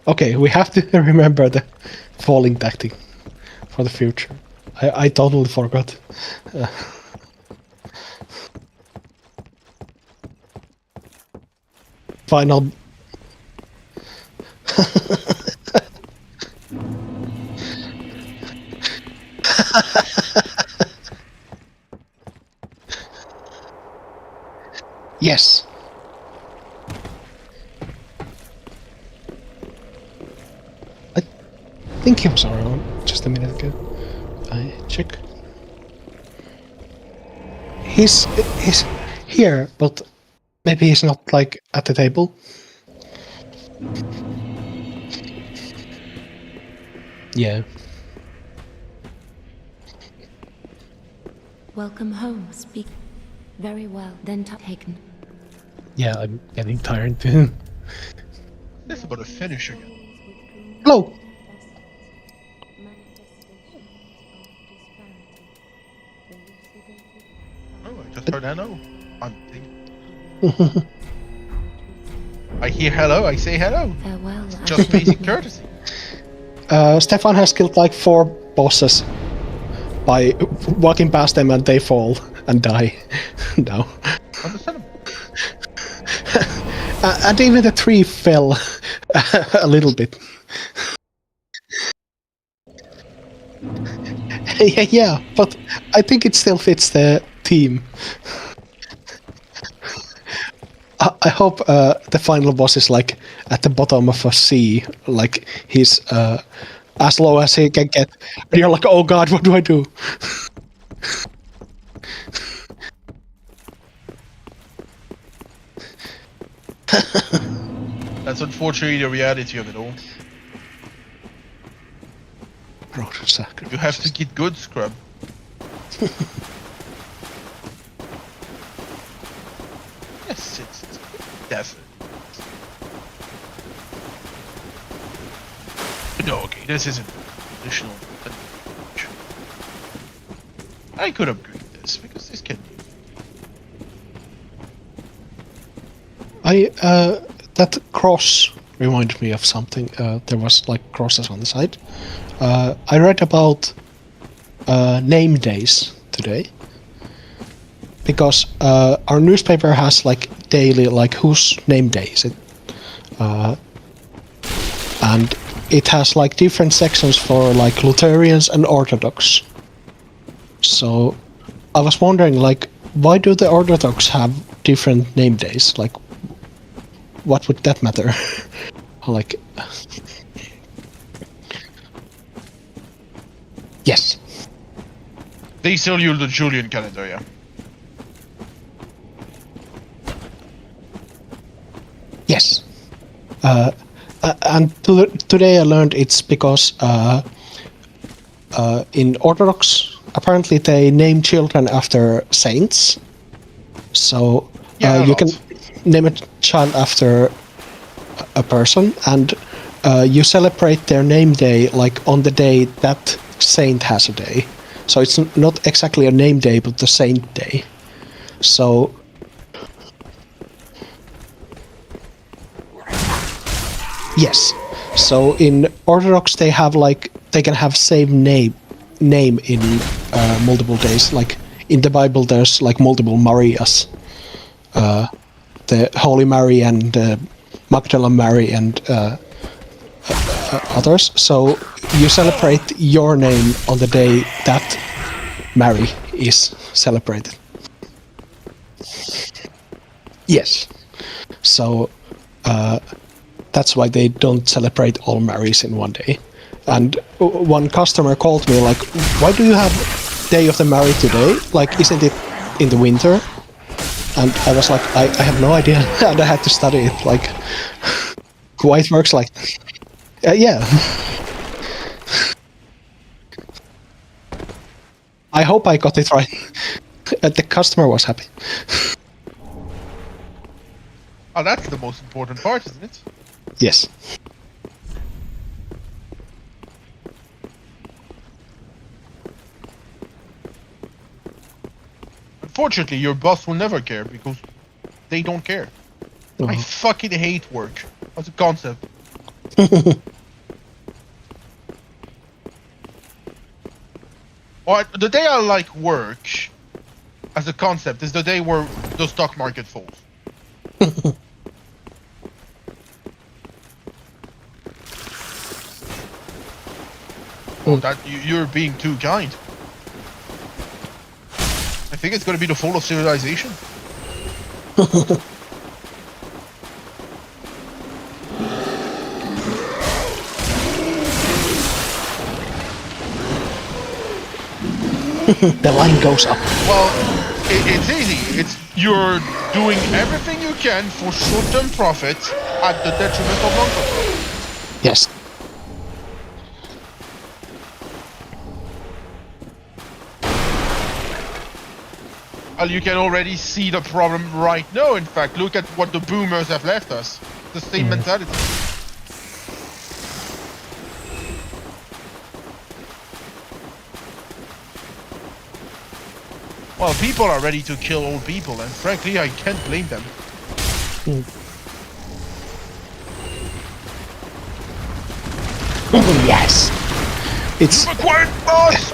Okay, we have to remember the falling tactic for the future. I totally forgot. Final. Yes. I think he was around just a minute ago. I check. He's here, but maybe he's not like at the table. Yeah. Welcome home. Speak. Very well. Then taken. Yeah, I'm getting tired too. That's about to finish again. Hello. Oh, I just heard hello. I'm thinking. I hear hello, I say hello. Farewell. Just basic courtesy. Stefan has killed like 4 bosses by walking past them and they fall and die. No. Understandable. And even the 3 fell A little bit. Yeah, but I think it still fits the theme. I hope the final boss is like at the bottom of a sea, like he's as low as he can get, and you're like, oh god, what do I do? That's unfortunately the reality of it all. You have to get good, scrub. Yes, it's definitely. No, okay, this isn't additional. I could upgrade this because this can. That cross reminded me of something. There was like crosses on the side. I read about name days today because our newspaper has like daily, like whose name day is it, and it has like different sections for like Lutherans and Orthodox. So I was wondering, like, why do the Orthodox have different name days? Like, what would that matter? Like, yes. They sell you the Julian calendar, yeah. Yes. And today I learned it's because in Orthodox, apparently they name children after saints. So you can name a child after a person, and you celebrate their name day like on the day that saint has a day. So it's not exactly a name day, but the saint day. So yes. So in Orthodox they have like they can have same name in multiple days. Like in the Bible there's like multiple Marias. The Holy Mary and Magdalene Mary and others. So you celebrate your name on the day that Mary is celebrated. Yes. So that's why they don't celebrate all Marys in one day. And one customer called me like, why do you have Day of the Mary today? Like, isn't it in the winter? And I was like, I have no idea, and I had to study it, like, why it works like that. Yeah. I hope I got it right. The customer was happy. Oh, that's the most important part, isn't it? Yes. Unfortunately, your boss will never care because they don't care. I fucking hate work as a concept. Or the day I like work as a concept is the day where the stock market falls. Oh, that you're being too kind. I think it's gonna be the fall of civilization. The line goes up. Well, it's easy. It's you're doing everything you can for short-term profit at the detriment of long-term. Yes. Well, you can already see the problem right now. In fact, look at what the boomers have left us. The same mentality. Well, people are ready to kill old people, and frankly, I can't blame them. Yes. It's quiet, boss.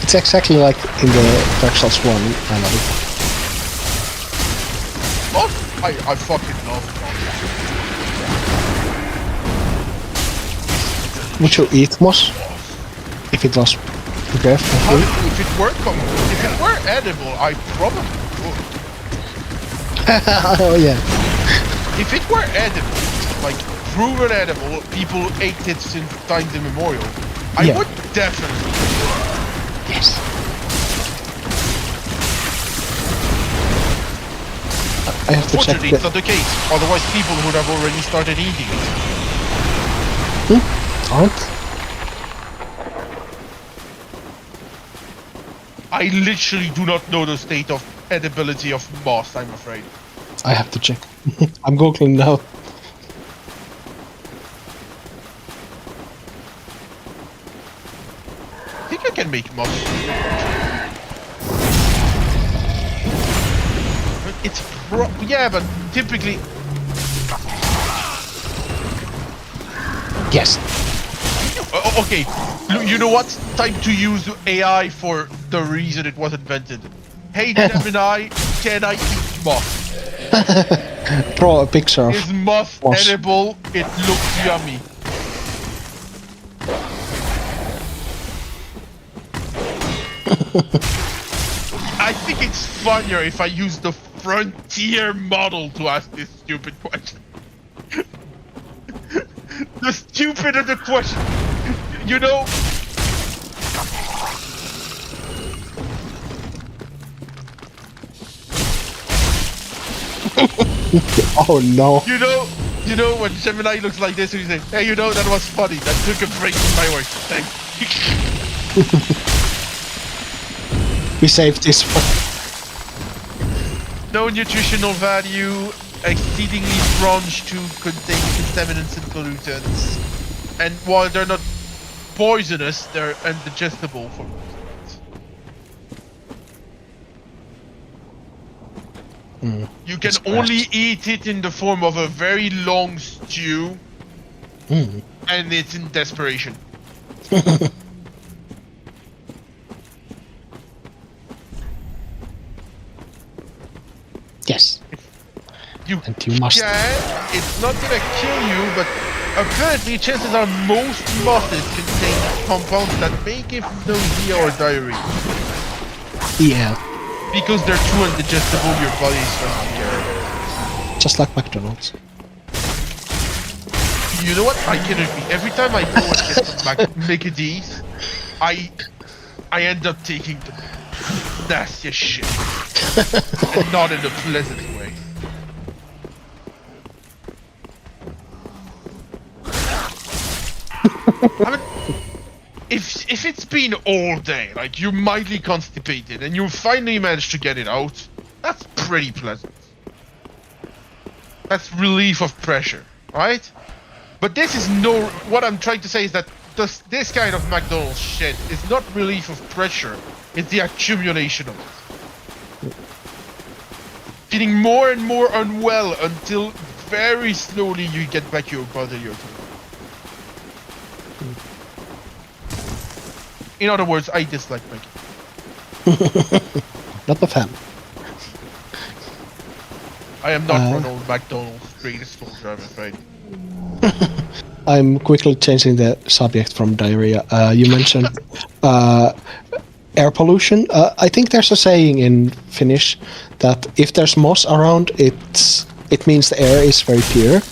It's exactly like in the Dark Souls 1. I love it. What? I fucking love it. would you eat moss if it was prepared for food? If it were edible, I probably would. Oh yeah. If it were edible, like proven edible, people ate it since times immemorial. I Yeah. would definitely. Yes. I have to check. Fortunately, it's not the case. Otherwise, people would have already started eating it. Aren't? I literally do not know the state of edibility of moss, I'm afraid. I have to check. I'm googling now. I think I can make moss. It's yeah, but typically Yes. okay. You know what? Time to use AI for the reason it was invented. Hey Gemini, can I eat moss? Draw a picture of Is moss moss. edible? It looks yummy. I think it's funnier if I use the frontier model to ask this stupid question. The stupider the question, you know. Oh no. You know when Gemini looks like this and you say, hey, you know, that was funny. That took a break from my work. Thanks. We saved this one. No nutritional value, exceedingly strong to contain contaminants and pollutants. And while they're not poisonous, they're indigestible for most. You can only eat it in the form of a very long stew, and it's in desperation. Yes. And you must. Yeah, it's not gonna kill you, but apparently chances are most mosses contain compounds that may give nausea or diarrhea. Yeah. Because they're too indigestible, your body is trying to carry it. Just like McDonald's. You know what? I can agree. Every time I go and get some Mickey D's, I end up taking the nastiest shit. And not in a pleasant way. I mean, if it's been all day, like you're mildly constipated and you finally managed to get it out, that's pretty pleasant. That's relief of pressure, right? But this is no. What I'm trying to say is that this kind of McDonald's shit is not relief of pressure. It's the accumulation of it. Feeling more and more unwell until very slowly you get back your body your time. In other words, I dislike Mickey. Not a fan. I am not Ronald McDonald's greatest soldier, I'm afraid. I'm quickly changing the subject from diarrhea. You mentioned air pollution. I think there's a saying in Finnish that if there's moss around, it means the air is very pure,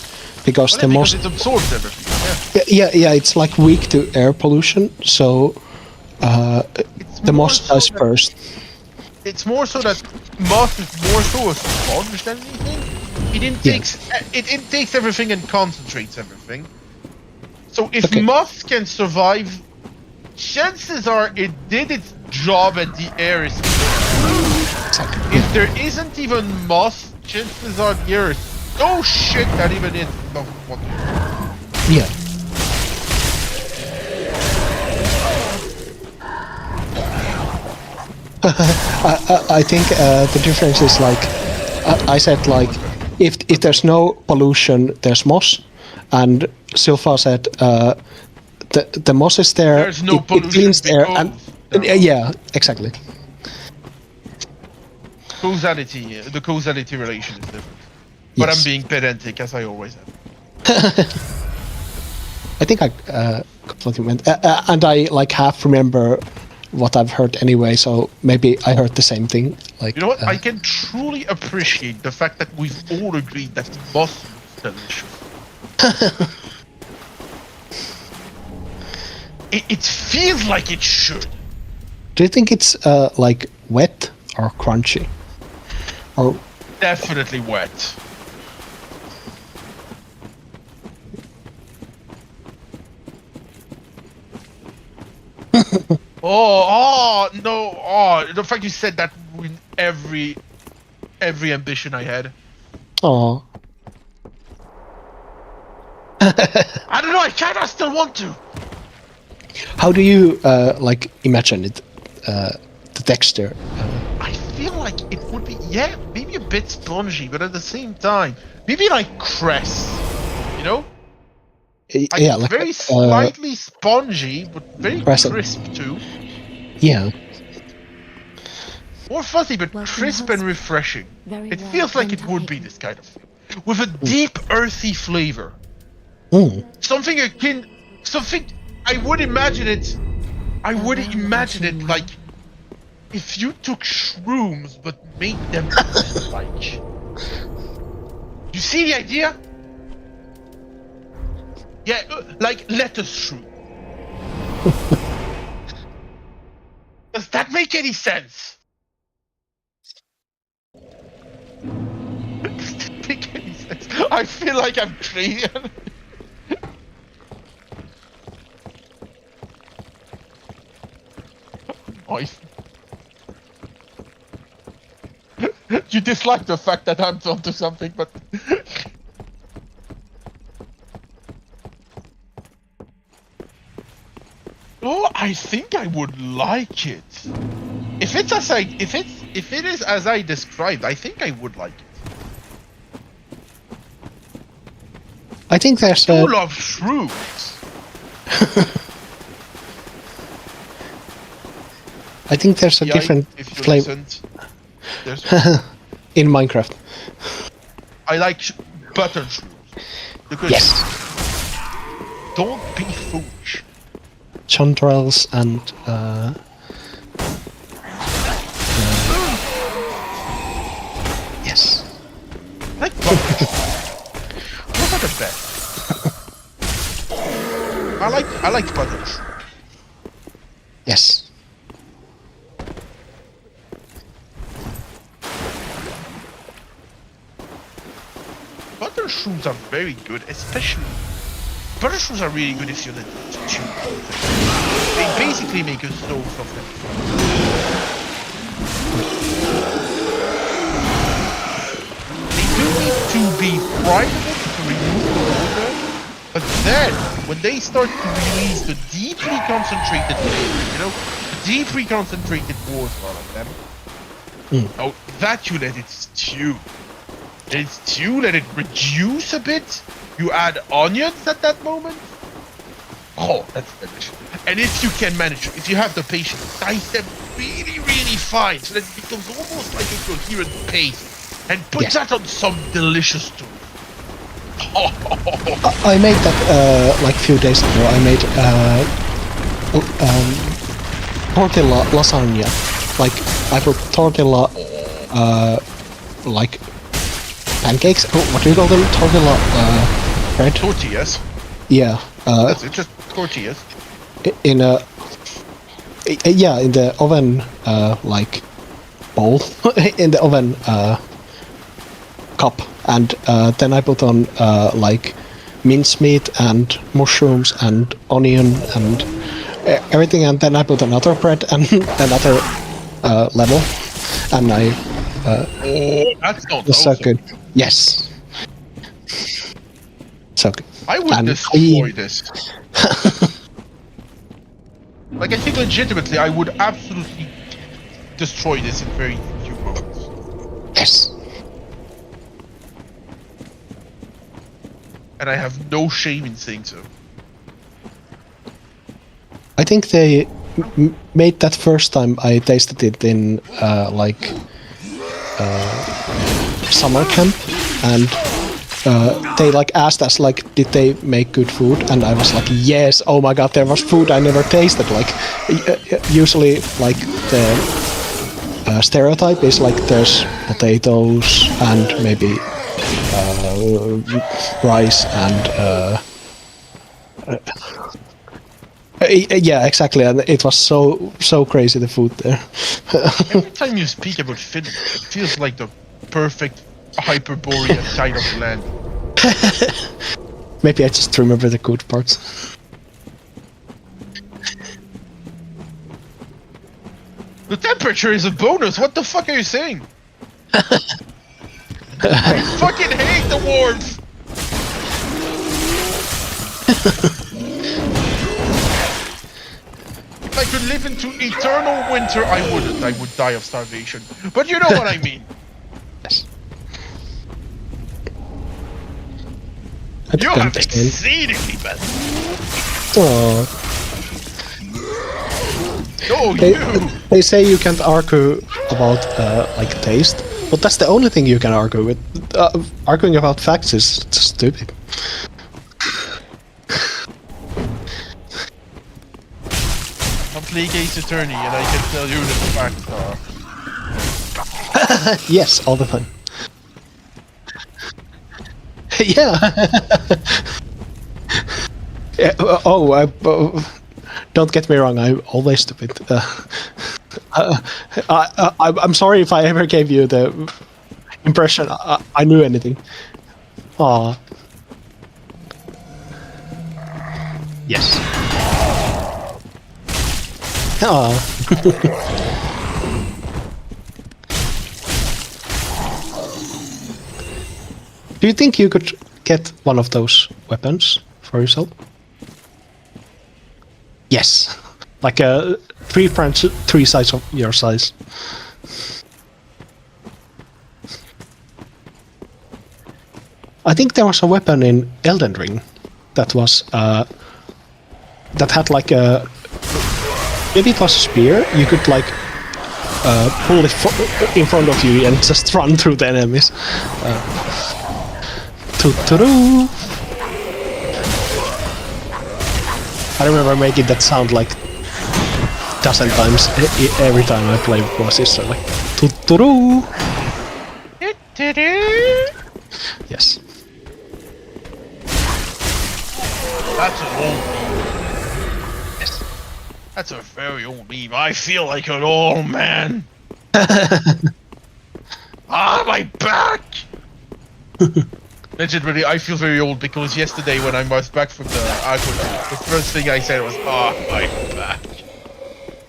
because Well, the moss. because it absorbs everything. Yeah. Yeah, it's like weak to air pollution, so the moss dies first. It's more so that moss is more so a sponge than anything. It intakes everything and concentrates everything. So if moss can survive, chances are it did its job and the air is Exactly. If there isn't even moss, chances are the air is so shit that even it's not what. Yeah. I think the difference is like I said, like if there's no pollution, there's moss, and Silva said the moss is there. There's no it pollution cleans the air, and yeah, exactly. Causality, the causality relation is different. But Yes. I'm being pedantic, as I always am. I think I completely went, and I like half remember what I've heard anyway. So maybe I heard the same thing. Like, You know what? I can truly appreciate the fact that we've all agreed that moss looks delicious. It feels like it should. do you think it's like wet or crunchy, or Definitely wet. No, the fact you said that ruined every ambition I had. oh? I don't know, I kinda still want to. How do you like imagine it? The texture. I feel like it would be, yeah, maybe a bit spongy, but at the same time, maybe like cress, you know? Yeah, like very slightly spongy, but very crescent. crisp too. Yeah. More fuzzy, but Welcome, crisp and husband. refreshing. Very It well, feels like then it would be taken. this kind of thing. With a deep, earthy flavor. Mm. Something akin... Something... I would imagine it... I would imagine it like... If you took shrooms, but made them like... You see the idea? Yeah, like lettuce shroom. Does that make any sense? Does that make any sense? I feel like I'm crazy. Nice. You dislike the fact that I'm onto something, but... Oh, I think I would like it. If it is as I described, I think I would like it. I think there's I a. love shrooms. I think there's a Yeah, different if you flavor listened, there's, in Minecraft. I like butter shrooms. Because Yes. don't be foolish. Chandrels and yes. Like butter. What are the best? I like butter shroom. Yes. Butter shrooms are very good, especially butter shrooms are really good if you let them stew. They basically make a sauce of them. They do need to be fried a bit to remove the water, but then when they start to release the deeply concentrated flavor, you know, deeply concentrated water out of them, oh, that you let it stew. Let it stew, let it reduce a bit. You add onions at that moment. Oh, that's delicious. And if you can manage, if you have the patience, dice them really, really fine so that it becomes almost like a coherent paste. And put Yes. that on some delicious toast. I made that like a few days ago. I made tortilla lasagna. Like I put tortilla like pancakes. Oh, what do you call them? Tortilla bread. Tortillas. Yeah. That's it, just tortillas. In a yeah, in the oven like bowl in the oven cup, and then I put on like mincemeat and mushrooms and onion and everything, and then I put another bread and another level, and I Oh, that sounds was so awesome. good. Yes. So good. I would And destroy this. Like, I think legitimately, I would absolutely destroy this in very few moments. Yes. And I have no shame in saying so. I think they made that first time I tasted it in like summer camp, and they like asked us like, did they make good food? And I was like, yes. Oh my god, there was food I never tasted. Like, usually like the stereotype is like there's potatoes and maybe rice and yeah, exactly. And it was so crazy, the food there. Every time you speak about Finland, it feels like the perfect Hyperborean kind of land. Maybe I just remember the good parts. The temperature is a bonus. What the fuck are you saying? I fucking hate the warmth. If I could live into eternal winter, I wouldn't. I would die of starvation. But you know what I mean. Yes. You have exceedingly bad. Oh. No, they say you can't argue about like taste, but that's the only thing you can argue with. Arguing about facts is just stupid. I'm playing Ace Attorney, and I can tell you the facts are. Yes, all the time. Yeah. Yeah. Don't get me wrong. I'm always stupid. I'm sorry if I ever gave you the impression I knew anything. Aw. Yes. Aw. Do you think you could get one of those weapons for yourself? Yes. Like 3 friends, 3 sides of your size. I think there was a weapon in Elden Ring that was that had like a, maybe it was a spear. You could like pull it in front of you and just run through the enemies. I remember making that sound like dozen times every time I play with bosses. So like, tuturu. Yes. That's an old meme. Yes. That's a very old meme. I feel like an old man. My back! Legitimately, I feel very old because yesterday when I was back from the aqua, the first thing I said was, my back.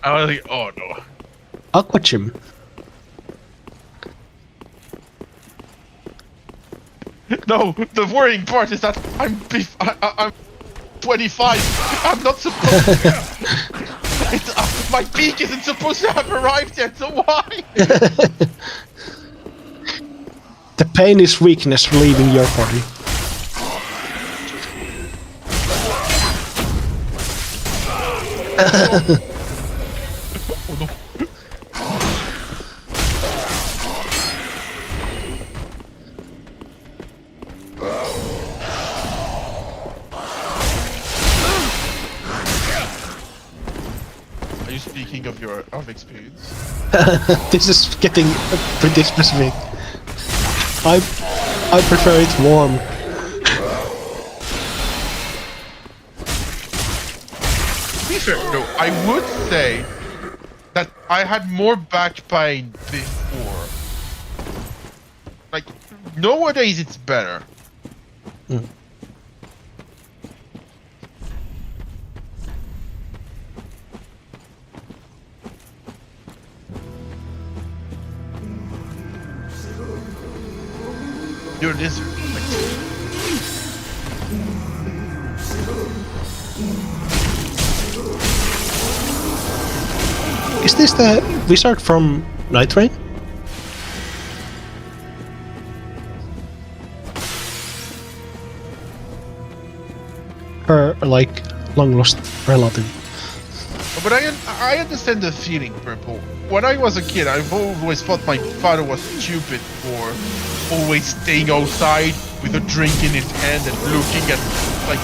I was like, oh no. Aqua Gym. No, the worrying part is that I'm 25. I'm not supposed to. My peak isn't supposed to have arrived yet, so why? The pain is weakness leaving your body. Oh no. Are you speaking of your experience? This is getting pretty specific. I prefer it warm. To be fair, no, I would say that I had more back pain before. Like, nowadays it's better. Mm. You're a lizard. Is this the wizard from Night Rain? Her, like, long-lost relative. But I understand the feeling, Purple. When I was a kid, I've always thought my father was stupid for always staying outside with a drink in his hand and looking at like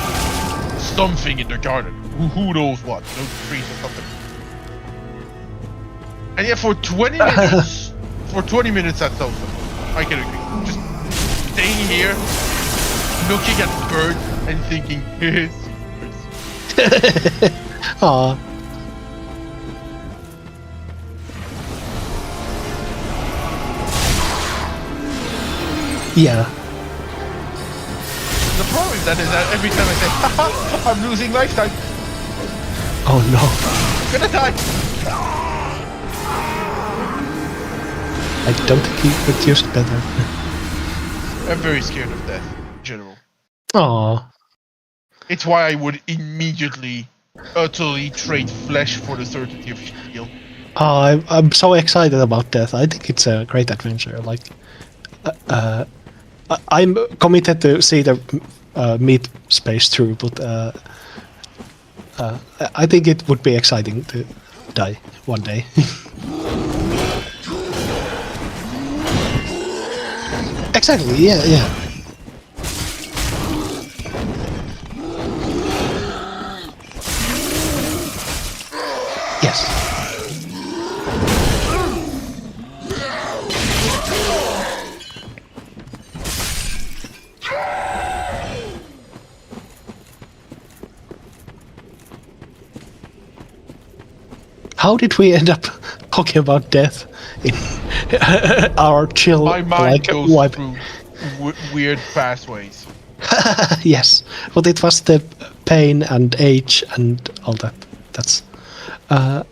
something in the garden. Who knows what? No trees or something. And yeah, for 20 minutes, that's awesome. I can agree. Just staying here, looking at birds and thinking, Aw. Yeah. The problem is that every time I say, haha, I'm losing lifetime, Oh no. I'm gonna die. I don't think he could use it better. I'm very scared of death in general. Aw. It's why I would immediately, utterly trade flesh for the certainty of shield. Oh, I'm so excited about Death. I think it's a great adventure. Like, I'm committed to see the meat space through, but I think it would be exciting to die one day. Exactly. Yeah. Yeah. Yes. How did we end up talking about death in our chill My mind goes wipe? through weird pathways. Yes, but it was the pain and age and all that. That's Oh,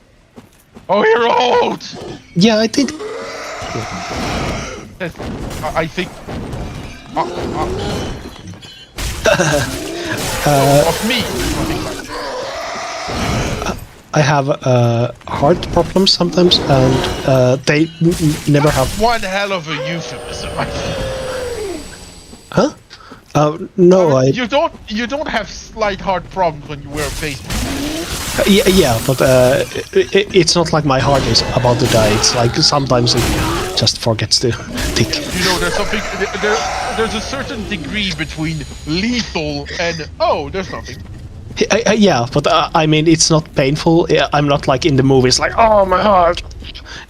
you're old! yeah. I think I think... of me! I have heart problems sometimes, and they never have. One hell of a euphemism. Huh? No, You don't have slight heart problems when you wear a face mask. Yeah, but it's not like my heart is about to die. It's like sometimes it just forgets to tick. You know, there's something. There's a certain degree between lethal and there's nothing. Yeah, but I mean, it's not painful. I'm not like in the movies, like, oh my heart.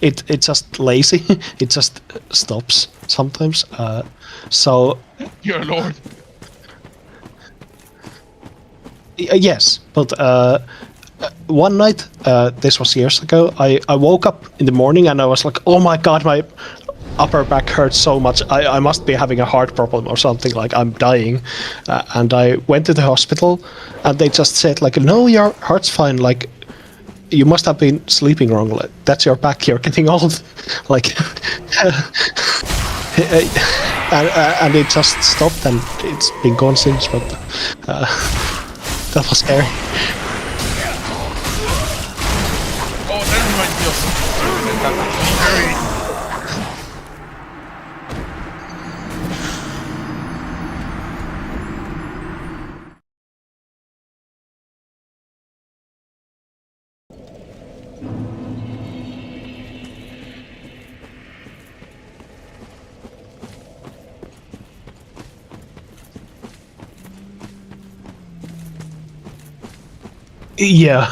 It's just lazy. It just stops sometimes. So. Your lord. Yes, but one night, this was years ago, I woke up in the morning and I was like, oh my god, my upper back hurts so much. I must be having a heart problem or something, like I'm dying. And I went to the hospital and they just said like, no, your heart's fine. Like, you must have been sleeping wrong. Like, that's your back, you're getting old. Like, and it just stopped and it's been gone since, but that was scary. Oh, that reminds me of something that actually very... Yeah.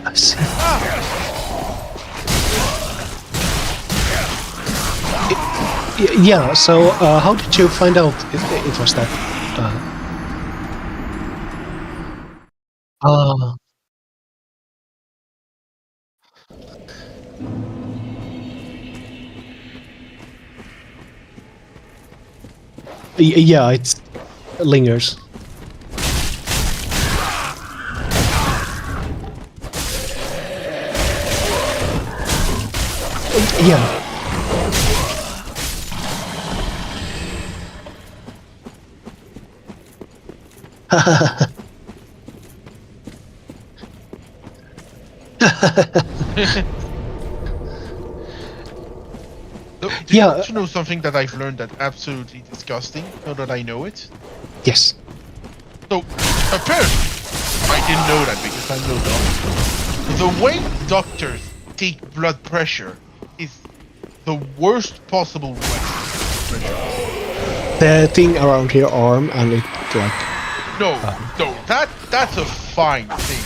I see. Yeah, so how did you find out it was that? Yeah, it lingers. Yeah. Do you Yeah. want to know something that I've learned that's absolutely disgusting, now that I know it? Yes. So, apparently, I didn't know that because I'm no doctor. The way doctors take blood pressure is the worst possible way. The thing around your arm and it like... No, that's a fine thing.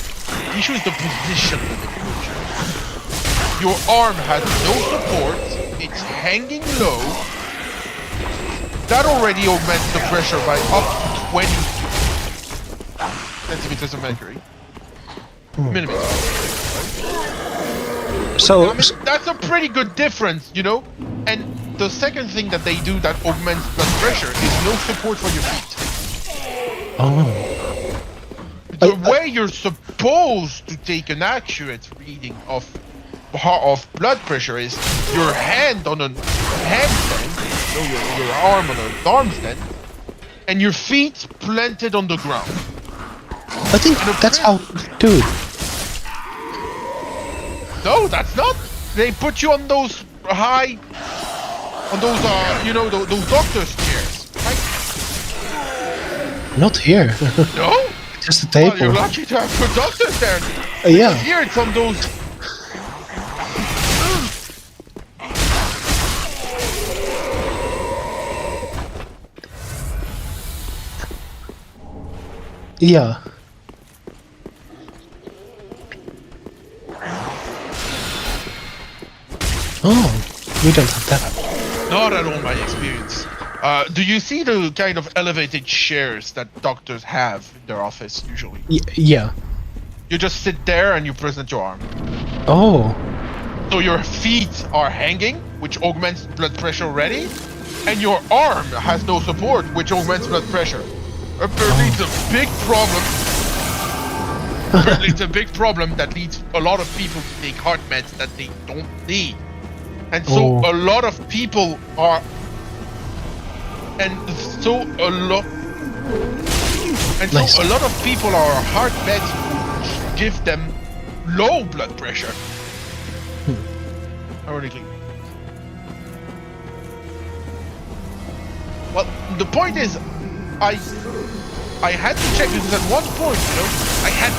The issue is the position of the pressure. Your arm has no support, it's hanging low. That already augments the pressure by up to 20 centimeters of mercury. Millimeters. So... I mean, that's a pretty good difference, you know? And the second thing that they do that augments blood pressure is no support for your feet. Oh. The way you're supposed to take an accurate reading of blood pressure is your hand on a handstand, so your arm on an arm stand, and your feet planted on the ground. I think that's how... Dude. No, that's not. They put you on those high... On those, you know, those doctor's chairs, right? Not here. No? Just a table. Well, you're lucky to have good doctors there. Yeah. Here it's on those... Yeah. Oh, we don't have that. Not at all my experience. Do you see the kind of elevated chairs that doctors have in their office usually? Yeah. You just sit there and you present your arm. Oh. So your feet are hanging, which augments blood pressure already, and your arm has no support, which augments blood pressure. Apparently it's a big problem. Apparently it's a big problem that leads a lot of people to take heart meds that they don't need. And so a lot of people are... And so a lot... And so Nice. a lot of people are heart meds which give them low blood pressure. Ironically. Well, the point is, I had to check because at one point, you know, I had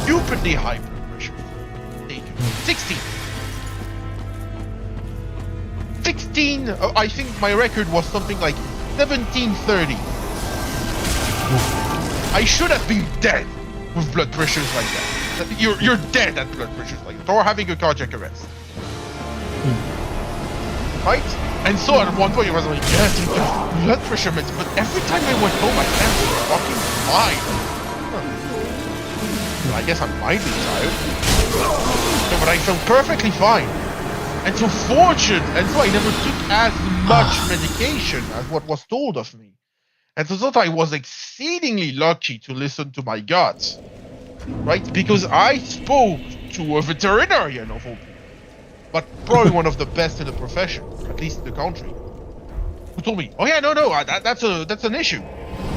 stupidly high blood pressure. 16. 16, I think my record was something like 1730. I should have been dead with blood pressures like that. You're dead at blood pressures like that, or having a cardiac arrest. Right? And so at one point I was like, yeah, take your blood pressure meds, but every time I went home I felt fucking fine. Well, I guess I'm mildly tired. No, but I felt perfectly fine. And so I never took as much medication as what was told of me. And so that I was exceedingly lucky to listen to my gut. Right? Because I spoke to a veterinarian of all people. But probably one of the best in the profession, at least in the country, who told me, "Oh yeah, no, that's an issue."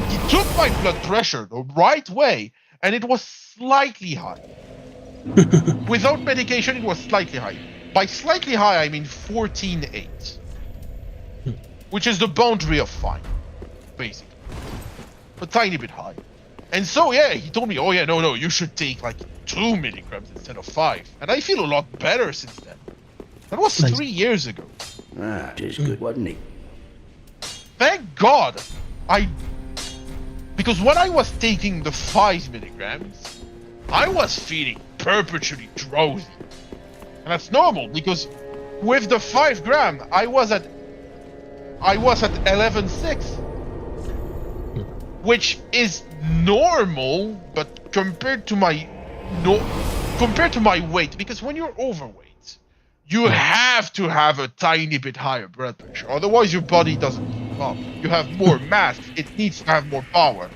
He took my blood pressure the right way, and it was slightly high. Without medication, it was slightly high. By slightly high, I mean 14.8, which is the boundary of fine, basically, a tiny bit high. And so yeah, he told me, "Oh yeah, no, you should take like 2 milligrams instead of 5," and I feel a lot better since then. That was 3 years ago. Ah, just good, wasn't he? Thank God! Because when I was taking the 5 milligrams, I was feeling perpetually drowsy. And that's normal, because with the 5 gram, I was at 11.6. Which is normal, but compared to my weight, because when you're overweight, you have to have a tiny bit higher blood pressure, otherwise your body doesn't keep up. You have more mass, it needs to have more power.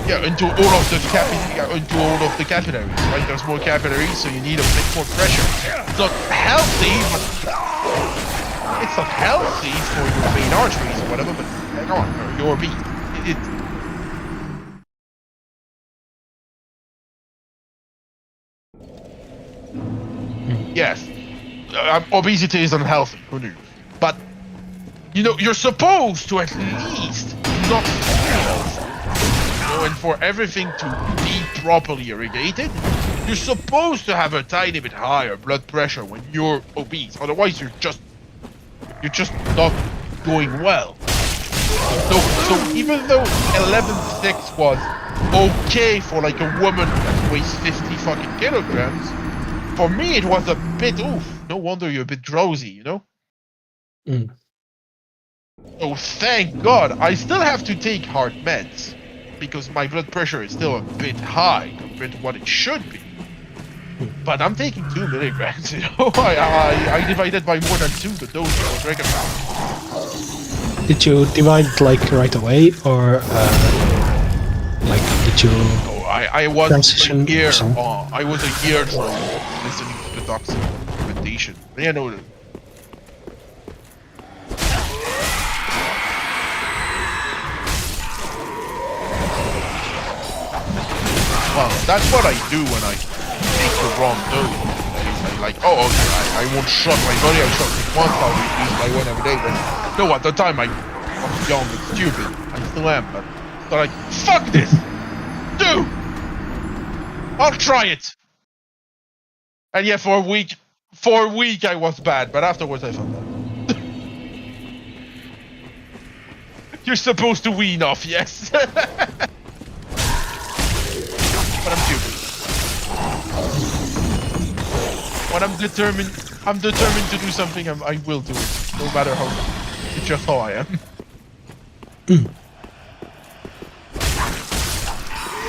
Yeah, into all of the capillaries, right? There's more capillaries, so you need a bit more pressure. It's not healthy, but it's not healthy for your main arteries or whatever. But come on, your beat. yes, obesity is unhealthy. Who knew? But you know, you're supposed to at least not feel those. You know, and for everything to be properly irrigated, you're supposed to have a tiny bit higher blood pressure when you're obese. Otherwise, you're just not going well. So even though 11.6 was okay for like a woman that weighs 50 fucking kilograms, for me it was a bit oof. No wonder you're a bit drowsy, you know? Mm. So thank God, I still have to take heart meds because my blood pressure is still a bit high compared to what it should be. But I'm taking 2 milligrams, you know? I divided by more than 2 the dose I was recommended. Did you divide like right away, or like did you? No, I was transition a year. or something? I was a year listening to the doc's recommendation. Yeah, no. Well, that's what I do when I take the wrong dose. I'm like, oh, okay, I won't shock my body. I shock it once. I'll reduce by 1 every day. But no, at the time I was young and stupid. I still am, but so like, fuck this, dude. I'll try it. And yeah, for a week I was bad, but afterwards I felt better. You're supposed to wean off, yes. But I'm stupid. When I'm determined to do something, I will do it, no matter how. It's just how I am.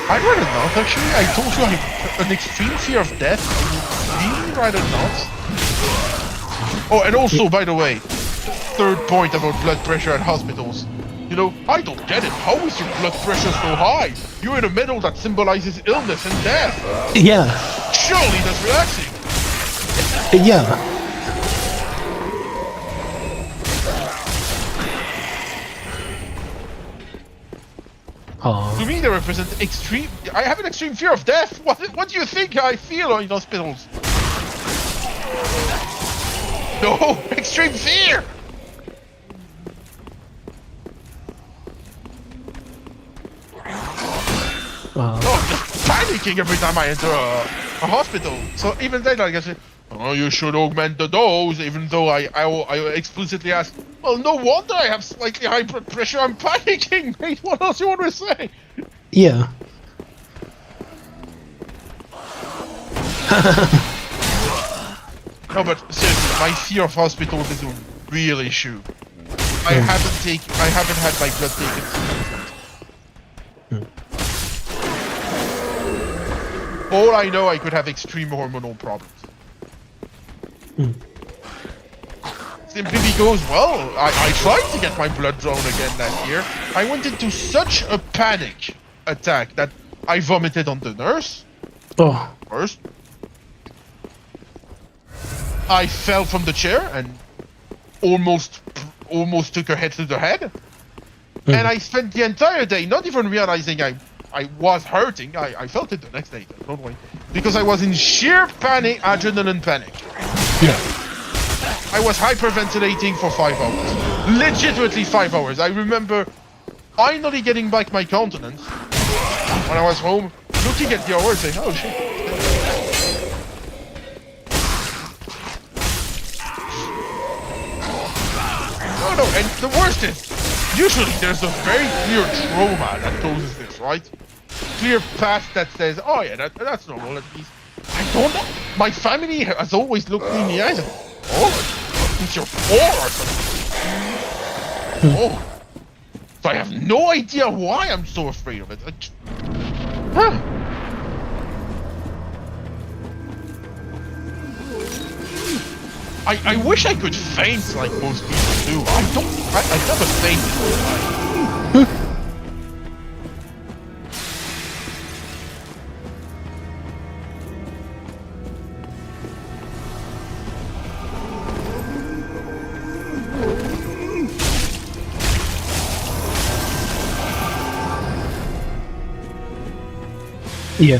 I'd rather not, actually. I told you I have an extreme fear of death. I would really rather not. Oh, and also, by the way, third point about blood pressure at hospitals. You know, I don't get it. How is your blood pressure so high? You're in a medal that symbolizes illness and death. Yeah. Surely that's relaxing. Yeah. To me, they represent extreme. I have an extreme fear of death. What do you think I feel in hospitals? No, extreme fear. Oh, just panicking every time I enter a hospital. So even then, like I said, oh, you should augment the dose. Even though I explicitly asked, well, no wonder I have slightly high blood pressure. I'm panicking, mate. What else you want to say? Yeah. No, but seriously, my fear of hospitals is a real issue. I haven't had my blood taken since. All I know, I could have extreme hormonal problems. Simply because, well, I tried to get my blood drawn again that year. I went into such a panic attack that I vomited on the nurse. Oh. First. I fell from the chair and almost took her head to the head. And I spent the entire day not even realizing I was hurting. I felt it the next day, don't worry. Because I was in sheer panic, adrenaline panic. Yeah. I was hyperventilating for 5 hours. Legitimately 5 hours. I remember finally getting back my countenance when I was home, looking at the hours saying, oh shit. No, and the worst is, usually there's a very clear trauma that causes this, right? Clear path that says, oh yeah, that's normal at least. I don't know. My family has always looked me in the eyes and, oh, since you're 4 or something. Oh. So I have no idea why I'm so afraid of it. I wish I could faint like most people do. I've never fainted. Yeah.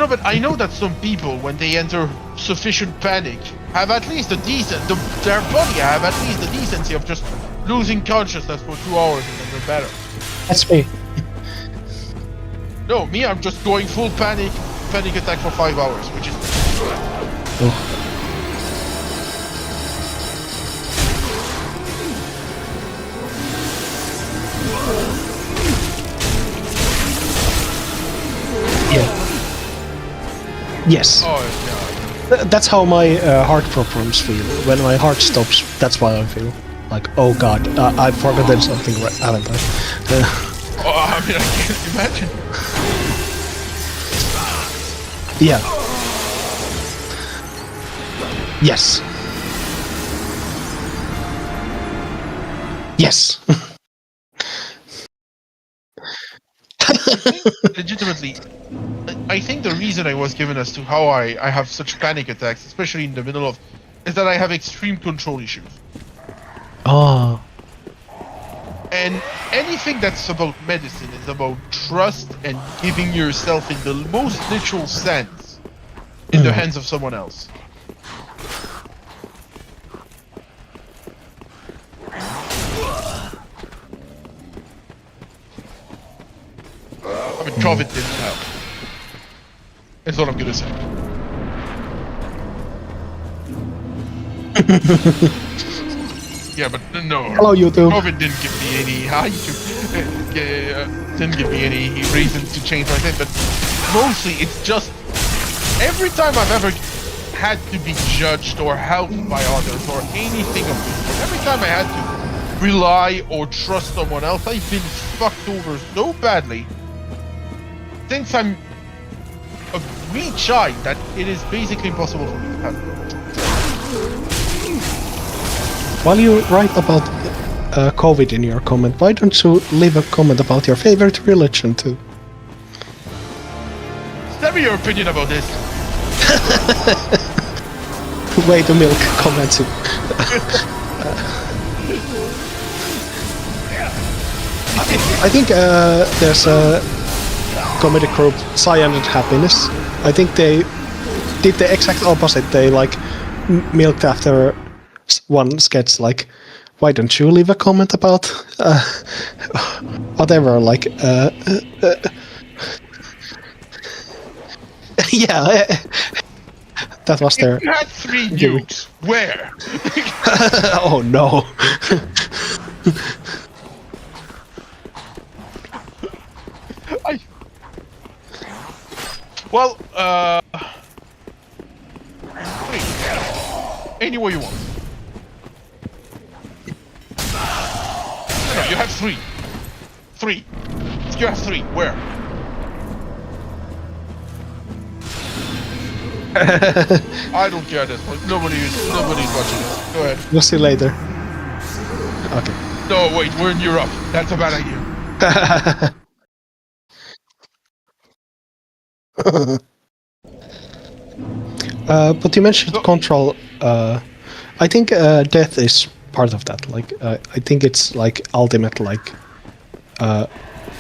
No, but I know that some people, when they enter sufficient panic, have at least their body have at least the decency of just losing consciousness for 2 hours and then they're better. That's me. No, me, I'm just going full panic attack for 5 hours, which is... Oh. Yeah. Yes. Oh, yeah. That's how my heart problems feel. When my heart stops, that's why I feel. Like, oh god, I've forgotten something, haven't I? Oh, I mean, I can't imagine. Yeah. Yes. Yes. Legitimately, I think the reason I was given as to how I have such panic attacks, especially in the middle of, is that I have extreme control issues. Oh. And anything that's about medicine is about trust and giving yourself in the most literal sense in the hands of someone else. I mean, COVID didn't help. That's all I'm gonna say. Yeah, but no. Hello, YouTube. COVID didn't give me any. Didn't give me any reason to change my thing. But mostly, it's just every time I've ever had to be judged or helped by others or anything of this sort, every time I had to rely or trust someone else, I've been fucked over so badly. Since I'm a wee child, that it is basically impossible for me to have. While you write about COVID in your comment, why don't you leave a comment about your favorite religion too? Tell me your opinion about this. Way to milk comments. I think there's a comedy group, Cyanide Happiness. I think they did the exact opposite. They like milked after one sketch, like, why don't you leave a comment about whatever, like yeah, that was their. You had 3 nukes. Where? Oh no. Well, any way you want. No, you have 3. 3. You have 3. Where? I don't care at this point. Nobody's watching this. Go ahead. We'll see later. Okay. No, wait, we're in Europe. That's a bad idea. But you mentioned control. I think death is part of that. Like, I think it's like ultimate. Like,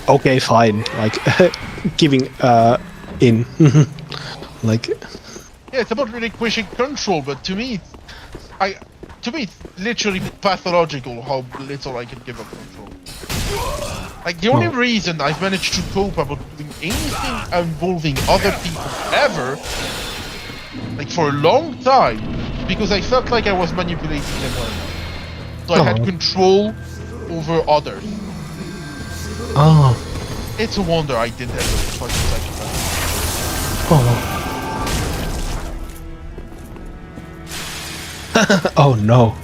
okay, fine. Like, giving in. Like. Yeah, it's about relinquishing control. But to me, it's literally pathological how little I can give up control. Like, the only reason I've managed to cope about doing anything involving other people ever, like for a long time, because I felt like I was manipulating them well enough. So I had control over others. Oh. It's a wonder I didn't have those fucking psychopaths. Oh. Oh no.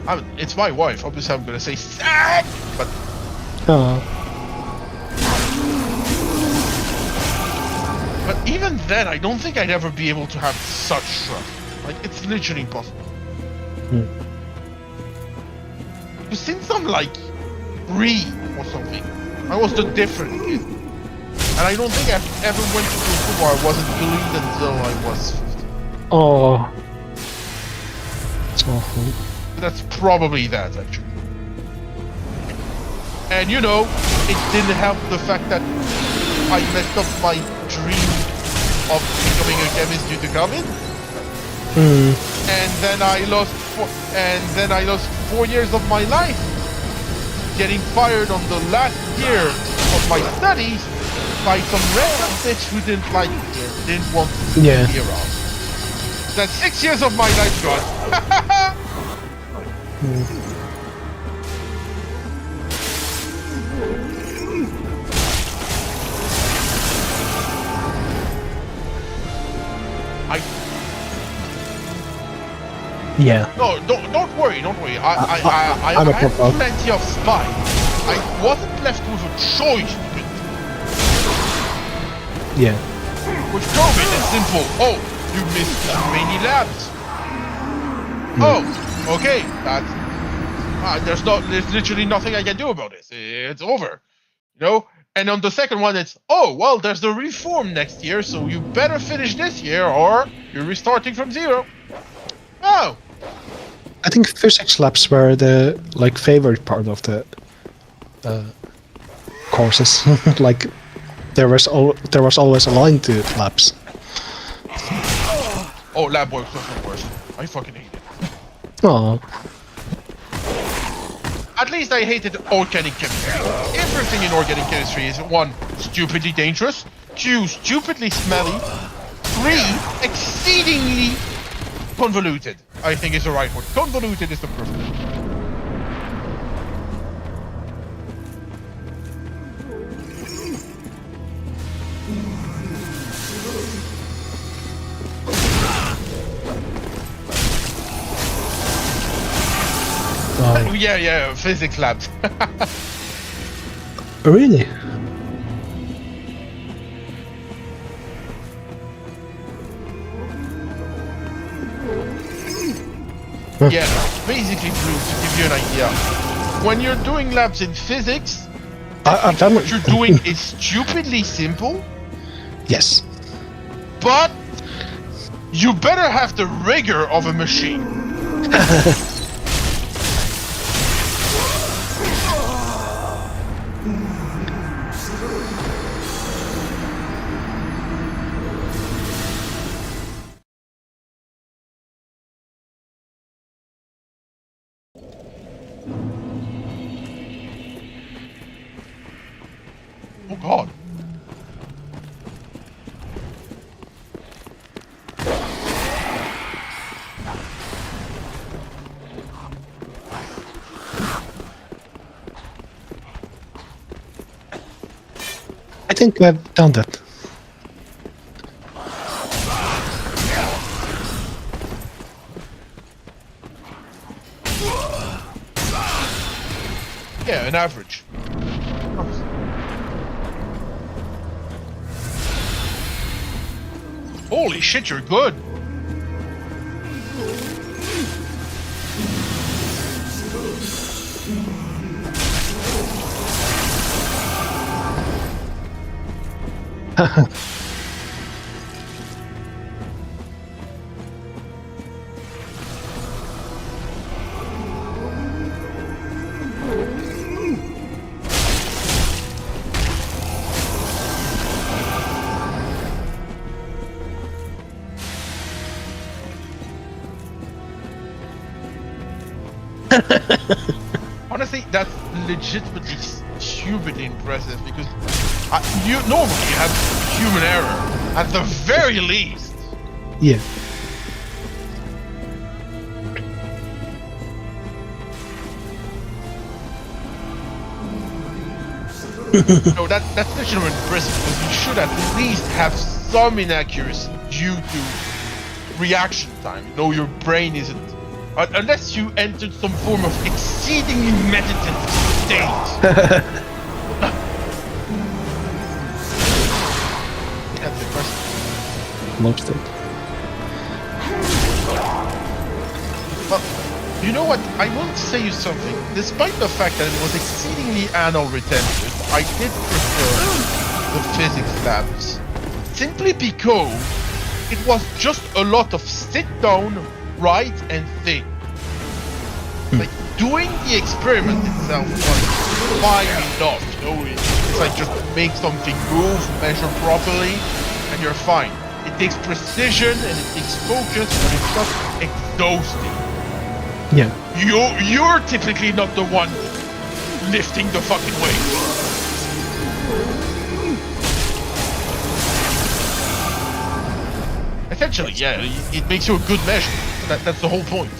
I mean, it's my wife. Obviously, I'm gonna say sad, but. But even then, I don't think I'd ever be able to have such trust. Like, it's literally impossible. Because since I'm like 3 or something, I was the different kid. And I don't think I ever went to a school where I wasn't bullied until I was 15. Oh. It's awful. That's probably that, actually. And you know, it didn't help the fact that I messed up my dream of becoming a chemist due to COVID. And then I lost 4 years of my life getting fired on the last year of my studies by some random bitch who didn't like me and didn't want to be around. That's 6 years of my life gone. Yeah. No, don't worry. I have plenty of spine. I wasn't left with a choice. Yeah. With COVID, it's simple. Oh, you missed too many labs. Oh, okay. That's there's literally nothing I can do about it. It's over. You know. And on the second one, it's well, there's the reform next year, so you better finish this year, or you're restarting from zero. Oh. I think physics labs were the favorite part of the courses. Like there was always a line to labs. Oh, lab work was the worst. I fucking hate it. Oh. At least I hated organic chemistry. Everything in organic chemistry is 1, stupidly dangerous, 2, stupidly smelly, 3, exceedingly convoluted. I think is the right word. Convoluted is the perfect word. Yeah, physics labs. Really? Yeah, basically, Drew, to give you an idea, when you're doing labs in physics, what you're doing is stupidly simple. Yes. But you better have the rigor of a machine. Oh God. I think I've done that. Yeah, an average. Holy shit, you're good. Honestly, that's legitimately stupidly impressive because you normally have human error at the very least. Yeah. No, that's literally impressive because you should at least have some inaccuracy due to reaction time. No, your brain isn't. Unless you entered some form of exceedingly meditative state. That's impressive. Most of it. Well, you know what? I will say you something. Despite the fact that it was exceedingly anal retentive, I did prefer the physics labs. Simply because it was just a lot of sit down, write and think. Like doing the experiment itself was fine enough, you know, it's like just make something move, measure properly, and you're fine. takes precision and it takes focus, but it's not exhausting. Yeah. You're typically not the one lifting the fucking weight. Essentially, yeah, it makes you a good measure. That's the whole point.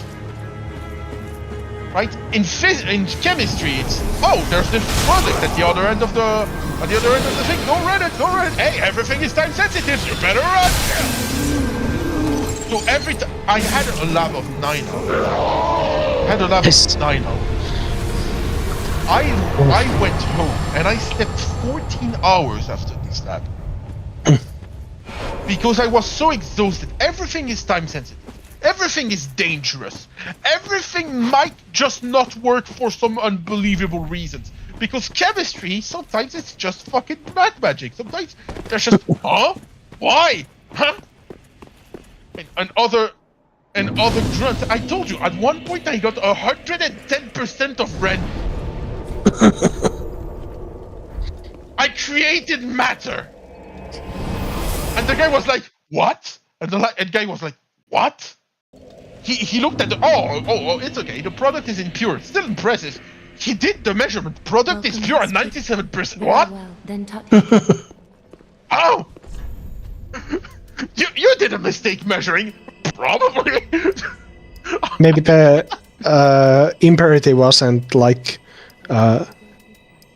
Right? In chemistry, it's there's this product at the other end of the thing. Go run it. Hey, everything is time sensitive. You better run. So every time I had a lab of 9 hours. I went home and I slept 14 hours after this lab. Because I was so exhausted. Everything is time sensitive. Everything is dangerous. Everything might just not work for some unbelievable reasons. Because chemistry, sometimes it's just fucking math magic. Sometimes there's just, huh? Why? Huh? And other grunts. I told you, at one point I got 110% of red. I created matter. And the guy was like, what? And the guy was like, what? He looked at the, it's okay. The product is impure. It's still impressive. He did the measurement. Product is pure at 97%. What? Well, then touch. Oh! You did a mistake measuring. Probably. Maybe the impurity wasn't like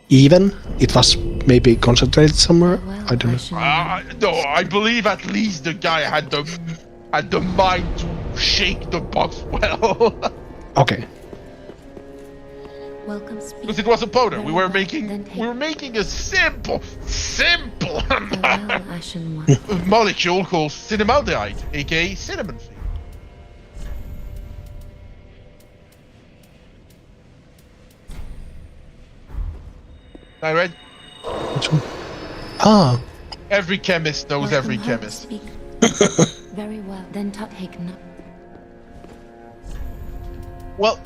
even. It was maybe concentrated somewhere. I don't know. No, I believe at least the guy had the mind to shake the box well. Okay. Welcome, because it was a powder. We were making a simple molecule called cinnamaldehyde, aka cinnamon flake. I read. Which one? Ah. Every chemist knows every chemist. Very well. Then take note. Well,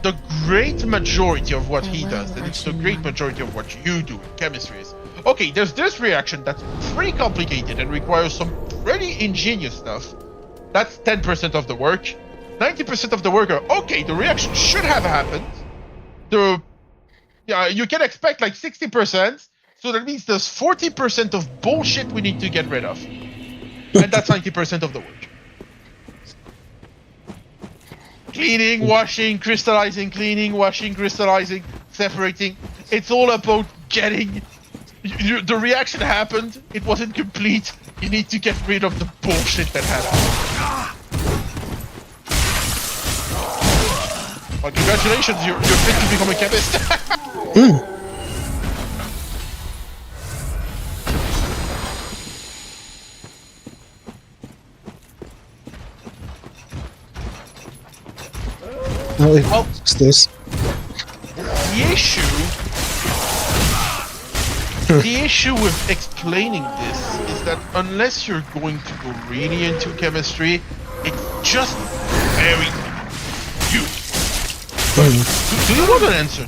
the great majority of what he does, and it's the great majority of what you do in chemistry is, okay, there's this reaction that's pretty complicated and requires some pretty ingenious stuff. That's 10% of the work. 90% of the work are, okay, the reaction should have happened. You can expect like 60%, so that means there's 40% of bullshit we need to get rid of. And that's 90% of the work. Cleaning, washing, crystallizing, cleaning, washing, crystallizing, separating. It's all about getting... the reaction happened, it wasn't complete. You need to get rid of the bullshit that happened. Well, congratulations, you're fit to become a chemist. Well, it's this. The issue with explaining this is that unless you're going to go really into chemistry, it's just very you. Do you want an answer?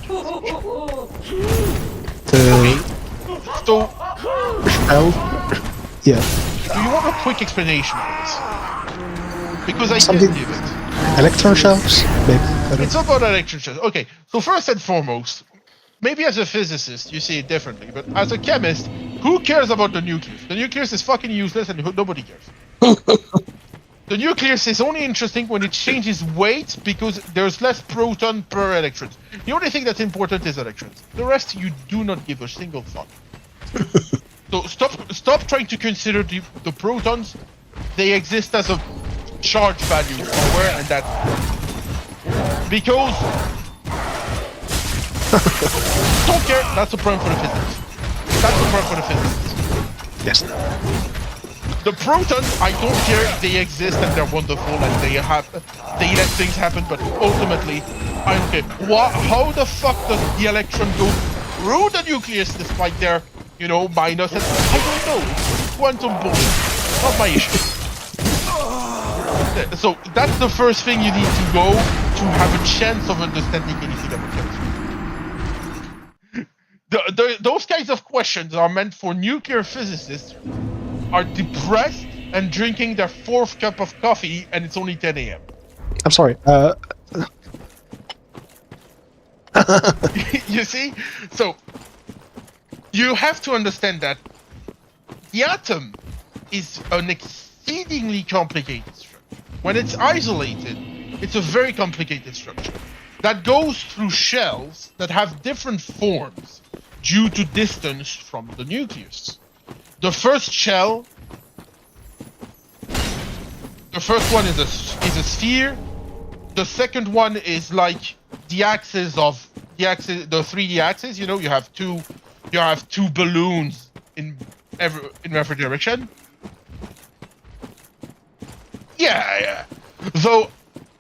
Okay. So, yeah. Do you want a quick explanation of this? Because I can give it. Electron shells? Maybe. It's about electron shells. Okay, so first and foremost, maybe as a physicist you see it differently, but as a chemist, who cares about the nucleus? The nucleus is fucking useless and nobody cares. The nucleus is only interesting when it changes weight because there's less proton per electron. The only thing that's important is electrons. The rest you do not give a single fuck. So stop trying to consider the protons. They exist as a charge value somewhere, and that because don't care. That's a problem for the physicists. That's a problem for the physicists. Yes. The protons, I don't care. They exist and they're wonderful and they let things happen. But ultimately, I don't care. How the fuck does the electron go through the nucleus despite their, minus? I don't know. It's quantum bullshit. Not my issue. So that's the first thing you need to go to have a chance of understanding anything about chemistry. Those kinds of questions are meant for nuclear physicists who are depressed and drinking their 4th cup of coffee, and it's only 10 a.m. I'm sorry. You see? So, you have to understand that the atom is an exceedingly complicated structure. When it's isolated, it's a very complicated structure that goes through shells that have different forms due to distance from the nucleus. The first shell, the first one is a sphere. The second one is like the axis of the 3D axis. You know, you have two balloons in every direction. Yeah. Though,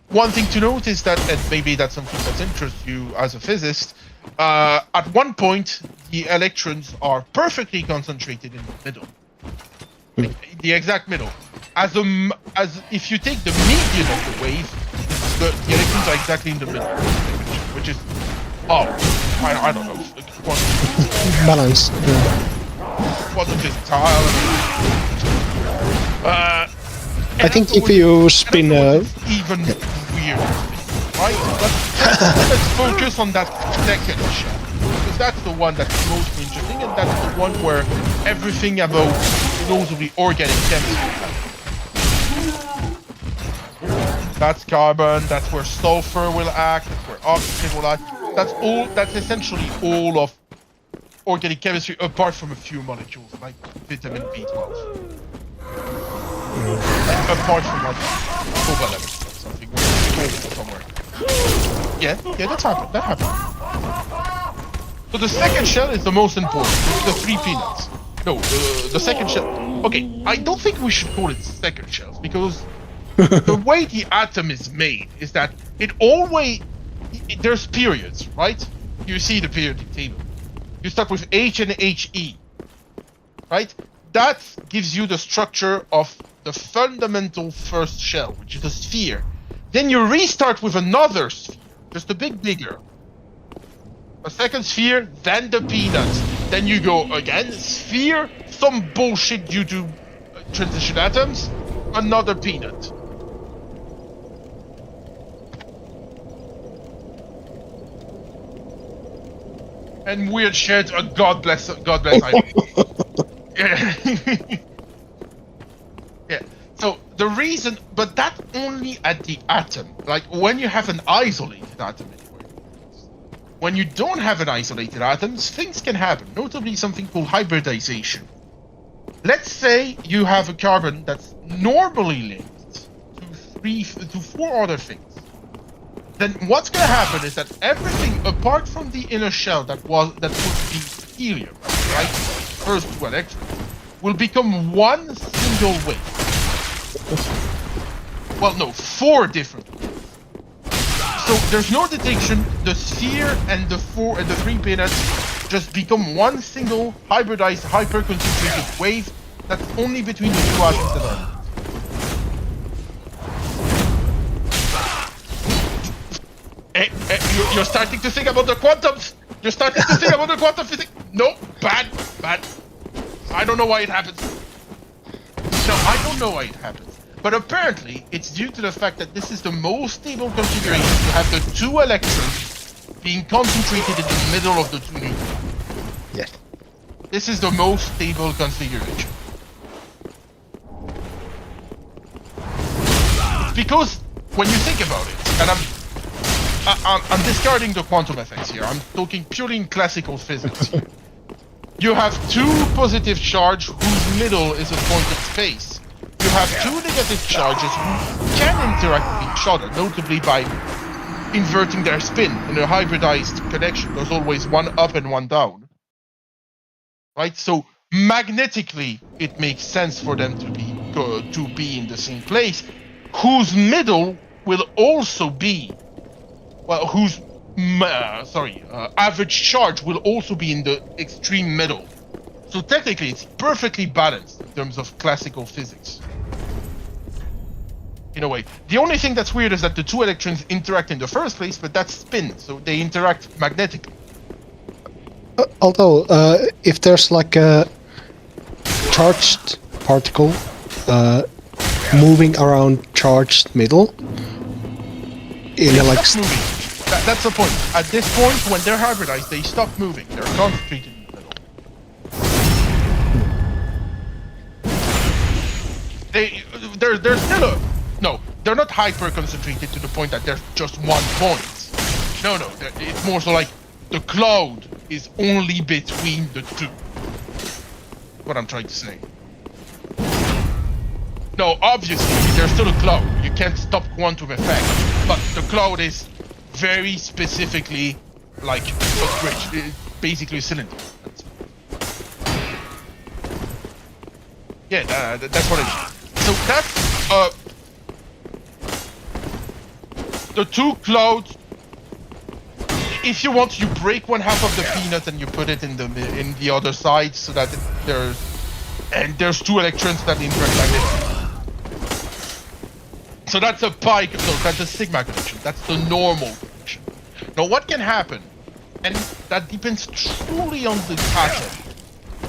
one thing to note is that, and maybe that's something that interests you as a physicist, at one point the electrons are perfectly concentrated in the middle, like, the exact middle. As if you take the median of the wave, the electrons are exactly in the middle, which is I don't know, Balance. Quantum physics. I think if you spin even weird, right? Let's focus on that second shell, because that's the one that's most interesting, and that's the one where everything about notably organic chemistry. That's carbon. That's where sulfur will act. That's where oxygen will act. That's all. That's essentially all of organic chemistry, apart from a few molecules like vitamin B12. Apart from like cobalt or something, somewhere. Yeah, that's happened. That happened. So the second shell is the most important. It's the 3 peanuts. No, the second shell. Okay, I don't think we should call it second shells, because the way the atom is made is that there's periods, right? You see the periodic table. You start with H and HE, right? That gives you the structure of the fundamental first shell, which is a sphere. Then you restart with another sphere, just a bit bigger. A second sphere, then the peanuts. Then you go again, sphere, some bullshit due to transition atoms, another peanut. And weird shit, God bless Ivan. Yeah. Yeah. So the reason, but that's only at the atom. Like when you have an isolated atom anyway. When you don't have an isolated atom, things can happen. Notably something called hybridization. Let's say you have a carbon that's normally linked to 4 other things. Then what's going to happen is that everything apart from the inner shell that would be helium, right? First 2 electrons, will become one single wave. Well, no, 4 different waves. So there's no detection. The sphere and the 3 peanuts just become one single hybridized, hyper-concentrated wave that's only between the 2 atoms that are. You're starting to think about the quantums. You're starting to think about the quantum physics. No, bad. I don't know why it happens. No, I don't know why it happens. But apparently, it's due to the fact that this is the most stable configuration to have the 2 electrons being concentrated in the middle of the 2 nuclei. Yes. This is the most stable configuration. It's because when you think about it, and I'm discarding the quantum effects here. I'm talking purely in classical physics. You have 2 positive charges whose middle is a point in space. You have 2 negative charges who can interact with each other, notably by inverting their spin in a hybridized connection. There's always one up and one down. Right? So magnetically, it makes sense for them to be in the same place, whose middle will also be, well, whose average charge will also be in the extreme middle. So technically, it's perfectly balanced in terms of classical physics. In a way. The only thing that's weird is that the 2 electrons interact in the first place, but that's spin, so they interact magnetically. Although, if there's like a charged particle moving around charged middle. In a, like, Stop moving. That's the point. At this point, when they're hybridized, they stop moving. They're concentrated in the middle. They're still a... No, they're not hyper-concentrated to the point that they're just 1 point. No, it's more so like the cloud is only between the two. What I'm trying to say. No, obviously, there's still a cloud. You can't stop quantum effect. But the cloud is very specifically like a bridge. It's basically a cylinder. Yeah, that's what it is. So that's the two clouds. If you want, you break 1/2 of the peanut and you put it in the other side, so that there's 2 electrons that interact like this. So that's a pi. No, that's a sigma connection. That's the normal connection. Now, what can happen, and that depends truly on the atom,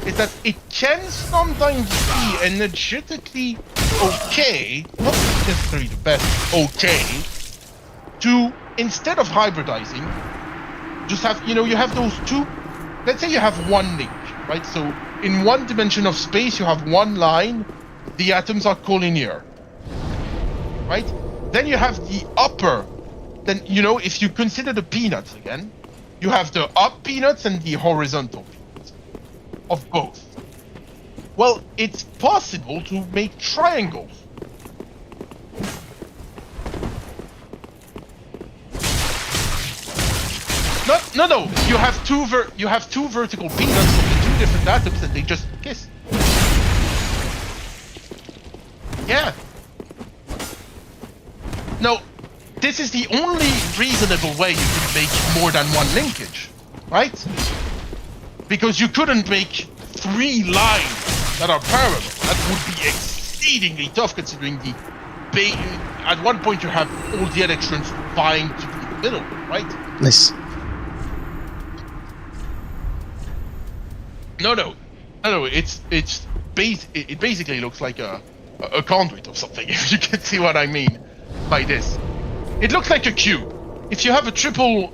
is that it can sometimes be energetically okay, not necessarily the best, okay, to, instead of hybridizing, just have, you have those 2, let's say you have 1 link, right? So in 1 dimension of space, you have 1 line, the atoms are collinear, right? Then you have the upper, then, if you consider the peanuts again, you have the up peanuts and the horizontal peanuts of both. Well, it's possible to make triangles. No. You have two vertical peanuts of the 2 different atoms, and they just kiss. Yeah. No, this is the only reasonable way you can make more than 1 linkage, right? Because you couldn't make 3 lines that are parallel. That would be exceedingly tough, considering at one point you have all the electrons vying to be in the middle, right? Nice. No. It basically looks like a conduit or something. If you can see what I mean by this, it looks like a cube. If you have a triple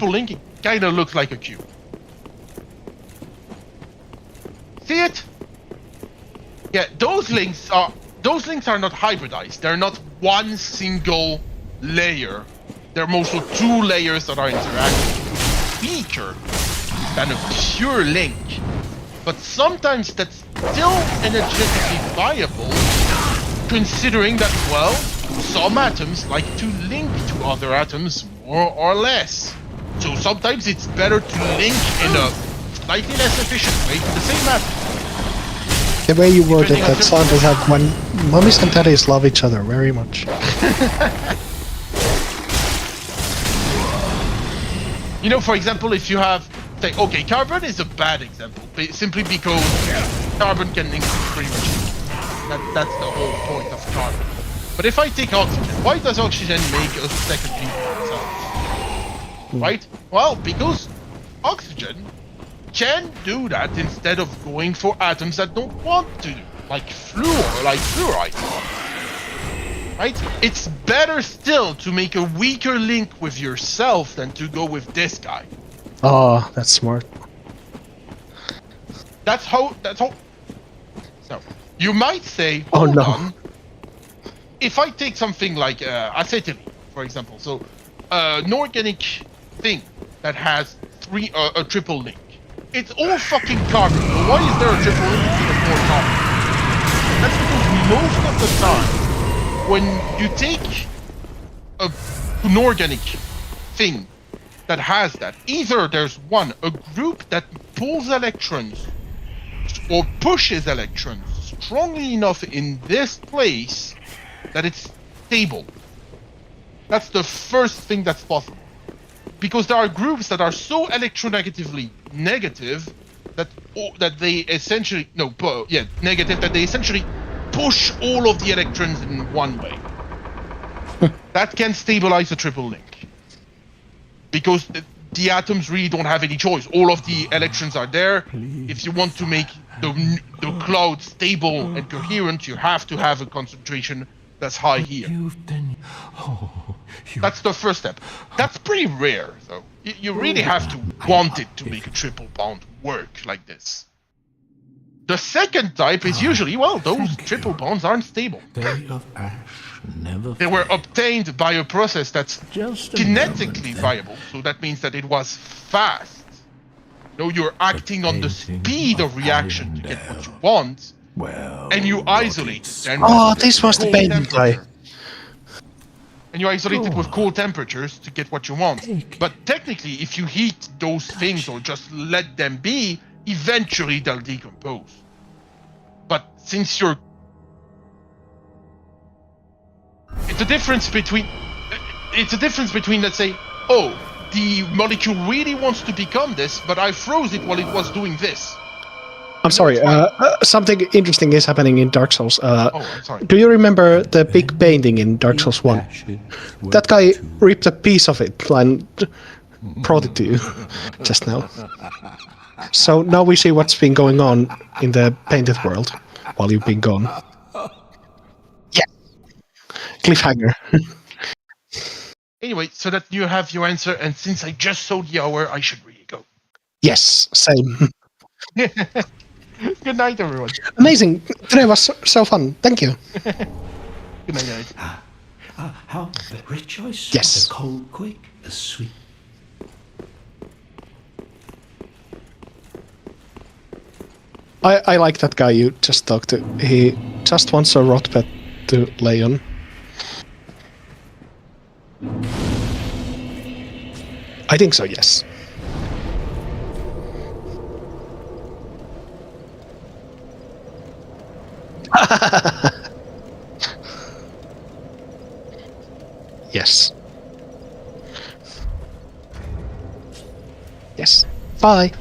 link, it kind of looks like a cube. See it? Yeah, those links are not hybridized. They're not 1 single layer. They're mostly 2 layers that are interacting. Weaker than a pure link. But sometimes that's still energetically viable, considering that, well, some atoms like to link to other atoms more or less. So sometimes it's better to link in a slightly less efficient way to the same atom. The way you worded that sounded like when mummies and daddies love each other very much. For example, if you have, say, okay, carbon is a bad example, simply because carbon can link pretty much. That's the whole point of carbon. But if I take oxygen, why does oxygen make a second link to itself? Right? Well, because oxygen can do that instead of going for atoms that don't want to, like fluoride. Right? It's better still to make a weaker link with yourself than to go with this guy. Oh, that's smart. That's how. So, you might say, oh no. On, if I take something like acetylene, for example, so an organic thing that has a triple link. It's all fucking carbon. But why is there a triple link instead of more carbon? That's because most of the time, when you take an organic thing that has that, either there's a group that pulls electrons or pushes electrons strongly enough in this place that it's stable. That's the first thing that's possible. Because there are groups that are so electronegatively negative that they essentially negative that they essentially push all of the electrons in one way. That can stabilize a triple link. Because the atoms really don't have any choice. All of the electrons are there. If you want to make the cloud stable and coherent, you have to have a concentration that's high here. That's the first step. That's pretty rare, though. You really have to want it to make a triple bond work like this. The second type is usually, well, those triple bonds aren't stable. They were obtained by a process that's kinetically viable, so that means that it was fast. No, you're acting on the speed of reaction to get what you want, and you isolate it. And Oh, this was the bending guy. And you isolate it with cold temperatures to get what you want. But technically, if you heat those things or just let them be, eventually they'll decompose. But since you're... It's a difference between, let's say, oh, the molecule really wants to become this, but I froze it while it was doing this. I'm sorry, something interesting is happening in Dark Souls. I'm sorry. Do you remember the big bending in Dark Souls 1? That guy ripped a piece of it and brought it to you just now. So now we see what's been going on in the painted world while you've been gone. Yeah. Cliffhanger. Anyway, so that you have your answer, and since I just saw the hour, I should really go. Yes, same. Good night, everyone. Amazing. Today was so fun. Thank you. Good night, guys. How the rich choice? Yes. The cold quick, the sweet. I like that guy you just talked to. He just wants a rot pet to lay on. I think so, yes. Yes. Yes. Bye.